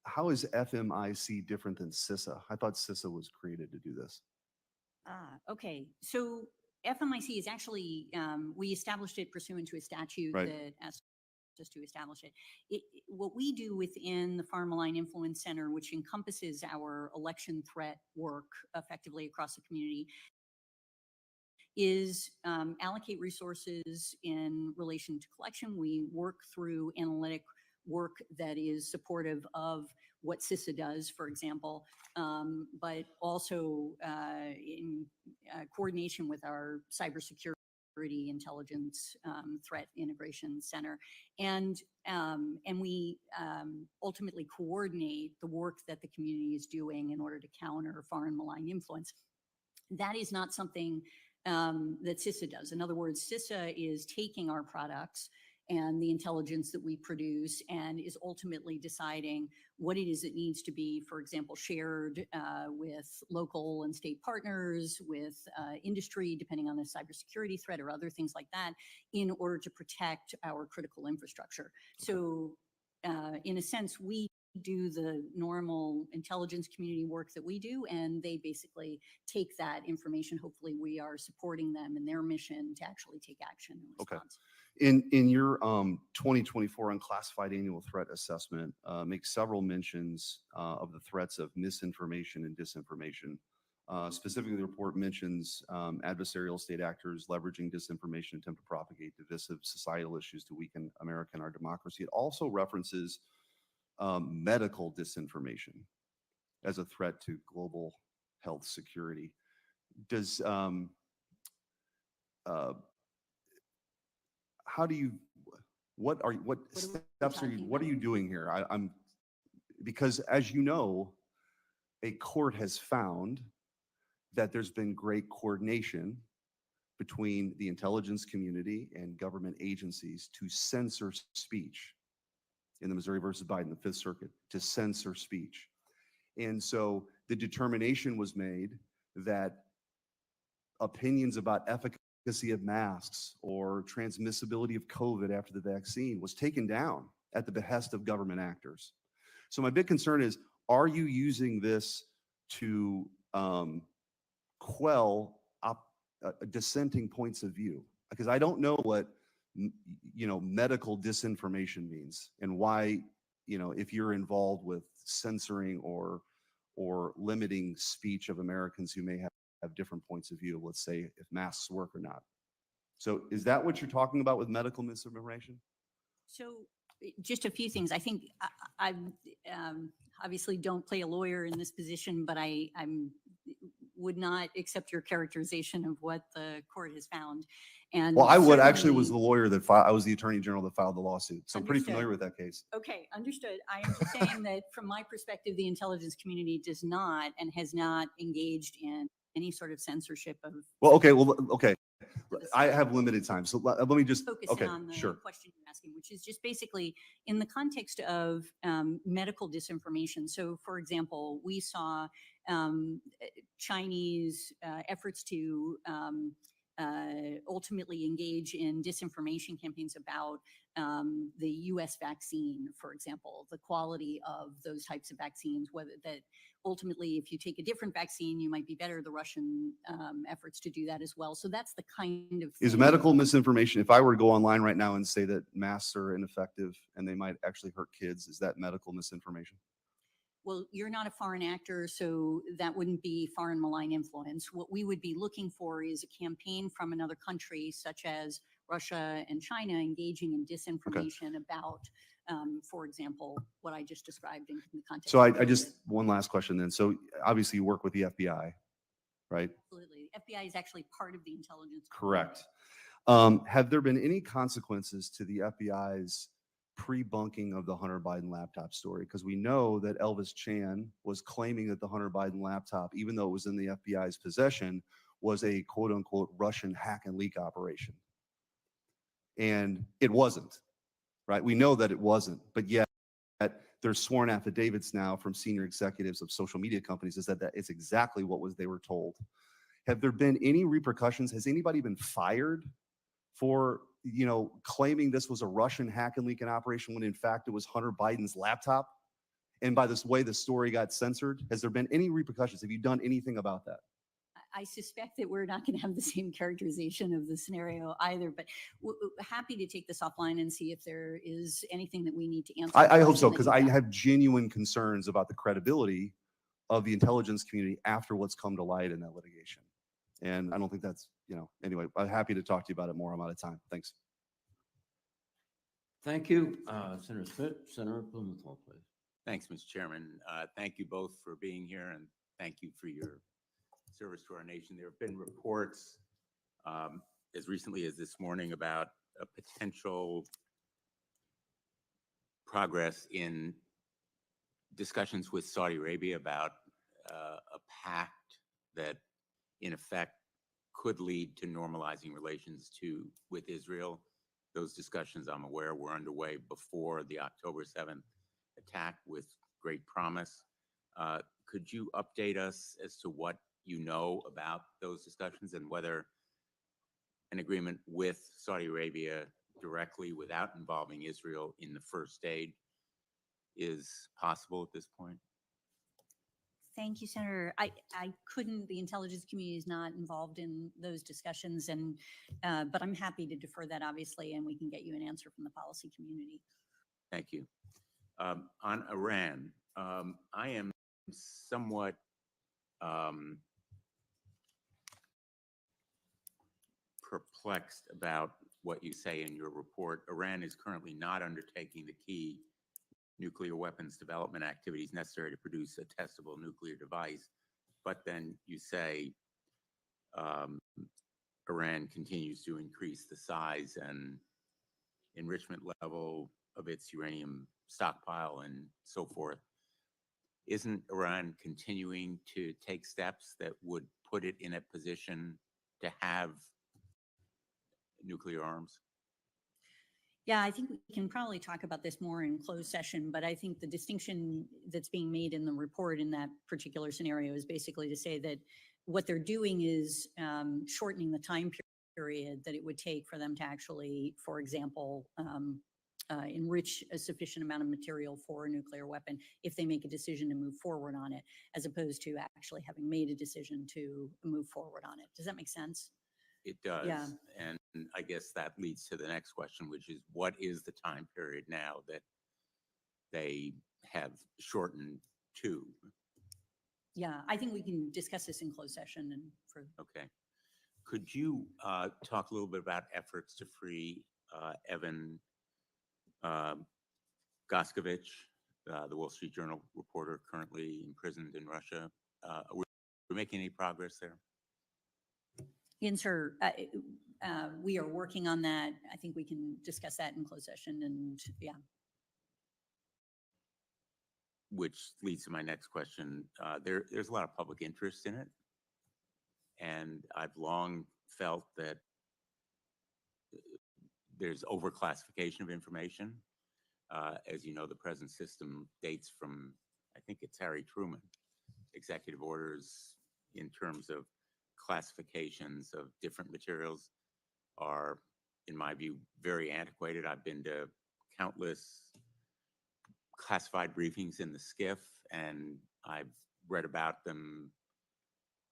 Speaker 18: How is FMIC different than CISA? I thought CISA was created to do this.
Speaker 3: Okay. So FMIC is actually, we established it pursuant to a statute
Speaker 18: Right.
Speaker 3: that asked us to establish it. What we do within the Foreign Malign Influence Center, which encompasses our election threat work effectively across the community, is allocate resources in relation to collection. We work through analytic work that is supportive of what CISA does, for example, but also in coordination with our cybersecurity intelligence threat integration center. And we ultimately coordinate the work that the community is doing in order to counter foreign malign influence. That is not something that CISA does. In other words, CISA is taking our products and the intelligence that we produce and is ultimately deciding what it is it needs to be, for example, shared with local and state partners, with industry, depending on the cybersecurity threat or other things like that, in order to protect our critical infrastructure. So in a sense, we do the normal intelligence community work that we do, and they basically take that information. Hopefully we are supporting them in their mission to actually take action in response.
Speaker 18: Okay. In your 2024 unclassified annual threat assessment, makes several mentions of the threats of misinformation and disinformation. Specifically, the report mentions adversarial state actors leveraging disinformation to attempt to propagate divisive societal issues to weaken America and our democracy. It also references medical disinformation as a threat to global health security. Does how do you, what steps are you, what are you doing here? Because as you know, a court has found that there's been great coordination between the intelligence community and government agencies to censor speech in the Missouri versus Biden, the Fifth Circuit, to censor speech. And so the determination was made that opinions about efficacy of masks or transmissibility of COVID after the vaccine was taken down at the behest of government actors. So my big concern is, are you using this to quell dissenting points of view? Because I don't know what medical disinformation means, and why, if you're involved with censoring or limiting speech of Americans who may have different points of view, let's say if masks work or not. So is that what you're talking about with medical misinformation?
Speaker 3: So just a few things. I think I obviously don't play a lawyer in this position, but I would not accept your characterization of what the court has found. And
Speaker 18: Well, I would actually was the
Speaker 3: certainly-
Speaker 18: lawyer that I was the attorney general that filed the lawsuit. So I'm pretty
Speaker 3: Understood.
Speaker 18: familiar with that case.
Speaker 3: Okay, understood. I am just saying that from my perspective, the intelligence community does not and has not engaged in any sort of censorship of.
Speaker 18: Well, okay. I have limited time. So let me just,
Speaker 3: Focus
Speaker 18: okay,
Speaker 3: in on the
Speaker 18: sure.
Speaker 3: question you're asking, which is just basically in the context of medical disinformation. So, for example, we saw Chinese efforts to ultimately engage in disinformation campaigns about the U.S. vaccine, for example, the quality of those types of vaccines, whether that ultimately, if you take a different vaccine, you might be better. The Russian efforts to do that as well. So that's the kind of
Speaker 18: Is
Speaker 3: thing.
Speaker 18: medical misinformation, if I were to go online right now and say that masks are ineffective and they might actually hurt kids, is that medical misinformation?
Speaker 3: Well, you're not a foreign actor, so that wouldn't be foreign malign influence. What we would be looking for is a campaign from another country, such as Russia and China, engaging in disinformation about, for example, what I just described in the context.
Speaker 18: So
Speaker 3: of
Speaker 18: I just,
Speaker 3: COVID.
Speaker 18: one last question then. So obviously you work with the FBI, right?
Speaker 3: Absolutely. FBI is actually part of the intelligence.
Speaker 18: Correct. Have there been any consequences to the FBI's pre-bunking of the Hunter Biden laptop story? Because we know that Elvis Chan was claiming that the Hunter Biden laptop, even though it was in the FBI's possession, was a quote unquote Russian hack and leak operation. And it wasn't, right? We know that it wasn't, but yet there's sworn affidavits now from senior executives of social media companies that said that it's exactly what they were told. Have there been any repercussions? Has anybody been fired for, claiming this was a Russian hack and leak operation when in fact it was Hunter Biden's laptop? And by this way, the story got censored. Has there been any repercussions? Have you done anything about that?
Speaker 3: I suspect that we're not going to have the same characterization of the scenario either, but happy to take this offline and see if there is anything that we need to answer.
Speaker 18: I hope so, because I have genuine concerns about the credibility of the intelligence community after what's come to light in that litigation. And I don't think that's, anyway, I'm happy to talk to you about it more. I'm out of time. Thanks.
Speaker 1: Thank you. Senator Smith, Senator Blumenthal, please.
Speaker 19: Thanks, Mr. Chairman. Thank you both for being here, and thank you for your service to our nation. There have been reports as recently as this morning about a potential progress in discussions with Saudi Arabia about a pact that, in effect, could lead to normalizing relations with Israel. Those discussions, I'm aware, were underway before the October 7th attack with great promise. Could you update us as to what you know about those discussions and whether an agreement with Saudi Arabia directly without involving Israel in the first stage is possible at this point?
Speaker 3: Thank you, Senator. I couldn't, the intelligence community is not involved in those discussions, and but I'm happy to defer that, obviously, and we can get you an answer from the policy community.
Speaker 19: Thank you. On Iran, I am somewhat perplexed about what you say in your report. Iran is currently not undertaking the key nuclear weapons development activities necessary to produce a testable nuclear device. But then you say Iran continues to increase the size and enrichment level of its uranium stockpile and so forth. Isn't Iran continuing to take steps that would put it in a position to have nuclear arms?
Speaker 3: Yeah, I think we can probably talk about this more in closed session, but I think the distinction that's being made in the report in that particular scenario is basically to say that what they're doing is shortening the time period that it would take for them to actually, for example, enrich a sufficient amount of material for a nuclear weapon if they make a decision to move forward on it, as opposed to actually having made a decision to move forward on it. Does that make sense?
Speaker 19: It does.
Speaker 3: Yeah.
Speaker 19: And I guess that leads to the next question, which is what is the time period now that they have shortened to?
Speaker 3: Yeah, I think we can discuss this in closed session and for.
Speaker 19: Okay. Could you talk a little bit about efforts to free Evan Goskovich, the Wall Street Journal reporter currently imprisoned in Russia? Are we making any progress there?
Speaker 3: Yes, sir. We are working on that. I think we can discuss that in closed session and yeah.
Speaker 19: Which leads to my next question. There's a lot of public interest in it. And I've long felt that there's overclassification of information. As you know, the present system dates from, I think it's Harry Truman, executive orders in terms of classifications of different materials are, in my view, very antiquated. I've been to countless classified briefings in the SCIF, and I've read about them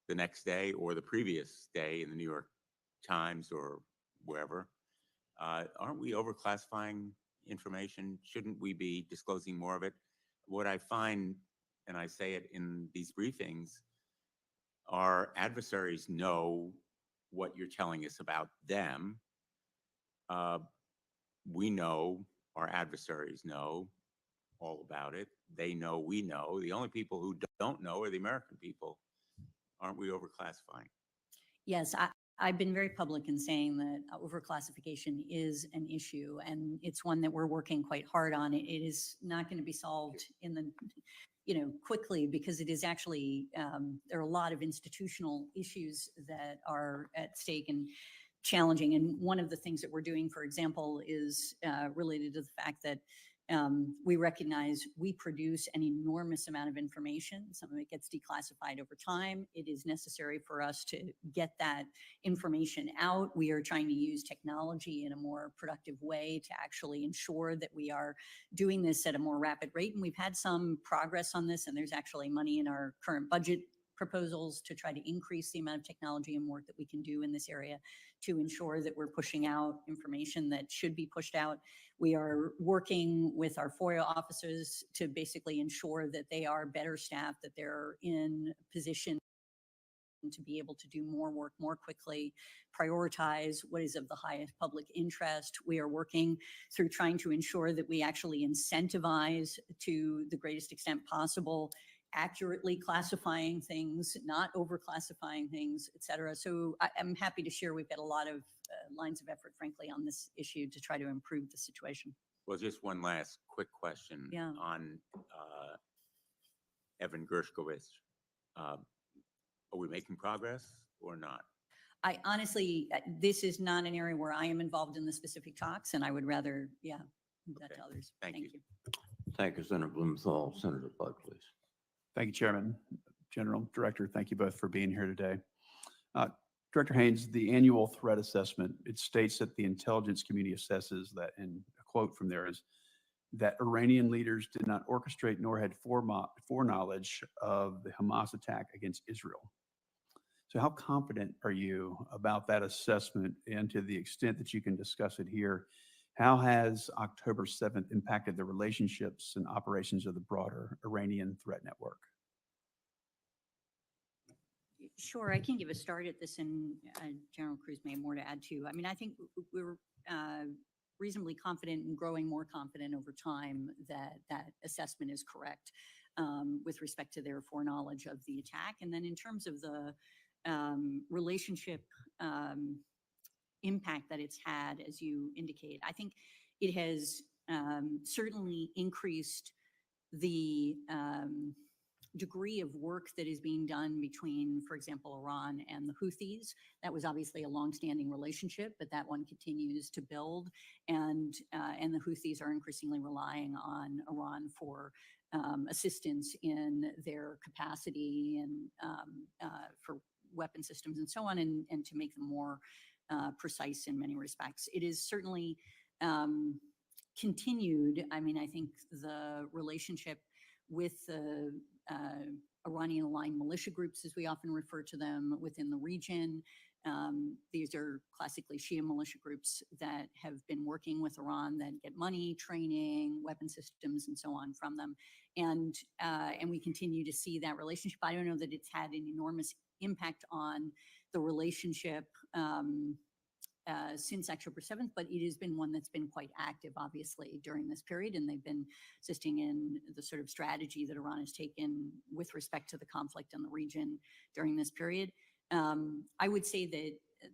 Speaker 19: the next day or the previous day in the New York Times or wherever. Aren't we overclassifying information? Shouldn't we be disclosing more of it? What I find, and I say it in these briefings, our adversaries know what you're telling us about them. We know, our adversaries know all about it. They know we know. The only people who don't know are the American people. Aren't we overclassifying?
Speaker 3: Yes, I've been very public in saying that overclassification is an issue, and it's one that we're working quite hard on. It is not going to be solved in the, quickly, because it is actually, there are a lot of institutional issues that are at stake and challenging. And one of the things that we're doing, for example, is related to the fact that we recognize we produce an enormous amount of information. Some of it gets declassified over time. It is necessary for us to get that information out. We are trying to use technology in a more productive way to actually ensure that we are doing this at a more rapid rate. And we've had some progress on this, and there's actually money in our current budget proposals to try to increase the amount of technology and work that we can do in this area to ensure that we're pushing out information that should be pushed out. We are working with our FOIA officers to basically ensure that they are better staffed, that they're in position to be able to do more work more quickly, prioritize what is of the highest public interest. We are working through trying to ensure that we actually incentivize to the greatest extent possible accurately classifying things, not overclassifying things, et cetera. So I'm happy to share we've got a lot of lines of effort, frankly, on this issue to try to improve the situation.
Speaker 19: Well, just one last quick question on Evan Gershkovich. Are we making progress or not?
Speaker 3: I honestly, this is not an area where I am involved in the specific talks, and I would rather, leave that to others.
Speaker 19: Thank you.
Speaker 1: Thank you, Senator Blumenthal. Senator Bud, please.
Speaker 20: Thank you, Chairman. General Director, thank you both for being here today. Director Haines, the annual threat assessment, it states that the intelligence community assesses that, and a quote from there is, that Iranian leaders did not orchestrate nor had foreknowledge of the Hamas attack against Israel. So how confident are you about that assessment, and to the extent that you can discuss it here, how has October 7th impacted the relationships and operations of the broader Iranian threat network?
Speaker 3: Sure, I can give a start at this, and General Kruse may have more to add too. I mean, I think we're reasonably confident and growing more confident over time that that assessment is correct with respect to their foreknowledge of the attack. And then in terms of the relationship impact that it's had, as you indicate, I think it has certainly increased the degree of work that is being done between, for example, Iran and the Houthis. That was obviously a longstanding relationship, but that one continues to build, and the Houthis are increasingly relying on Iran for assistance in their capacity and for weapon systems and so on, and to make them more precise in many respects. It is certainly continued. I mean, I think the relationship with the Iranian-aligned militia groups, as we often refer to them, within the region. These are classically Shia militia groups that have been working with Iran, that get money, training, weapon systems, and so on from them. And we continue to see that relationship. I don't know that it's had an enormous impact on the relationship since October 7th, but it has been one that's been quite active, obviously, during this period, and they've been assisting in the sort of strategy that Iran has taken with respect to the conflict in the region during this period. I would say that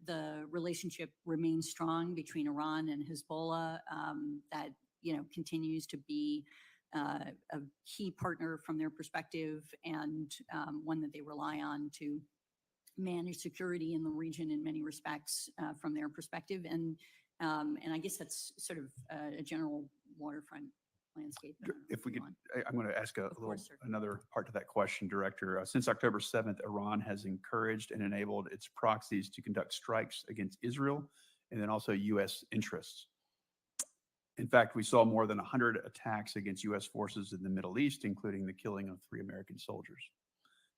Speaker 3: the relationship remains strong between Iran and Hezbollah, that, you know, continues to be a key partner from their perspective, and one that they rely on to manage security in the region in many respects from their perspective. And I guess that's sort of a general waterfront landscape.
Speaker 20: If we could,
Speaker 3: on.
Speaker 20: I'm going to ask a little,
Speaker 3: course, sir.
Speaker 20: another part to that question, Director. Since October 7th, Iran has encouraged and enabled its proxies to conduct strikes against Israel and then also U.S. interests. In fact, we saw more than 100 attacks against U.S. forces in the Middle East, including the killing of 3 American soldiers.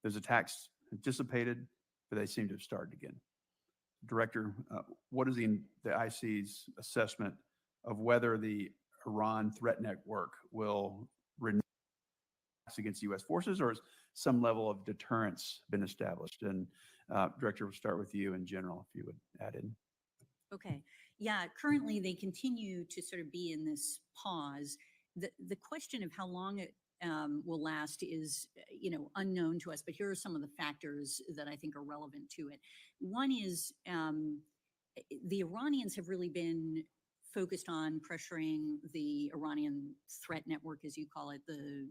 Speaker 20: Those attacks have dissipated, but they seem to have started again. Director, what is the IC's assessment of whether the Iran threat network will renew attacks against U.S. forces, or has some level of deterrence been established? And Director, we'll start with you in general, if you would add in.
Speaker 3: Okay. Yeah, currently they continue to sort of be in this pause. The question of how long it will last is, you know, unknown to us, but here are some of the factors that I think are relevant to it. One is the Iranians have really been focused on pressuring the Iranian threat network, as you call it, the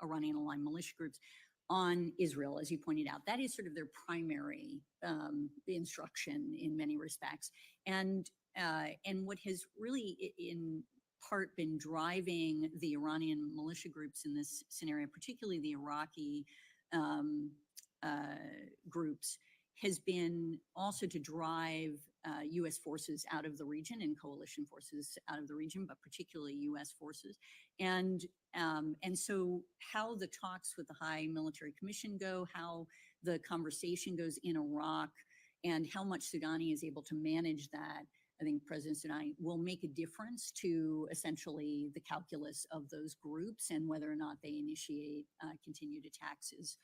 Speaker 3: Iranian-aligned militia groups, on Israel, as you pointed out. That is sort of their primary instruction in many respects. And what has really, in part, been driving the Iranian militia groups in this scenario, particularly the Iraqi groups, has been also to drive U.S. forces out of the region and coalition forces out of the region, but particularly U.S. forces. And so how the talks with the High Military Commission go, how the conversation goes in Iraq, and how much Soudani is able to manage that, I think President Soudani will make a difference to essentially the calculus of those groups and whether or not they initiate continued attacks is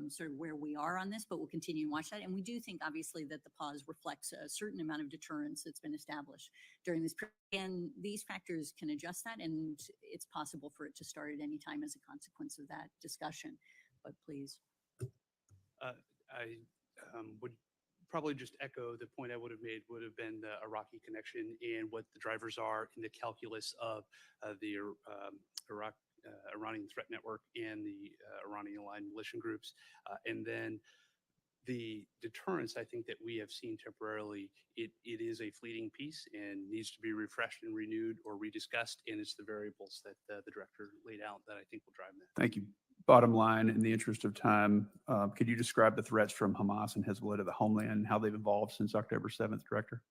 Speaker 3: sort of where we are on this, but we'll continue to watch that. And we do think, obviously, that the pause reflects a certain amount of deterrence that's been established during this period. And these factors can adjust that, and it's possible for it to start at any time as a consequence of that discussion. But please.
Speaker 4: I would probably just echo the point I would have made, would have been the Iraqi connection and what the drivers are in the calculus of the Iranian threat network and the Iranian-aligned militia groups. And then the deterrence, I think, that we have seen temporarily, it is a fleeting piece and needs to be refreshed and renewed or rediscussed. And it's the variables that the director laid out that I think will drive that.
Speaker 20: Thank you. Bottom line, in the interest of time, could you describe the threats from Hamas and Hezbollah to the homeland and how they've evolved since October 7th, Director?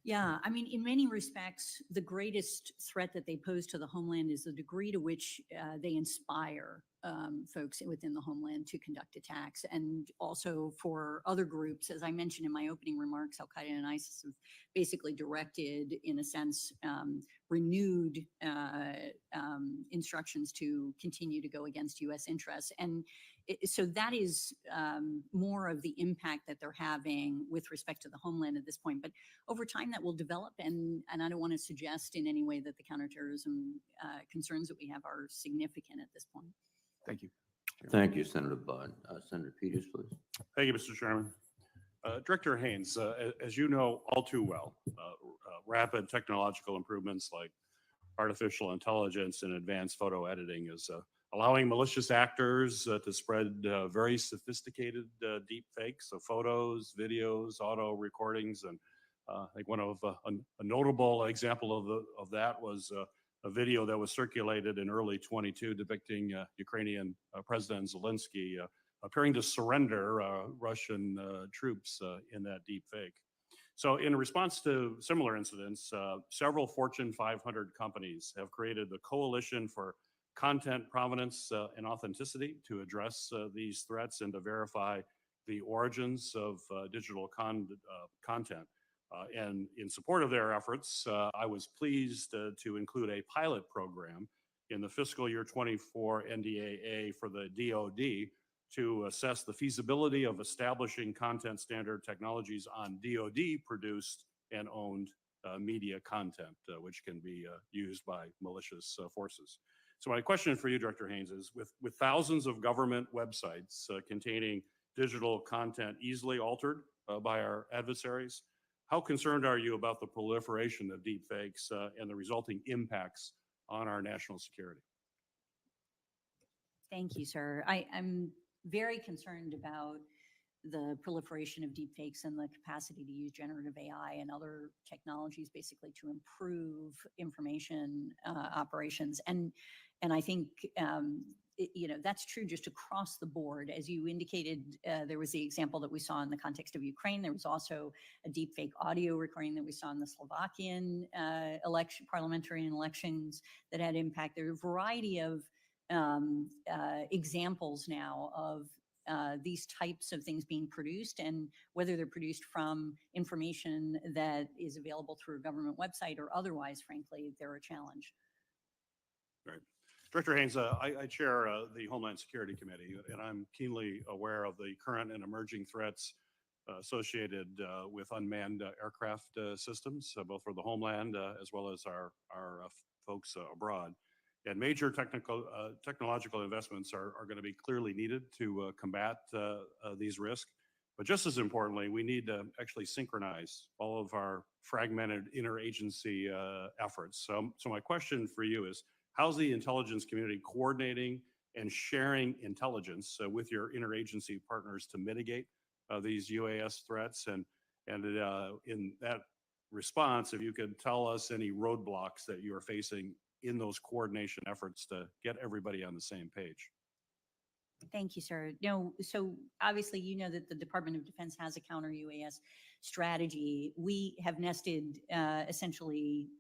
Speaker 3: Yeah, I mean, in many respects, the greatest threat that they pose to the homeland is the degree to which they inspire folks within the homeland to conduct attacks. And also for other groups, as I mentioned in my opening remarks, Al-Qaeda and ISIS have basically directed, in a sense, renewed instructions to continue to go against U.S. interests. And so that is more of the impact that they're having with respect to the homeland at this point. But over time, that will develop, and I don't want to suggest in any way that the counterterrorism concerns that we have are significant at this point.
Speaker 20: Thank you.
Speaker 1: Thank you, Senator Budd. Senator Peters, please.
Speaker 21: Thank you, Mr. Chairman. Director Haines, as you know all too well, rapid technological improvements like artificial intelligence and advanced photo editing is allowing malicious actors to spread very sophisticated deep fakes of photos, videos, auto recordings. And I think one of a notable example of that was a video that was circulated in early 22 depicting Ukrainian President Zelensky appearing to surrender Russian troops in that deep fake. So in response to similar incidents, several Fortune 500 companies have created the Coalition for Content Provenance and Authenticity to address these threats and to verify the origins of digital content. And in support of their efforts, I was pleased to include a pilot program in the fiscal year 24 NDAA for the DoD to assess the feasibility of establishing content standard technologies on DoD produced and owned media content, which can be used by malicious forces. So my question for you, Director Haines, is with thousands of government websites containing digital content easily altered by our adversaries, how concerned are you about the proliferation of deepfakes and the resulting impacts on our national security?
Speaker 3: Thank you, sir. I'm very concerned about the proliferation of deepfakes and the capacity to use generative AI and other technologies basically to improve information operations. And I think that's true just across the board. As you indicated, there was the example that we saw in the context of Ukraine. There was also a deepfake audio recording that we saw in the Slovakian parliamentary elections that had impact. There are a variety of examples now of these types of things being produced, and whether they're produced from information that is available through a government website or otherwise, frankly, they're a challenge.
Speaker 21: Right. Director Haines, I chair the Homeland Security Committee, and I'm keenly aware of the current and emerging threats associated with unmanned aircraft systems, both for the homeland as well as our folks abroad. And major technological investments are going to be clearly needed to combat these risks. But just as importantly, we need to actually synchronize all of our fragmented interagency efforts. So my question for you is, how's the intelligence community coordinating and sharing intelligence with your interagency partners to mitigate these UAS threats? And in that response, if you could tell us any roadblocks that you are facing in those coordination efforts to get everybody on the same page.
Speaker 3: Thank you, sir. No, so obviously, you know that the Department of Defense has a counter UAS strategy. We have nested essentially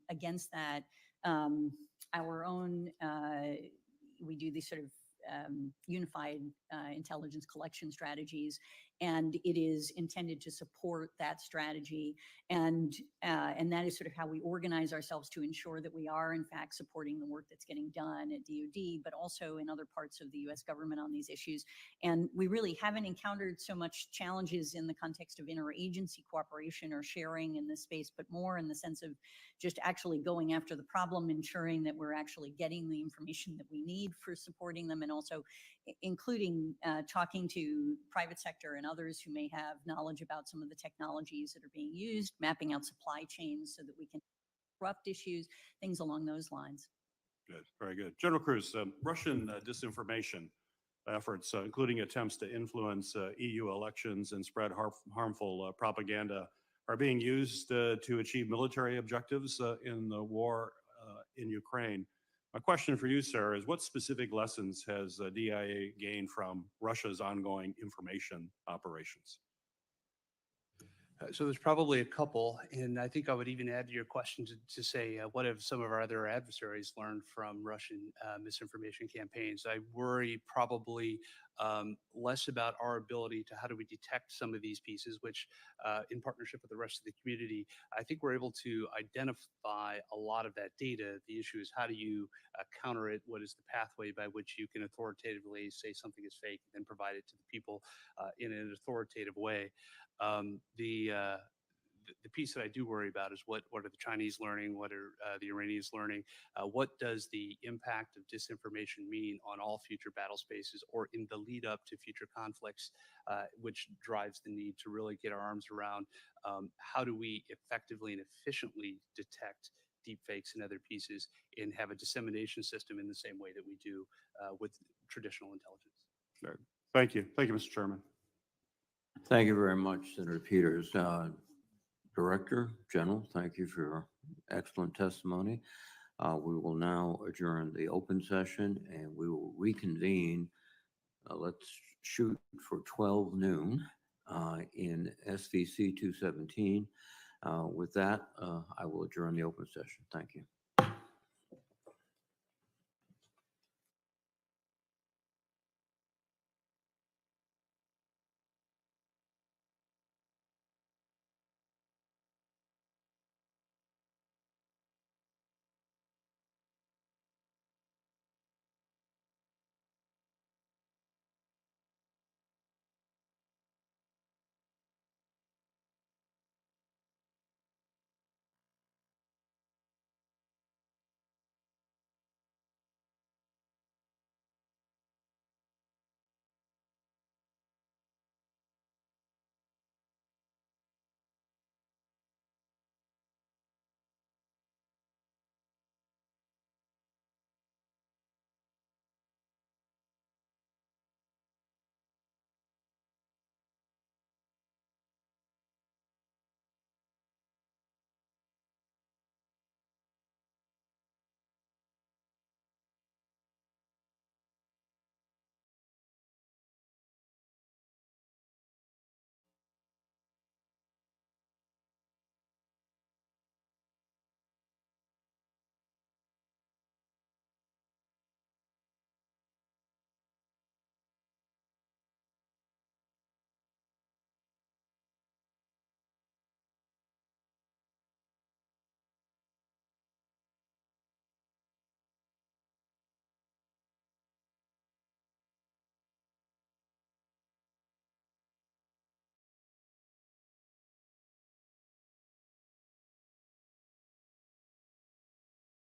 Speaker 3: against that our own. We do these sort of unified intelligence collection strategies, and it is intended to support that strategy. And that is sort of how we organize ourselves to ensure that we are in fact supporting the work that's getting done at DoD, but also in other parts of the U.S. government on these issues. And we really haven't encountered so much challenges in the context of interagency cooperation or sharing in this space, but more in the sense of just actually going after the problem, ensuring that we're actually getting the information that we need for supporting them, and also including talking to private sector and others who may have knowledge about some of the technologies that are being used, mapping out supply chains so that we can disrupt issues, things along those lines.
Speaker 21: Good, very good. General Kruse, Russian disinformation efforts, including attempts to influence EU elections and spread harmful propaganda, are being used to achieve military objectives in the war in Ukraine. My question for you, sir, is what specific lessons has DIA gained from Russia's ongoing information operations?
Speaker 4: So there's probably a couple, and I think I would even add to your question to say, what have some of our other adversaries learned from Russian misinformation campaigns? I worry probably less about our ability to how do we detect some of these pieces, which in partnership with the rest of the community, I think we're able to identify a lot of that data. The issue is how do you counter it? What is the pathway by which you can authoritatively say something is fake and then provide it to the people in an authoritative way? The piece that I do worry about is what are the Chinese learning? What are the Iranians learning? What does the impact of disinformation mean on all future battle spaces or in the lead up to future conflicts, which drives the need to really get our arms around how do we effectively and efficiently detect deep fakes and other pieces and have a dissemination system in the same way that we do with traditional intelligence.
Speaker 21: Right. Thank you. Thank you, Mr. Chairman.
Speaker 1: Thank you very much, Senator Peters. Director General, thank you for your excellent testimony. We will now adjourn the open session and we will reconvene. Let's shoot for 12 noon in SVC 217. With that, I will adjourn the open session. Thank you.